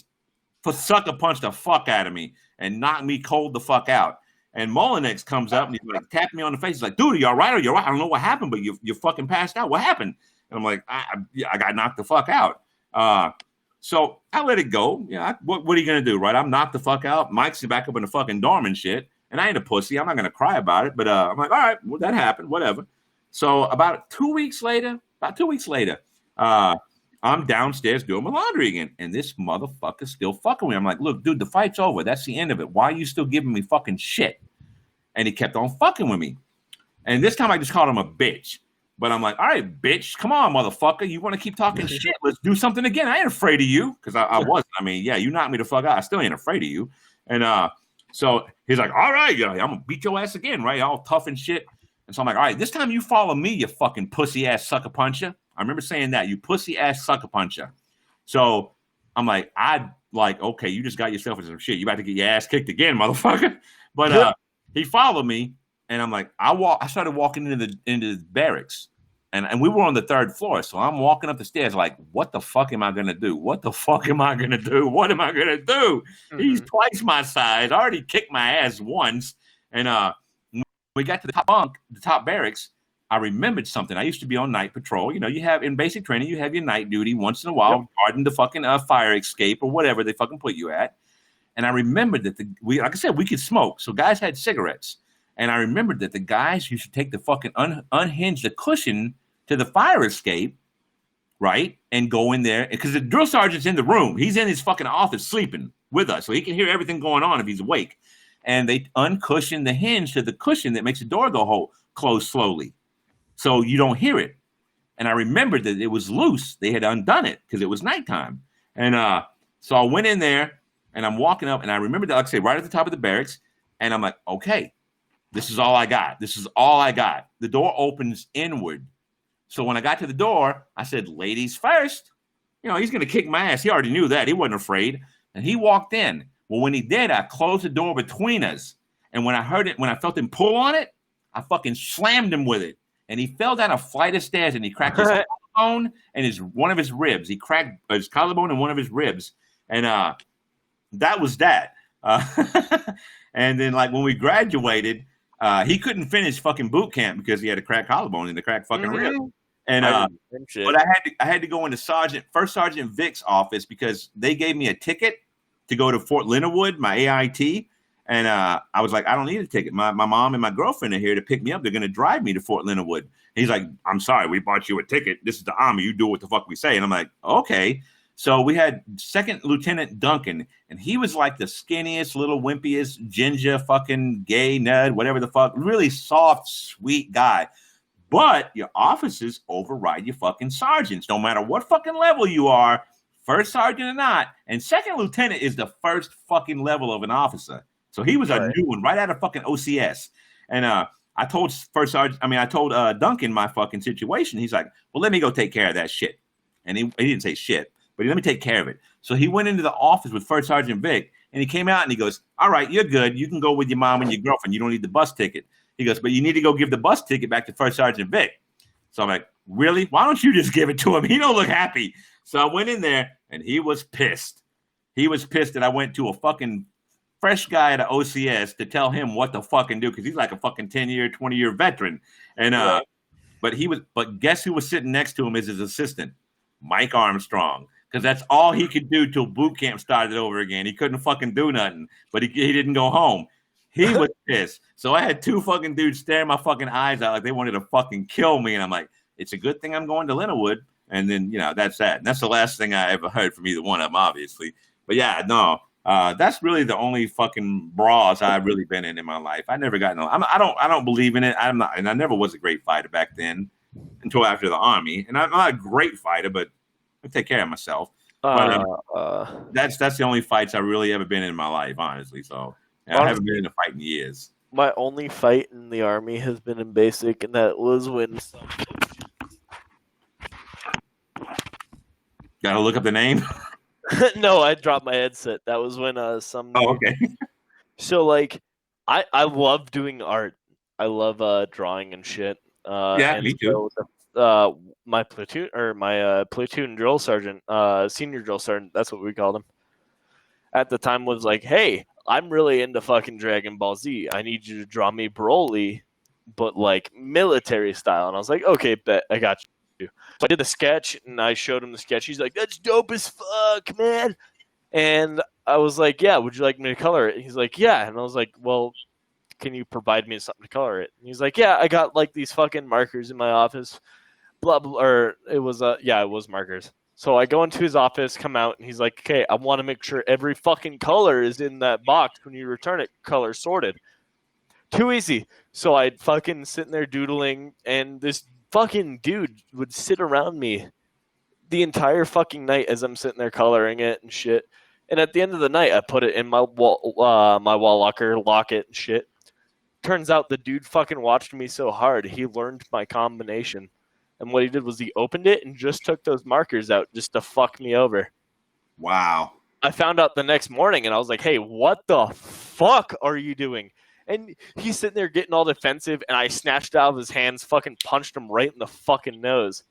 sucker punched the fuck out of me and knocked me cold the fuck out. And Molinex comes up and he's like, tapped me on the face. He's like, dude, are you all right? Are you all right? I don't know what happened, but you fucking passed out. What happened? And I'm like, I got knocked the fuck out. So I let it go. What are you going to do, right? I'm knocked the fuck out. Mike's back up in the fucking dorm and shit. And I ain't a pussy. I'm not going to cry about it. But I'm like, all right, well, that happened. Whatever. So about 2 weeks later, I'm downstairs doing my laundry again. And this motherfucker's still fucking with me. I'm like, look, dude, the fight's over. That's the end of it. Why are you still giving me fucking shit? And he kept on fucking with me. And this time I just called him a bitch. But I'm like, all right, bitch, come on, motherfucker. You want to keep talking shit? Let's do something again. I ain't afraid of you. Because I wasn't. I mean, yeah, you knocked me the fuck out. I still ain't afraid of you. And so he's like, all right, I'm going to beat your ass again, right? All tough and shit. And so I'm like, all right, this time you follow me, you fucking pussy-ass sucker puncher. I remember saying that, you pussy-ass sucker puncher. So I'm like, okay, you just got yourself into some shit. You about to get your ass kicked again, motherfucker. But he followed me. And I'm like, I started walking into the barracks, and we were on the third floor. So I'm walking up the stairs like, what the fuck am I gonna do? What the fuck am I gonna do? What am I gonna do? Mm-hmm. He's twice my size. I already kicked my ass once. And when we got to the top bunk, the top barracks, I remembered something. I used to be on night patrol. You have in basic training, you have your night duty once in a while, guarding the fucking fire escape or whatever they fucking put you at. And I remembered that like I said, we could smoke. So guys had cigarettes. And I remembered that the guys used to take the fucking unhinge the cushion to the fire escape, right? And go in there. Because the drill sergeant's in the room. He's in his fucking office sleeping with us. So he can hear everything going on if he's awake. And they uncushion the hinge to the cushion that makes the door close slowly. So you don't hear it. And I remembered that it was loose. They had undone it because it was nighttime. And so I went in there and I'm walking up. And I remember that, like I say, right at the top of the barracks. And I'm like, okay. This is all I got. This is all I got. The door opens inward. So when I got to the door, I said, ladies first. He's going to kick my ass. He already knew that. He wasn't afraid. And he walked in. Well, when he did, I closed the door between us. And when I felt him pull on it, I fucking slammed him with it, and he fell down a flight of stairs, and he cracked his collarbone and one of his ribs. He cracked his collarbone and one of his ribs, and that was that. And then, like, when we graduated, he couldn't finish fucking boot camp because he had a cracked collarbone and a cracked fucking rib. And but I had to go into First Sergeant Vic's office because they gave me a ticket to go to Fort Leonard Wood, my AIT. And I was like, I don't need a ticket. My mom and my girlfriend are here to pick me up. They're going to drive me to Fort Leonard Wood. He's like, I'm sorry, we bought you a ticket. This is the Army. You do what the fuck we say. And I'm like, okay. So we had Second Lieutenant Duncan, and he was like the skinniest, little wimpiest, ginger, fucking gay nerd, whatever the fuck, really soft, sweet guy. But your officers override your fucking sergeants, no matter what fucking level you are, first sergeant or not. And second lieutenant is the first fucking level of an officer. So he was a new one right out of fucking OCS. And I told Duncan my fucking situation. He's like, well, let me go take care of that shit. And he didn't say shit, but let me take care of it. So he went into the office with First Sergeant Vic, and he came out and he goes, all right, you're good. You can go with your mom and your girlfriend. You don't need the bus ticket. He goes, but you need to go give the bus ticket back to First Sergeant Vic. So I'm like, really? Why don't you just give it to him? He don't look happy. So I went in there, and he was pissed. He was pissed that I went to a fucking fresh guy at OCS to tell him what to fucking do because he's like a fucking 10-year, 20-year veteran. And but guess who was sitting next to him as his assistant? Mike Armstrong. Because that's all he could do till boot camp started over again. He couldn't fucking do nothing, but he didn't go home. He was pissed. So I had two fucking dudes staring my fucking eyes out like they wanted to fucking kill me. And I'm like, it's a good thing I'm going to Leonardwood. And then, that's that. And that's the last thing I ever heard from either one of them, obviously. But yeah, no, that's really the only fucking brawls I've really been in my life. I never got I don't believe in it. I'm not, and I never was a great fighter back then until after the Army. And I'm not a great fighter, but I take care of myself. But that's the only fights I've really ever been in my life, honestly. So. I haven't been in a fight in years. My only fight in the Army has been in basic, and that was when. Gotta look up the name. No, I dropped my headset. That was when some. Oh, okay. So like, I love doing art. I love drawing and shit. Yeah, me too. So my platoon drill sergeant, senior drill sergeant, that's what we called him. At the time was like, hey, I'm really into fucking Dragon Ball Z. I need you to draw me Broly, but like military style. And I was like, okay, bet, I got you. So I did the sketch, and I showed him the sketch. He's like, that's dope as fuck, man. And I was like, yeah, would you like me to color it? He's like, yeah. And I was like, well, can you provide me something to color it? And he's like, yeah, I got like these fucking markers in my office. Blah, blah, or it was markers. So I go into his office, come out, and he's like, okay, I want to make sure every fucking color is in that box when you return it, color sorted. Too easy. So I'd fucking sitting there doodling, and this fucking dude would sit around me the entire fucking night as I'm sitting there coloring it and shit. And at the end of the night, I put it in my wall locker, lock it and shit. Turns out the dude fucking watched me so hard, he learned my combination. And what he did was he opened it and just took those markers out just to fuck me over. Wow. I found out the next morning, and I was like, hey, what the fuck are you doing? And he's sitting there getting all defensive, and I snatched out of his hands, fucking punched him right in the fucking nose.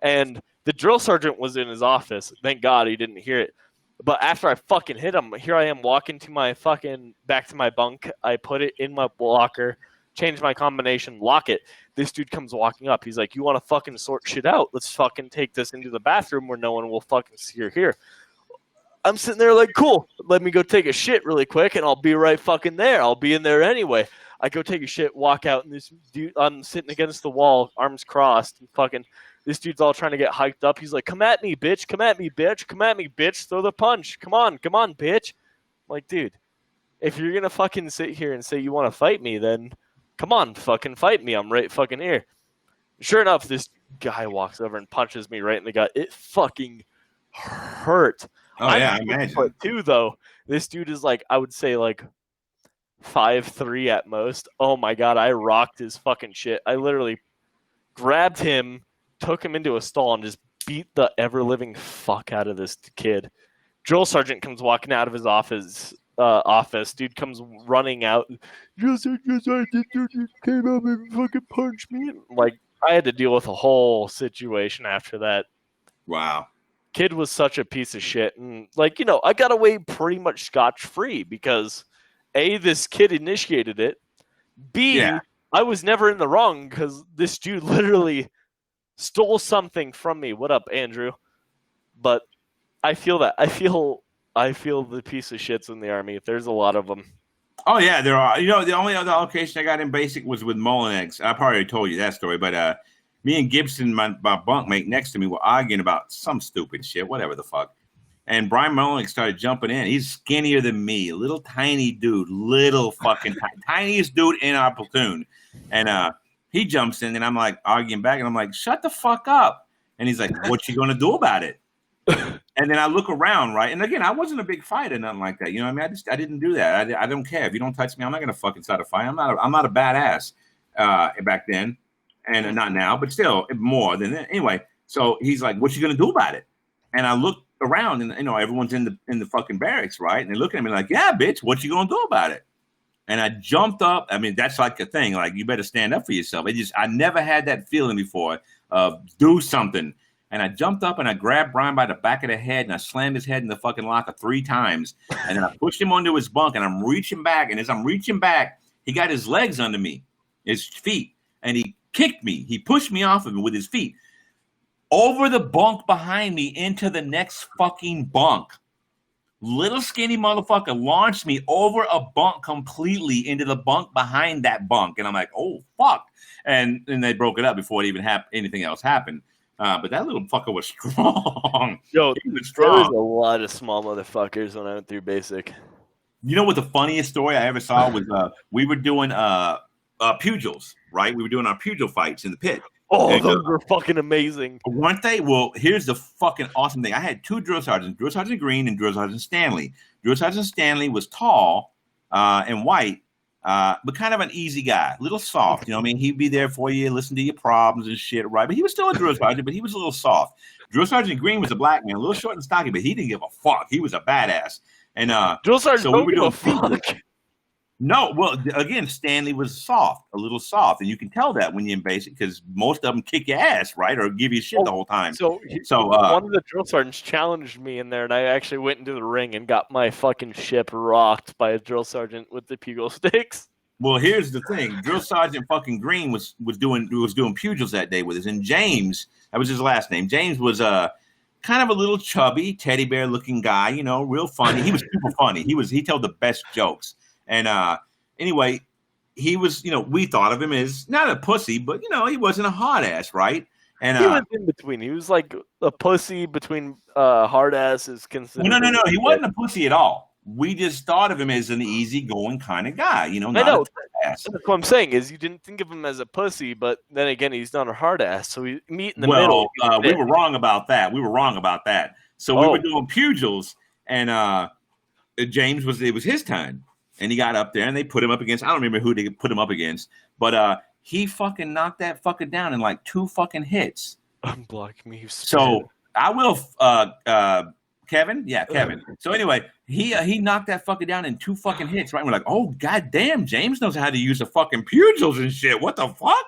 And the drill sergeant was in his office. Thank God he didn't hear it. But after I fucking hit him, here I am walking to my fucking back to my bunk. I put it in my locker, change my combination, lock it. This dude comes walking up. He's like, you want to fucking sort shit out? Let's fucking take this into the bathroom where no one will fucking see you're here. I'm sitting there like, cool. Let me go take a shit really quick, and I'll be right fucking there. I'll be in there anyway. I go take a shit, walk out, and this dude, I'm sitting against the wall, arms crossed, and fucking this dude's all trying to get hyped up. He's like, come at me, bitch. Come at me, bitch. Come at me, bitch. Throw the punch. Come on, bitch. I'm like, dude, if you're going to fucking sit here and say you want to fight me, then come on, fucking fight me. I'm right fucking here. Sure enough, this guy walks over and punches me right in the gut. It fucking hurt. Oh, yeah, I imagine. But too, though, this dude is like, I would say like 5'3" at most. Oh my God, I rocked his fucking shit. I literally grabbed him, took him into a stall, and just beat the ever-living fuck out of this kid. Drill sergeant comes walking out of his office, office. Dude comes running out. Yes, I did. You came up and fucking punched me. Like, I had to deal with a whole situation after that. Wow. Kid was such a piece of shit. And, like, you know, I got away pretty much scotch-free because, A, this kid initiated it. B, Yeah. I was never in the wrong because this dude literally stole something from me. What up, Andrew? But I feel that. I feel the piece of shits in the Army. There's a lot of them. Oh yeah, there are. You know, the only other location I got in basic was with Molinex. I probably already told you that story, but me and Gibson, my bunkmate next to me, were arguing about some stupid shit, whatever the fuck. And Brian Molinex started jumping in. He's skinnier than me, a little tiny dude, little fucking tiniest dude in our platoon. And he jumps in, and I'm like arguing back, and I'm like, "Shut the fuck up!" And he's like, "What you gonna do about it?" And then I look around, right? And again, I wasn't a big fighter, nothing like that. You know what I mean? I didn't do that. I don't care. If you don't touch me, I'm not going to fucking start a fight. I'm not a badass back then. And not now, but still more than that. Anyway, so he's like, what you going to do about it? And I look around and, you know, everyone's in the fucking barracks, right? And they're looking at me like, yeah, bitch, what you going to do about it? And I jumped up. I mean, that's like a thing. Like, you better stand up for yourself. I never had that feeling before of do something. And I jumped up and I grabbed Brian by the back of the head and I slammed his head in the fucking locker 3 times. And then I pushed him onto his bunk and I'm reaching back. And as I'm reaching back, he got his legs under me, his feet, and he kicked me. He pushed me off of him with his feet over the bunk behind me into the next fucking bunk. Little skinny motherfucker launched me over a bunk completely into the bunk behind that bunk. And I'm like, oh, fuck. And then they broke it up before it even anything else happened. But that little fucker was strong. Yo, he was there was strong. a lot of small motherfuckers when I went through basic. You know what the funniest story I ever saw was we were doing pugils, right? We were doing our pugil fights in the pit. Oh, And, those were fucking amazing. weren't they? Well, here's the fucking awesome thing. I had 2 drill sergeants, Drill Sergeant Green and Drill Sergeant Stanley. Drill Sergeant Stanley was tall and white, but kind of an easy guy, a little soft. You know what I mean? He'd be there for you, listen to your problems and shit, right? But he was still a drill sergeant, but he was a little soft. Drill Sergeant Green was a black man, a little short and stocky, but he didn't give a fuck. He was a badass. And Drill sergeant so don't we were give a doing fuck. No, well, again, Stanley was soft, a little soft, and you can tell that when you're in basic because most of them kick your ass, right, or give you shit the whole time. So one of the drill sergeants challenged me in there, and I actually went into the ring and got my fucking ship rocked by a drill sergeant with the pugil sticks. Well, here's the thing: Drill Sergeant fucking Green was doing pugils that day with us, and James, that was his last name. James was kind of a little chubby, teddy bear looking guy, you know, real funny. He was super funny. He told the best jokes. And anyway, he was, you know, we thought of him as not a pussy, but you know, he wasn't a hard ass, right? And he was in between. He was like a pussy between hard ass is considered. no, he wasn't a pussy at all. We just thought of him as an easygoing kind of guy, you know. I know. Ass. That's what I'm saying is you didn't think of him as a pussy, but then again, he's not a hard ass. So we meet in the middle. We were wrong about that. So we were doing pugils, and James it was his time. And he got up there, and they put him up against. I don't remember who they put him up against, but he fucking knocked that fucker down in like 2 fucking hits. Unblock me. So I will, Kevin. Yeah, Kevin. So anyway, he knocked that fucker down in 2 fucking hits. Right? We're like, oh goddamn, James knows how to use the fucking pugils and shit. What the fuck?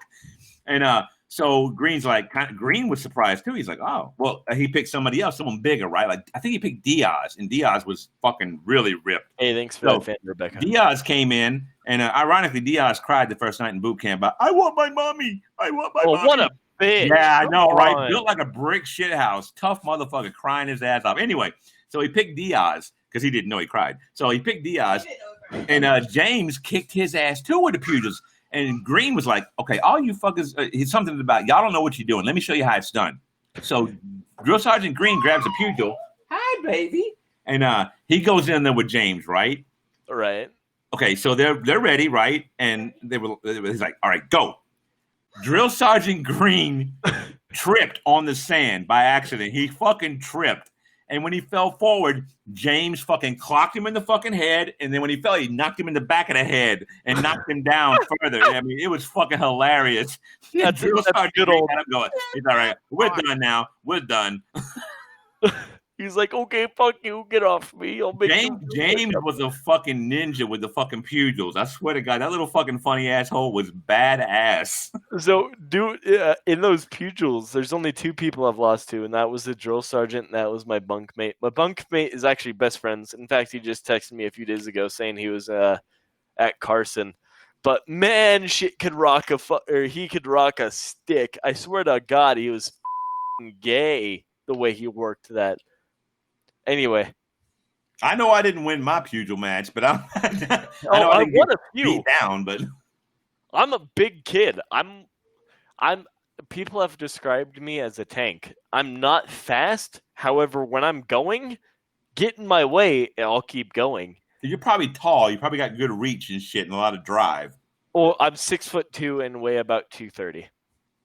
And so Green's like, Green was surprised too. He's like, oh, well, he picked somebody else, someone bigger, right? Like, I think he picked Diaz, and Diaz was fucking really ripped. Hey, thanks for that fan, Rebecca. Diaz came in, and ironically, Diaz cried the first night in boot camp about, I want my mommy. I want my mommy. What a bitch. Yeah, I know, right? Built like a brick shit house. Tough motherfucker, crying his ass off. Anyway, so he picked Diaz because he didn't know he cried. So he picked Diaz, and James kicked his ass too with the pugils. And Green was like, okay, all you fuckers, he's something about, y'all don't know what you're doing. Let me show you how it's done. So Drill Sergeant Green grabs a pugil. Hi, baby. And he goes in there with James, right? Right. Okay, so they're ready, right? And he's like, all right, go. Drill Sergeant Green tripped on the sand by accident. He fucking tripped. And when he fell forward, James fucking clocked him in the fucking head. And then when he fell, he knocked him in the back of the head and knocked him down further. I mean, it was fucking hilarious. That's good old. Going, it's all right. We're done now. We're done. He's like, okay, fuck you, get off me. I'll make you. James was a fucking ninja with the fucking pugils. I swear to God, that little fucking funny asshole was badass. So, dude, in those pugils, there's only two people I've lost to, and that was the drill sergeant, and that was my bunkmate. My bunkmate is actually best friends. In fact, he just texted me a few days ago saying he was at Carson. But man, shit could rock he could rock a stick. I swear to God, he was gay the way he worked that. Anyway, I know I didn't win my pugil match, but I know I I didn't won get a few. beat down, but I'm a big kid. I'm. People have described me as a tank. I'm not fast. However, when I'm going, get in my way, and I'll keep going. you're probably tall. You probably got good reach and shit and a lot of drive. Well, I'm 6'2" and weigh about 230.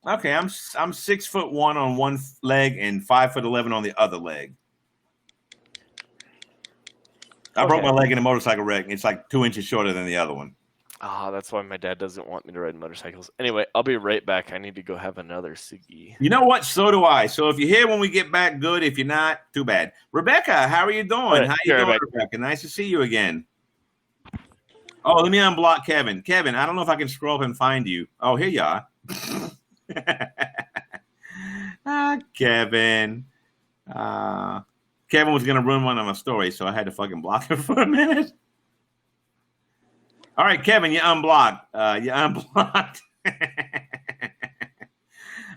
Okay, I'm 6'1" on one leg and 5'11" on the other leg. I broke my leg in a motorcycle wreck. It's like 2 inches shorter than the other one. That's why my dad doesn't want me to ride motorcycles. Anyway, I'll be right back. I need to go have another ciggy. You know what? So do I. So if you're here when we get back, good. If you're not, too bad. Rebecca, how are you doing? Right, how you doing, Rebecca? Rebecca? Nice to see you again. Oh, let me unblock Kevin. Kevin, I don't know if I can scroll up and find you. Oh, here you are. Kevin. Kevin was going to ruin one of my stories, so I had to fucking block him for a minute. All right, Kevin, you're unblocked. You're unblocked.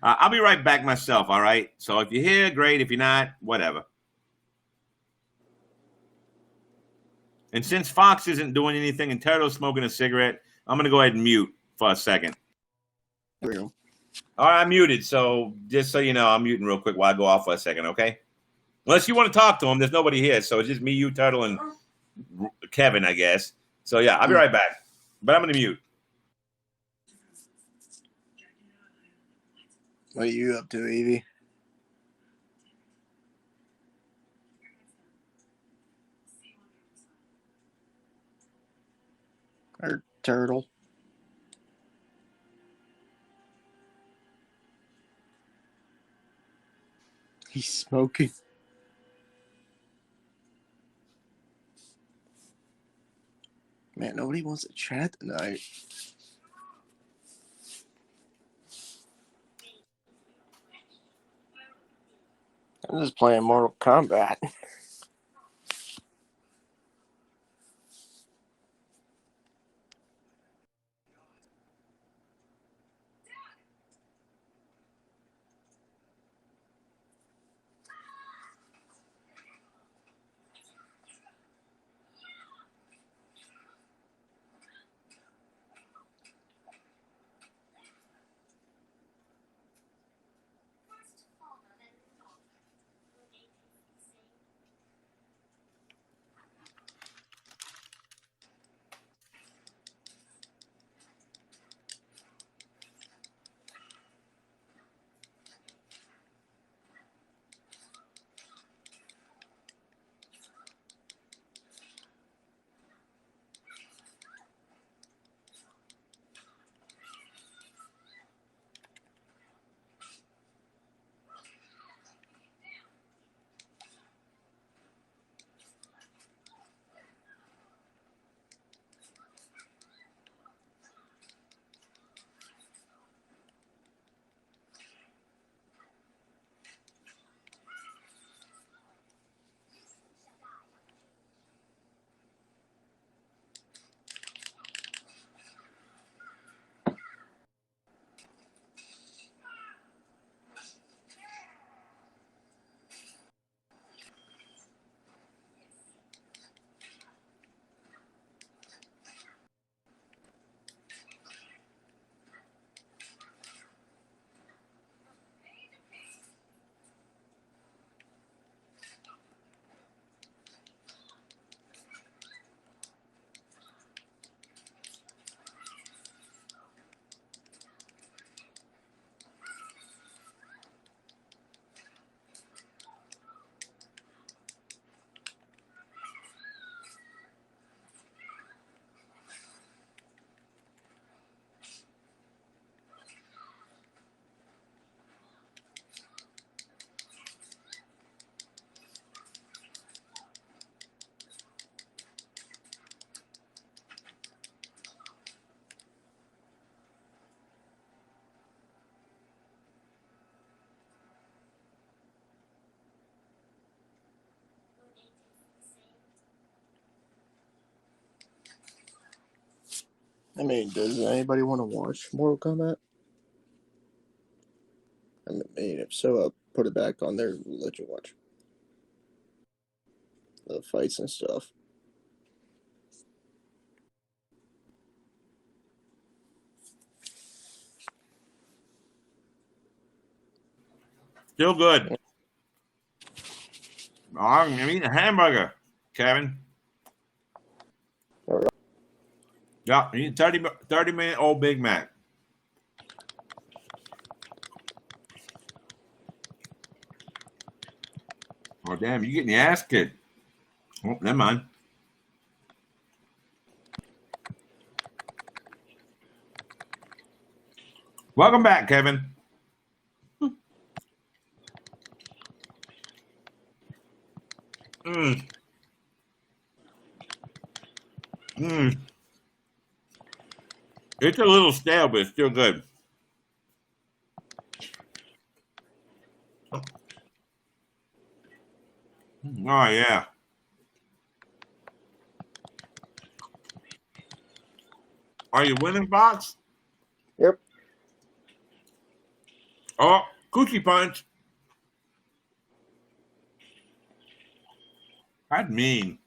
I'll be right back myself, all right? So if you're here, great. If you're not, whatever. And since Fox isn't doing anything and Turtle's smoking a cigarette, I'm going to go ahead and mute for a second. There we go. All right, I'm muted. So just so you know, I'm muting real quick while I go off for a second, okay? Unless you want to talk to him, there's nobody here. So it's just me, you, Turtle, and Kevin, I guess. So yeah, I'll be right back. But I'm going to mute. What are you up to, Evie? Or Turtle? He's smoking. Man, nobody wants to chat tonight. I'm just playing Mortal Kombat. I mean, does anybody want to watch Mortal Kombat? I mean, if so, I'll put it back on there and let you watch the fights and stuff. Still good. I'm eating a hamburger, Kevin. All right. Yeah, you need 30-minute old Big Mac. Oh, damn, you getting your ass kicked. Oh, never mind. Welcome back, Kevin. Mm. Mm. It's a little stale, but it's still good. Oh, yeah. Are you winning, Fox? Yep. Oh, coochie punch. That's mean.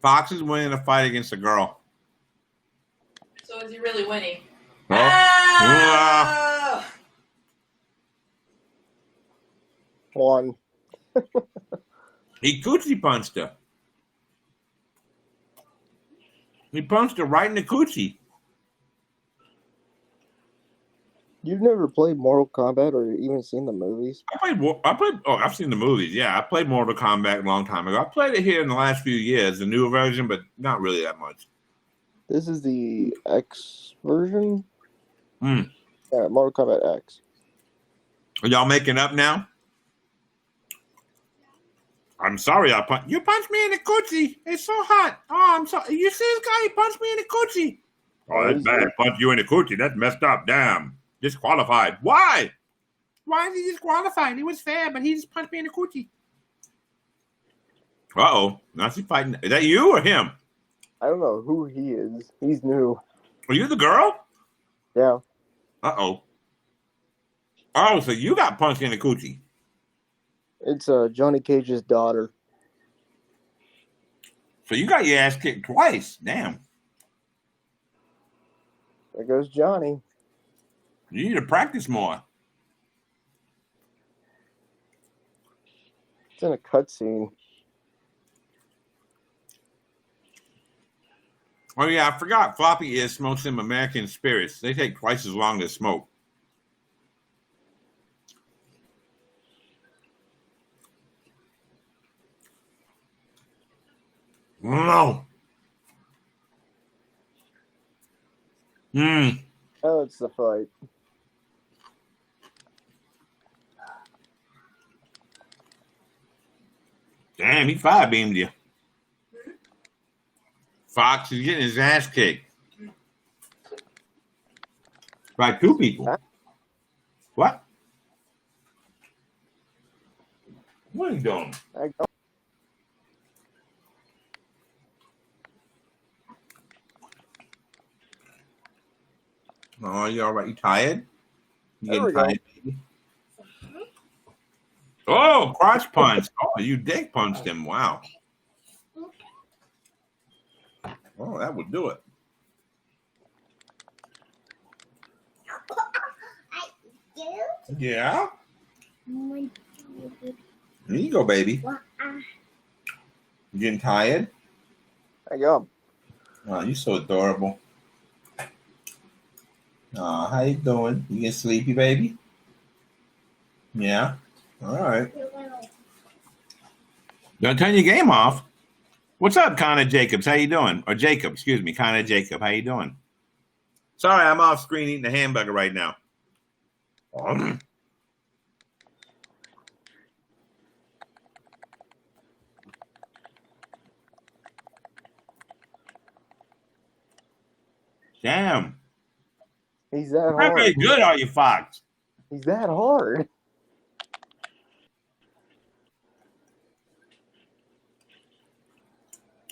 Fox is winning a fight against a girl. So is he really winning? Oh. Ah! One. He coochie punched her. He punched her right in the coochie. You've never played Mortal Kombat or even seen the movies? I've seen the movies. Yeah, I played Mortal Kombat a long time ago. I played it here in the last few years, the newer version, but not really that much. This is the X version? Hmm. Yeah, Mortal Kombat X. Are y'all making up now? I'm sorry, you punched me in the coochie. It's so hot. Oh, I'm sorry. You see this guy? He punched me in the coochie. Oh, that's bad. Punch you in the coochie. That's messed up. Damn. Disqualified. Why? Why is he disqualified? He was fair, but he just punched me in the coochie. Uh-oh. Now she's fighting. Is that you or him? I don't know who he is. He's new. Are you the girl? Yeah. Uh-oh. Oh, so you got punched in the coochie. It's Johnny Cage's daughter. So you got your ass kicked twice. Damn. There goes Johnny. You need to practice more. It's in a cutscene. Oh, yeah, I forgot. Floppy is smokes some American spirits. They take twice as long to smoke. No. Hmm. Oh, it's the fight. Damn, he fire beamed you. Fox is getting his ass kicked by two people. Huh? What? What are you doing? Oh, you all right? You tired? You There we getting tired? Baby? Oh, crotch punch. Oh, you dick punched him. Wow. Oh, that would do it. Yeah? There you go, baby. You getting tired? There you go. Oh, you're so adorable. Oh, how you doing? You getting sleepy, baby? Yeah? All right. Don't turn your game off. What's up, Connor Jacobs? How you doing? Or Jacob, excuse me, Connor Jacob. How you doing? Sorry, I'm off screen eating a hamburger right now. Damn. He's that Not hard. very good, are you, Fox? He's that hard.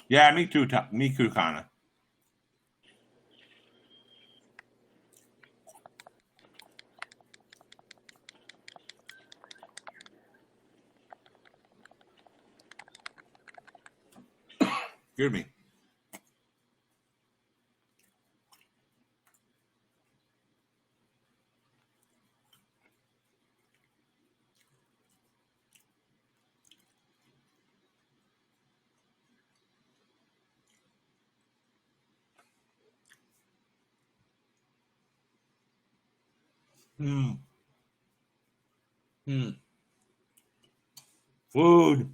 Yeah, me too. Me too, Connor. Excuse me. Hmm. Hmm. Food.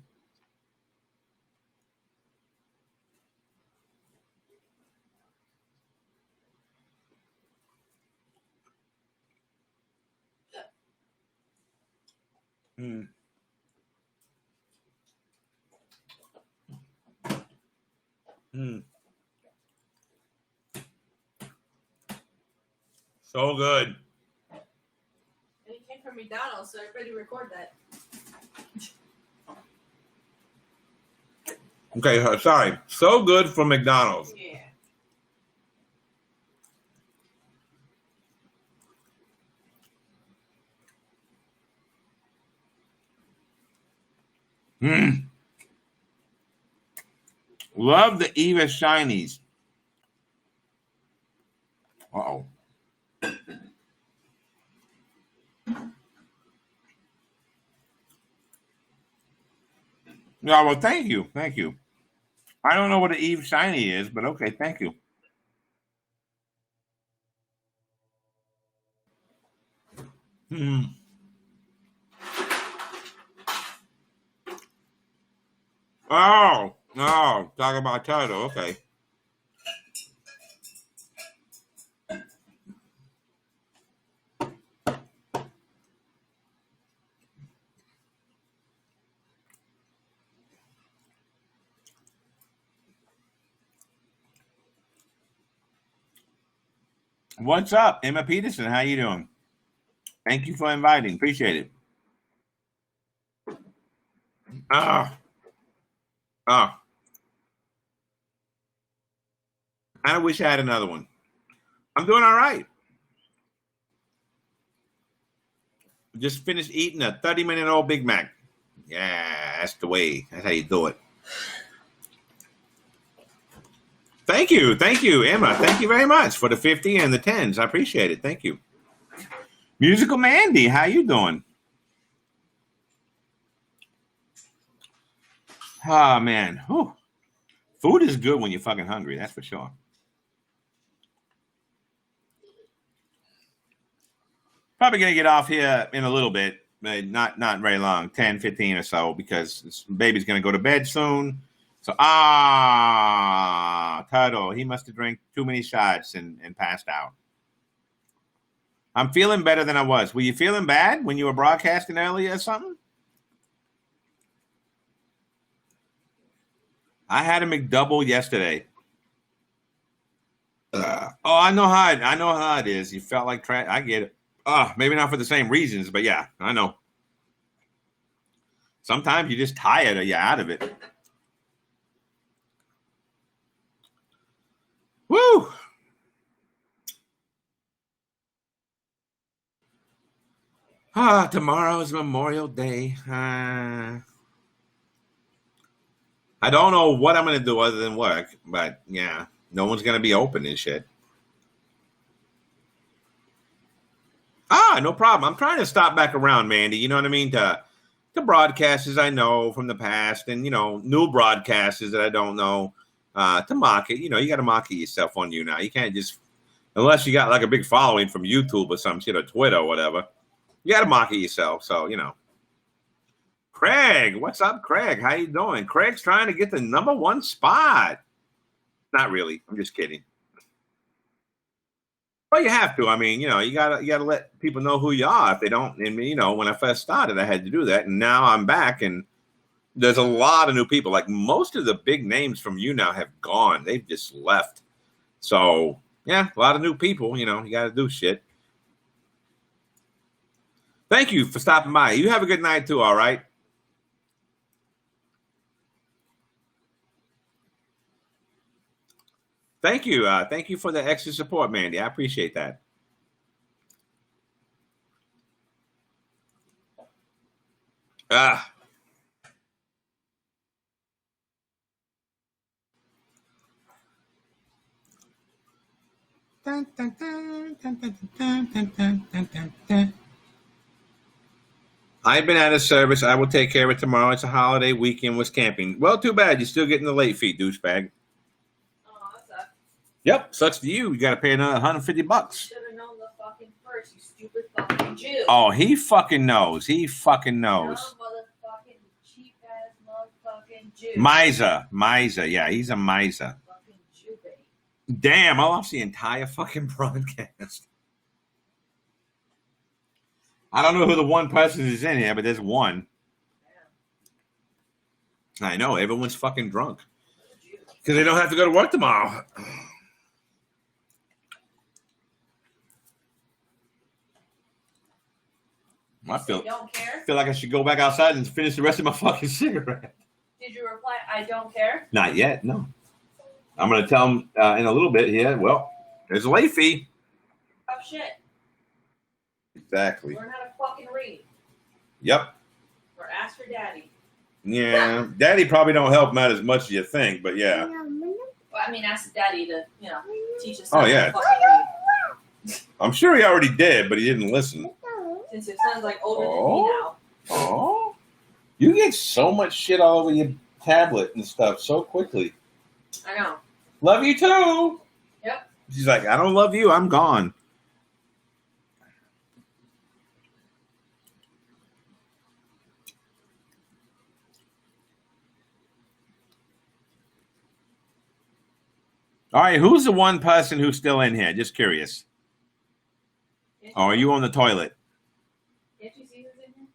Hmm. Hmm. So good. And he came from McDonald's, so everybody record that. Okay, sorry. So good from McDonald's. Yeah. Hmm. Love the Eva Shinies. Uh-oh. Yeah, well, thank you. Thank you. I don't know what an Eve Shiny is, but okay, thank you. Hmm. Oh, no. Talk about turtle. Okay. What's up, Emma Peterson? How you doing? Thank you for inviting. Appreciate it. Ah, ah. I wish I had another one. I'm doing all right. Just finished eating a 30-minute old Big Mac. Yeah, that's the way. That's how you do it. Thank you. Thank you, Emma. Thank you very much for the 50 and the 10s. I appreciate it. Thank you. Musical Mandy, how you doing? Ah, man. Whew. Food is good when you're fucking hungry. That's for sure. Probably going to get off here in a little bit. Not very long, 10, 15 or so, because baby's going to go to bed soon. So, Tuttle, he must have drank too many shots and passed out. I'm feeling better than I was. Were you feeling bad when you were broadcasting earlier or something? I had a McDouble yesterday. I know how it is. You felt like trash. I get it. Maybe not for the same reasons, but yeah, I know. Sometimes you're just tired or you're out of it. Woo! Tomorrow is Memorial Day. I don't know what I'm going to do other than work, but yeah, no one's going to be open and shit. No problem. I'm trying to stop back around, Mandy. You know what I mean? To broadcasters I know from the past and, new broadcasters that I don't know, to market. You got to market yourself on YouNow. You can't just, unless you got like a big following from YouTube or some shit or Twitter or whatever, you got to market yourself. So, Craig, what's up, Craig? How you doing? Craig's trying to get the #1 spot. Not really. I'm just kidding. Well, you have to. I mean, you gotta let people know who you are if they don't. And when I first started, I had to do that, and now I'm back, and there's a lot of new people. Like most of the big names from YouNow have gone; they've just left. So yeah, a lot of new people. You got to do shit. Thank you for stopping by. You have a good night too. All right. Thank you. Thank you for the extra support, Mandy. I appreciate that. Ah. Dun, dun, dun, dun, dun, dun, dun, dun, dun, dun. I've been out of service. I will take care of it tomorrow. It's a holiday weekend. Was camping. Well, too bad. You're still getting the late fee, douchebag. Oh, that sucks. Yep, sucks to you. You got to pay another $150. Should have known the fucking first, you stupid fucking Jew. Oh, he fucking knows. He fucking knows. No motherfucking cheap ass motherfucking Jew. Miser. Yeah, he's a miser. Fucking Jew bait. Damn, I lost the entire fucking broadcast. I don't know who the one person is in here, but there's one. Yeah. I know, everyone's fucking drunk. Because they don't have to go to work tomorrow. I Don't care? feel like I should go back outside and finish the rest of my fucking cigarette. Did you reply, I don't care? Not yet, no. I'm going to tell them in a little bit here, well, there's a late fee. Oh, shit. Exactly. Learn how to fucking read. Yep. Or ask your daddy. Yeah. Daddy probably don't help him out as much as you think, but yeah. Well, I mean, ask daddy to, teach us Oh, how yeah. to fucking read. I'm sure he already did, but he didn't listen. Since your son's like older than me now. Oh. You get so much shit all over your tablet and stuff so quickly. I know. Love you too. Yep. She's like, I don't love you. I'm gone. All right, who's the one person who's still in here? Just curious. Oh, are you on the toilet? Can't you see who's in here?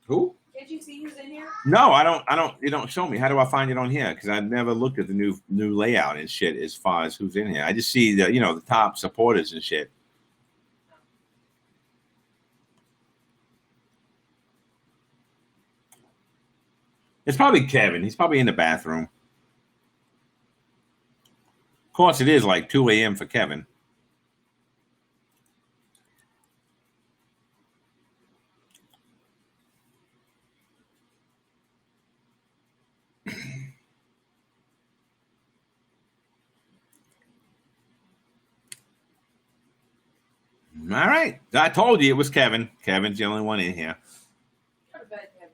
Who? Can't you see who's in here? No, I don't. You don't show me. How do I find it on here? Because I've never looked at the new layout and shit as far as who's in here. I just see the top supporters and shit. It's probably Kevin. He's probably in the bathroom. Of course, it is like 2 a.m. for Kevin. All right. I told you it was Kevin. Kevin's the only one in here. Go to bed, Kevin.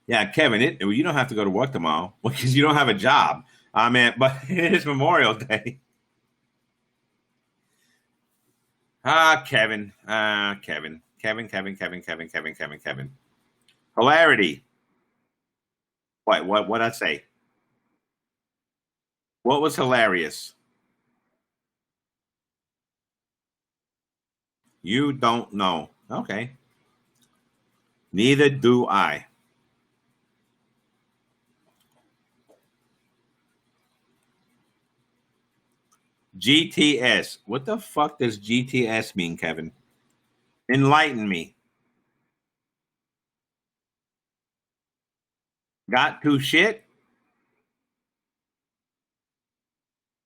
Yeah, Kevin, you don't have to go to work tomorrow because you don't have a job. I mean, but it is Memorial Day. Kevin. Kevin. Hilarity. What'd I say? What was hilarious? You don't know. Okay. Neither do I. GTS. What the fuck does GTS mean, Kevin? Enlighten me. Got to shit?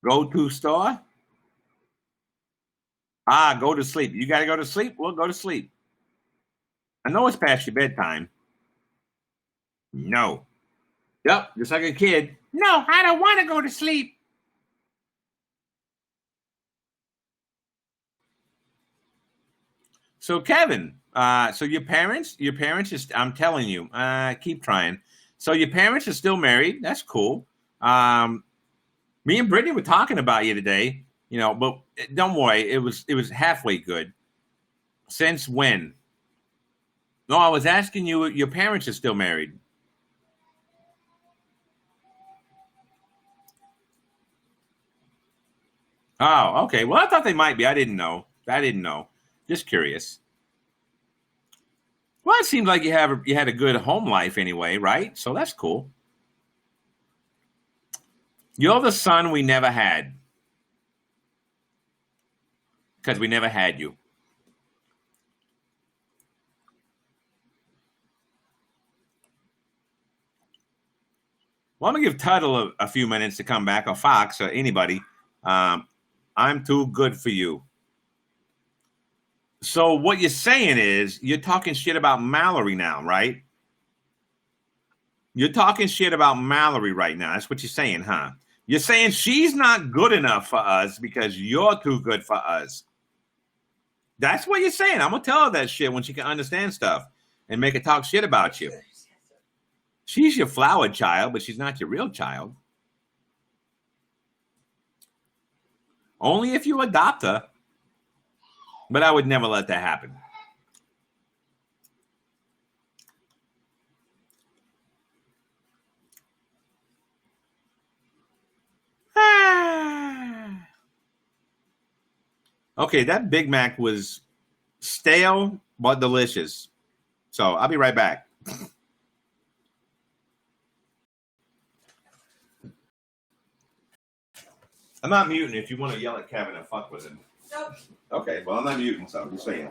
Go to store? Go to sleep. You got to go to sleep? Well, go to sleep. I know it's past your bedtime. No. Yep, just like a kid. No, I don't want to go to sleep. So Kevin, so your parents is, I'm telling you, keep trying. So your parents are still married. That's cool. Me and Brittany were talking about you today, but don't worry, it was halfway good. Since when? No, I was asking you, your parents are still married. Oh, okay. Well, I thought they might be. I didn't know. Just curious. Well, it seems like you had a good home life anyway, right? So that's cool. You're the son we never had. Because we never had you. Well, I'm going to give Tuttle a few minutes to come back, or Fox, or anybody. I'm too good for you. So what you're saying is you're talking shit about Mallory now, right? You're talking shit about Mallory right now. That's what you're saying, huh? You're saying she's not good enough for us because you're too good for us. That's what you're saying. I'm going to tell her that shit when she can understand stuff and make her talk shit about you. She's your flower child, but she's not your real child. Only if you adopt her. But I would never let that happen. Okay, that Big Mac was stale but delicious. So I'll be right back. I'm not muting if you want to yell at Kevin and fuck with him. Nope. Okay, well, I'm not muting, so I'm just saying.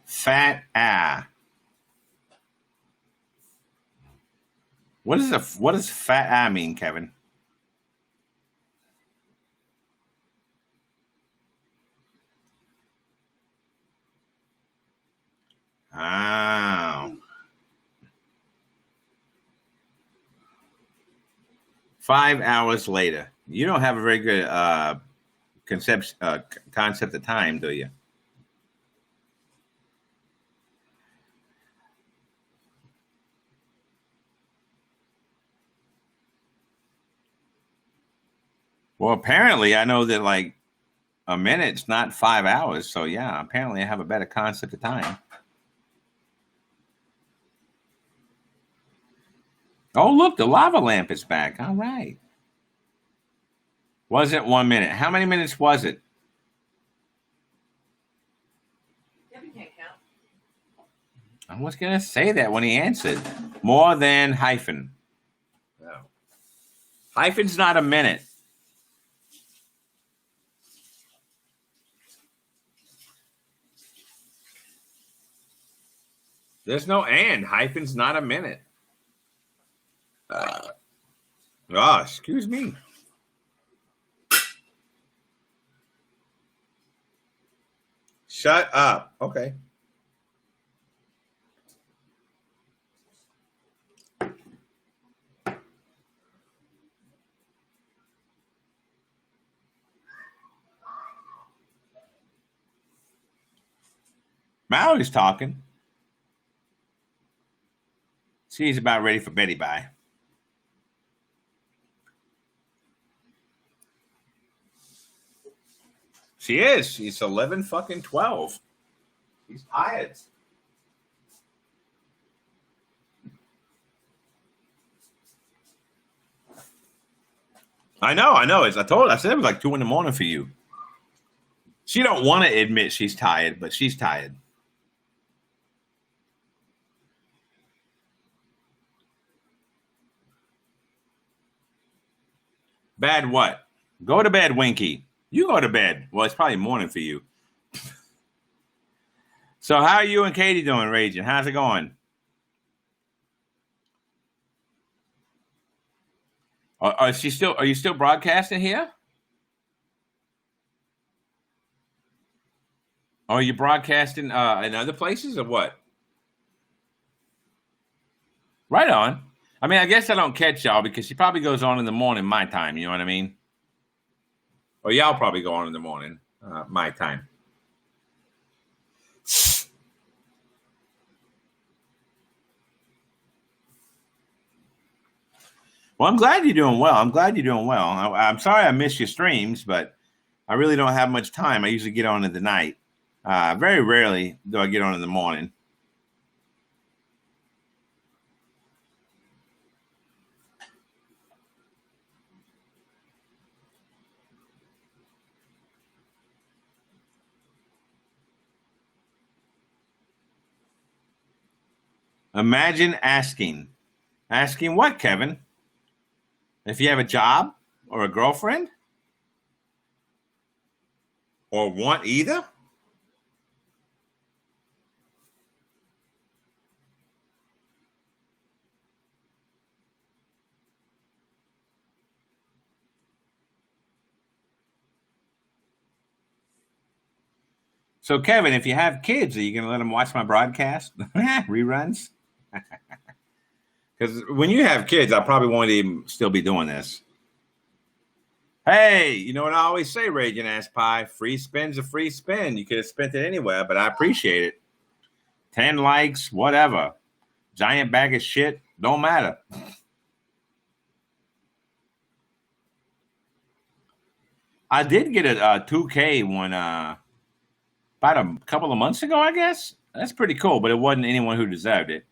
Fat eye. What does fat eye mean, Kevin? Oh. 5 hours later. You don't have a very good concept of time, do you? Well, apparently I know that like a minute's not 5 hours. So yeah, apparently I have a better concept of time. Oh, look, the lava lamp is back. All right. Was it 1 minute? How many minutes was it? Debbie can't count. I was going to say that when he answered. More than hyphen. No. Hyphen's not a minute. There's no and. Hyphen's not a minute. Excuse me. Shut up. Okay. Mallory's talking. She's about ready for Betty Bye. She is. She's 11 fucking 12. She's tired. I know. I said it was like 2 a.m. for you. She don't want to admit she's tired, but she's tired. Bad what? Go to bed, Winky. You go to bed. Well, it's probably morning for you. So how are you and Katie doing, Raging? How's it going? Are you still broadcasting here? Or are you broadcasting in other places or what? Right on. I mean, I guess I don't catch y'all because she probably goes on in the morning my time. You know what I mean? Or y'all probably go on in the morning my time. Well, I'm glad you're doing well. I'm sorry I missed your streams, but I really don't have much time. I usually get on in the night. Very rarely do I get on in the morning. Imagine asking what, Kevin? If you have a job or a girlfriend? Or want either? So, Kevin, if you have kids, are you going to let them watch my broadcast? Reruns? Because when you have kids, I probably won't even still be doing this. Hey, you know what I always say, Raging Ass Pie? Free spin's a free spin. You could have spent it anywhere, but I appreciate it. 10 likes, whatever. Giant bag of shit, don't matter. I did get a 2K one about a couple of months ago, I guess. That's pretty cool, but it wasn't anyone who deserved it.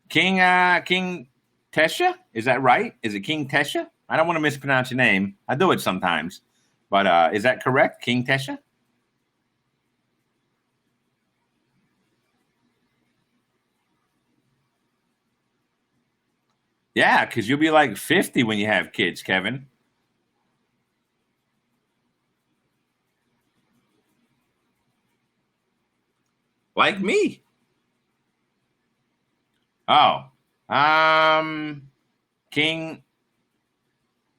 King Tesha? Is that right? Is it King Tesha? I don't want to mispronounce your name. I do it sometimes. But is that correct? King Tesha? Yeah, because you'll be like 50 when you have kids, Kevin. Like me. Oh. King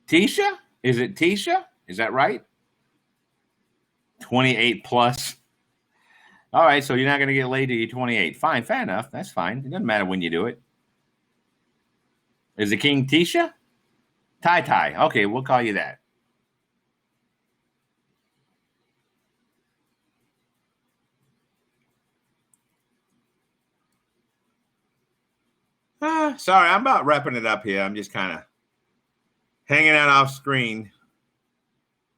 Tisha? Is it Tisha? Is that right? 28 plus. All right, so you're not going to get laid till you're 28. Fine, fair enough. That's fine. It doesn't matter when you do it. Is it King Tisha? Tai. Okay, we'll call you that. Sorry, I'm about wrapping it up here. I'm just kind of hanging out off screen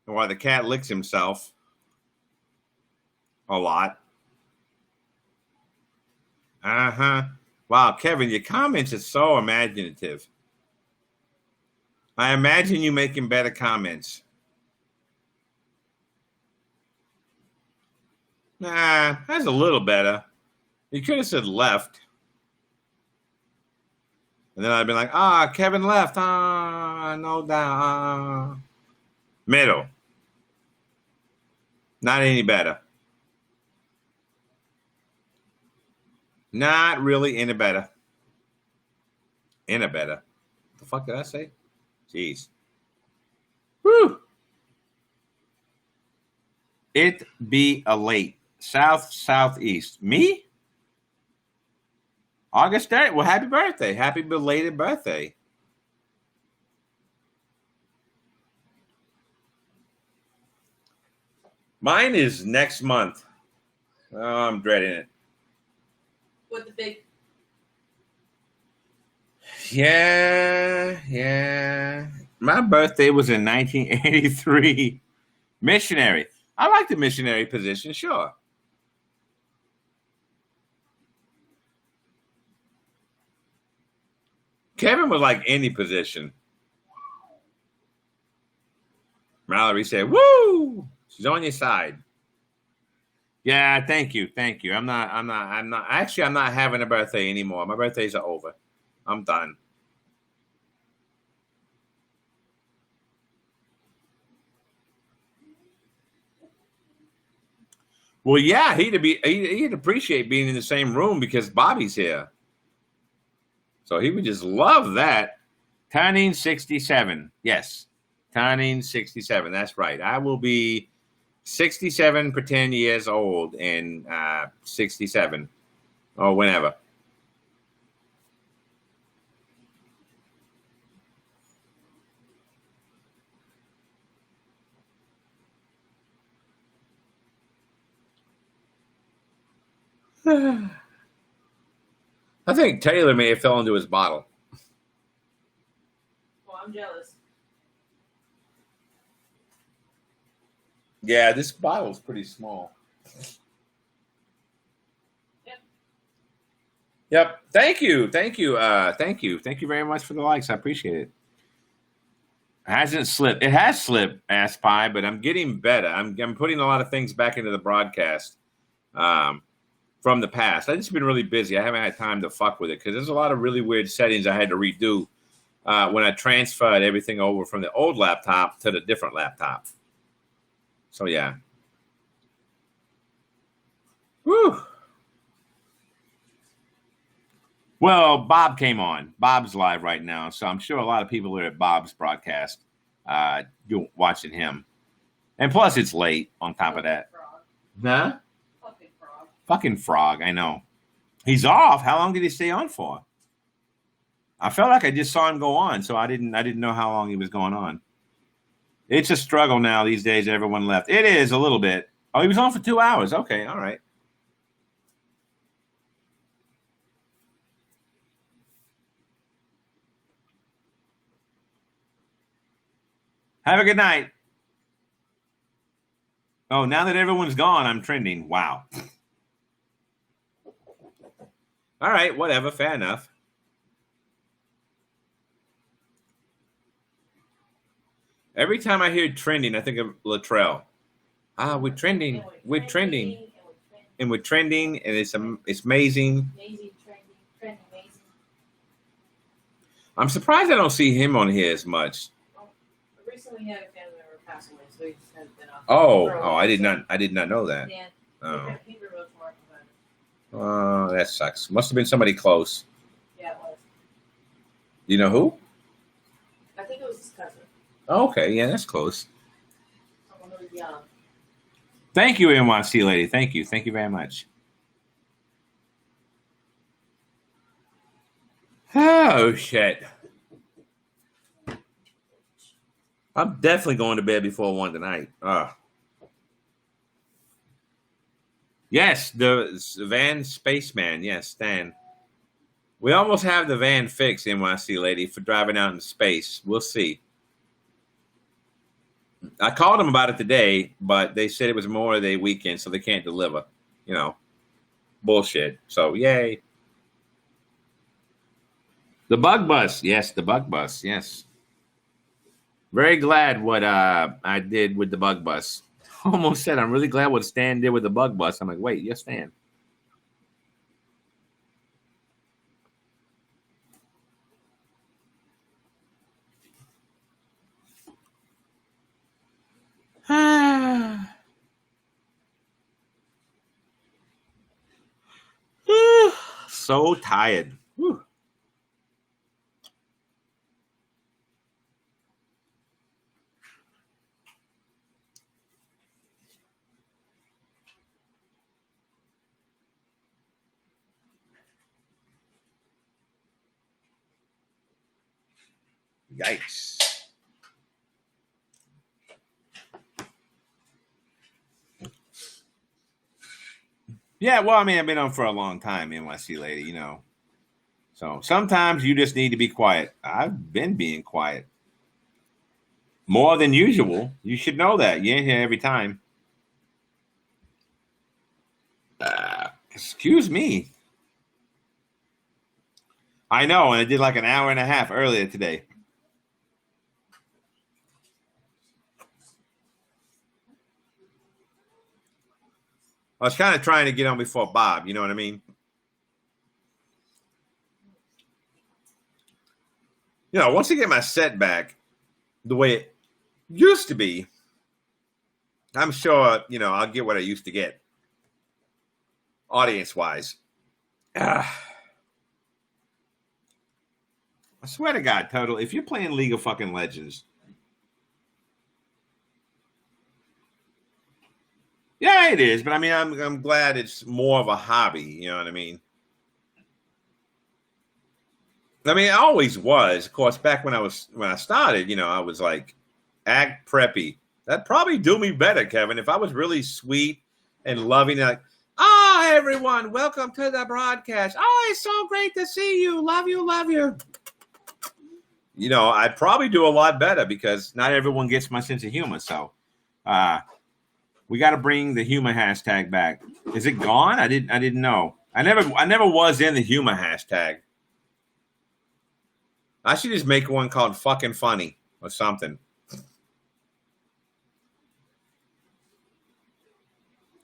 while the cat licks himself a lot. Wow, Kevin, your comments are so imaginative. I imagine you making better comments. Nah, that's a little better. You could have said left. And then I'd been like, Kevin left. No doubt. Middle. Not any better. Not really any better. What the fuck did I say? Jeez. Whew. It be a late. southeast. Me? August 30th. Well, happy birthday. Happy belated birthday. Mine is next month. Oh, I'm dreading it. With the big. Yeah. My birthday was in 1983. Missionary. I like the missionary position, sure. Kevin was like any position. Mallory said, "Woo! She's on your side." Yeah, thank you. I'm not actually I'm not having a birthday anymore. My birthdays are over. I'm done. Well, yeah, he'd appreciate being in the same room because Bobby's here. So he would just love that. Turning 67. Yes. Turning 67. That's right. I will be 67 for 10 years old in 67 or whenever. I think Taylor may have fell into his bottle. Well, I'm jealous. Yeah, this bottle is pretty small. Yep. Thank you. Thank you very much for the likes. I appreciate it. It hasn't slipped. It has slipped, Ass Pie, but I'm getting better. I'm putting a lot of things back into the broadcast from the past. I've just been really busy. I haven't had time to fuck with it because there's a lot of really weird settings I had to redo when I transferred everything over from the old laptop to the different laptop. So, yeah. Whew. Well, Bob came on. Bob's live right now, so I'm sure a lot of people are at Bob's broadcast watching him. And plus, it's late on top of that. Huh? Fucking frog, I know. He's off. How long did he stay on for? I felt like I just saw him go on, so I didn't know how long he was going on. It's a struggle now these days. Everyone left. It is a little bit. Oh, he was on for 2 hours. Okay, all right. Have a good night. Oh, now that everyone's gone, I'm trending. Wow. All right, whatever. Fair enough. Every time I hear trending, I think of Latrell. We're trending. We're trending. And we're trending, and it's amazing. Amazing, trending, amazing. I'm surprised I don't see him on here as much. Well, recently had a family member pass away, so he just hasn't been off. I did not know that. Yeah. Oh. He removed from our provider. Oh, that sucks. Must have been somebody close. Yeah, it was. You know who? I think it was his cousin. Oh, okay, yeah, that's close. Someone who was young. Thank you, NYC lady. Thank you very much. Oh shit! I'm definitely going to bed before 1 tonight. Yes, the van spaceman. Yes, Stan. We almost have the van fixed, NYC lady, for driving out into space. We'll see. I called them about it today, but they said it was Memorial Day weekend, so they can't deliver. You know, bullshit. So, yay. The bug bus. Yes, the bug bus. Yes. Very glad what I did with the bug bus. Almost said I'm really glad what Stan did with the bug bus. I'm like, wait, yes, Stan. So tired. Whew. Yikes. Yeah, well, I mean, I've been on for a long time, NYC lady, you know. So sometimes you just need to be quiet. I've been being quiet. More than usual. You should know that. You ain't here every time. Excuse me. I know, and I did like an hour and a half earlier today. I was kind of trying to get on before Bob, you know what I mean? You know, once I get my set back the way it used to be, I'm sure, you know, I'll get what I used to get audience-wise. I swear to God, Total, if you're playing League of fucking Legends, yeah, it is, but I mean, I'm glad it's more of a hobby. You know what I mean? I mean, it always was. Of course, back when I started, you know, I was like, act preppy. That'd probably do me better, Kevin, if I was really sweet and loving. Like, oh, everyone, welcome to the broadcast. Oh, it's so great to see you. Love you, love you. You know, I'd probably do a lot better because not everyone gets my sense of humor. So, we got to bring the humor hashtag back. Is it gone? I didn't know. I never was in the humor hashtag. I should just make one called fucking funny or something. I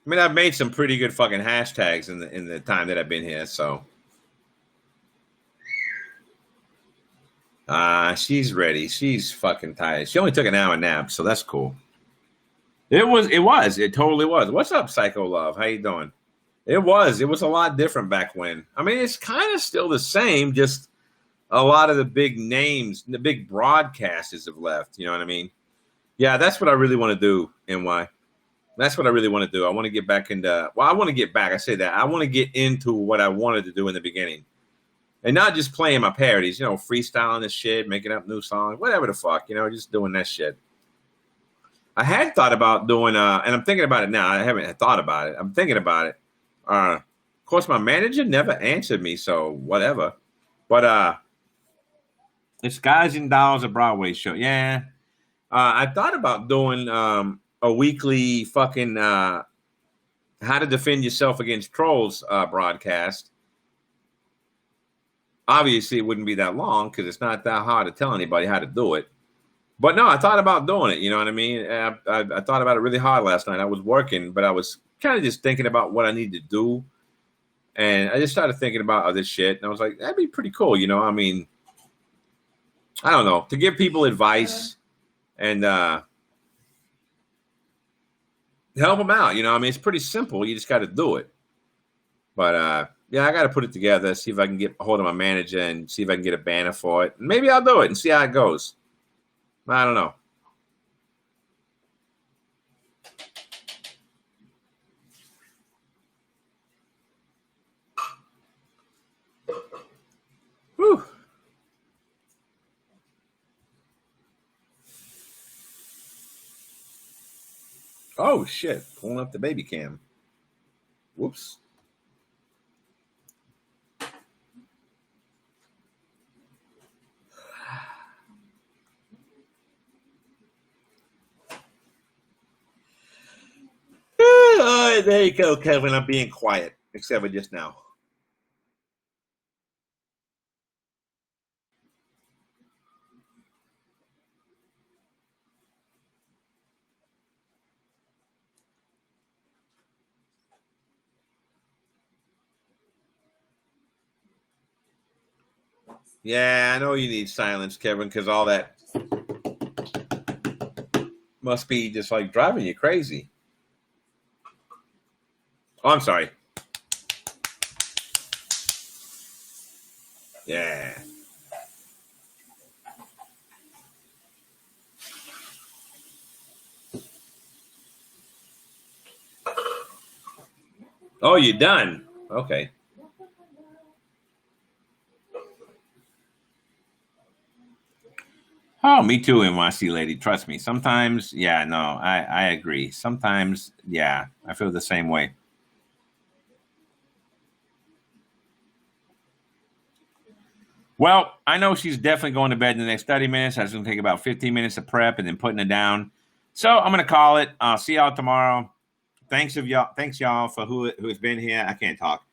mean, I've made some pretty good fucking hashtags in the time that I've been here, so. She's ready. She's fucking tired. She only took an hour nap, so that's cool. It totally was. What's up, Psycho Love? How you doing? It was a lot different back when. I mean, it's kind of still the same, just a lot of the big names, the big broadcasters have left. You know what I mean? Yeah, that's what I really want to do, NY. That's what I really want to do. I want to get back into, well, I want to get back. I say that. I want to get into what I wanted to do in the beginning. And not just playing my parodies, you know, freestyling this shit, making up new songs, whatever the fuck, you know, just doing that shit. I had thought about doing, and I'm thinking about it now. I haven't thought about it. I'm thinking about it. Of course, my manager never answered me, so whatever. But it's Guys and Dolls, a Broadway show. Yeah. I thought about doing a weekly fucking How to Defend Yourself Against Trolls broadcast. Obviously, it wouldn't be that long because it's not that hard to tell anybody how to do it. But no, I thought about doing it. You know what I mean? I thought about it really hard last night. I was working, but I was kind of just thinking about what I need to do. And I just started thinking about other shit. And I was like, that'd be pretty cool. You know, I mean, I don't know. To give people advice and help them out. You know, I mean, it's pretty simple. You just got to do it. But yeah, I got to put it together, see if I can get a hold of my manager and see if I can get a banner for it. Maybe I'll do it and see how it goes. I don't know. Whew. Oh, shit. Pulling up the baby cam. Whoops. All right, there you go, Kevin. I'm being quiet, except for just now. Yeah, I know you need silence, Kevin, because all that must be just like driving you crazy. Oh, I'm sorry. Yeah. Oh, you're done. Okay. Oh, me too, NYC lady. Trust me. Sometimes, yeah, no, I agree. Sometimes, yeah, I feel the same way. Well, I know she's definitely going to bed in the next 30 minutes. That's going to take about 15 minutes of prep and then putting it down. So I'm going to call it. I'll see y'all tomorrow. Thanks y'all for who's been here. I can't talk.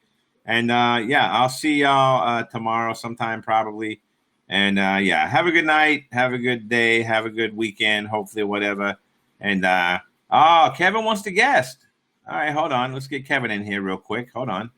And yeah, I'll see y'all tomorrow sometime probably. And yeah, have a good night. Have a good day. Have a good weekend, hopefully, whatever. And oh, Kevin wants to guest. All right, hold on. Let's get Kevin in here real quick. Hold on.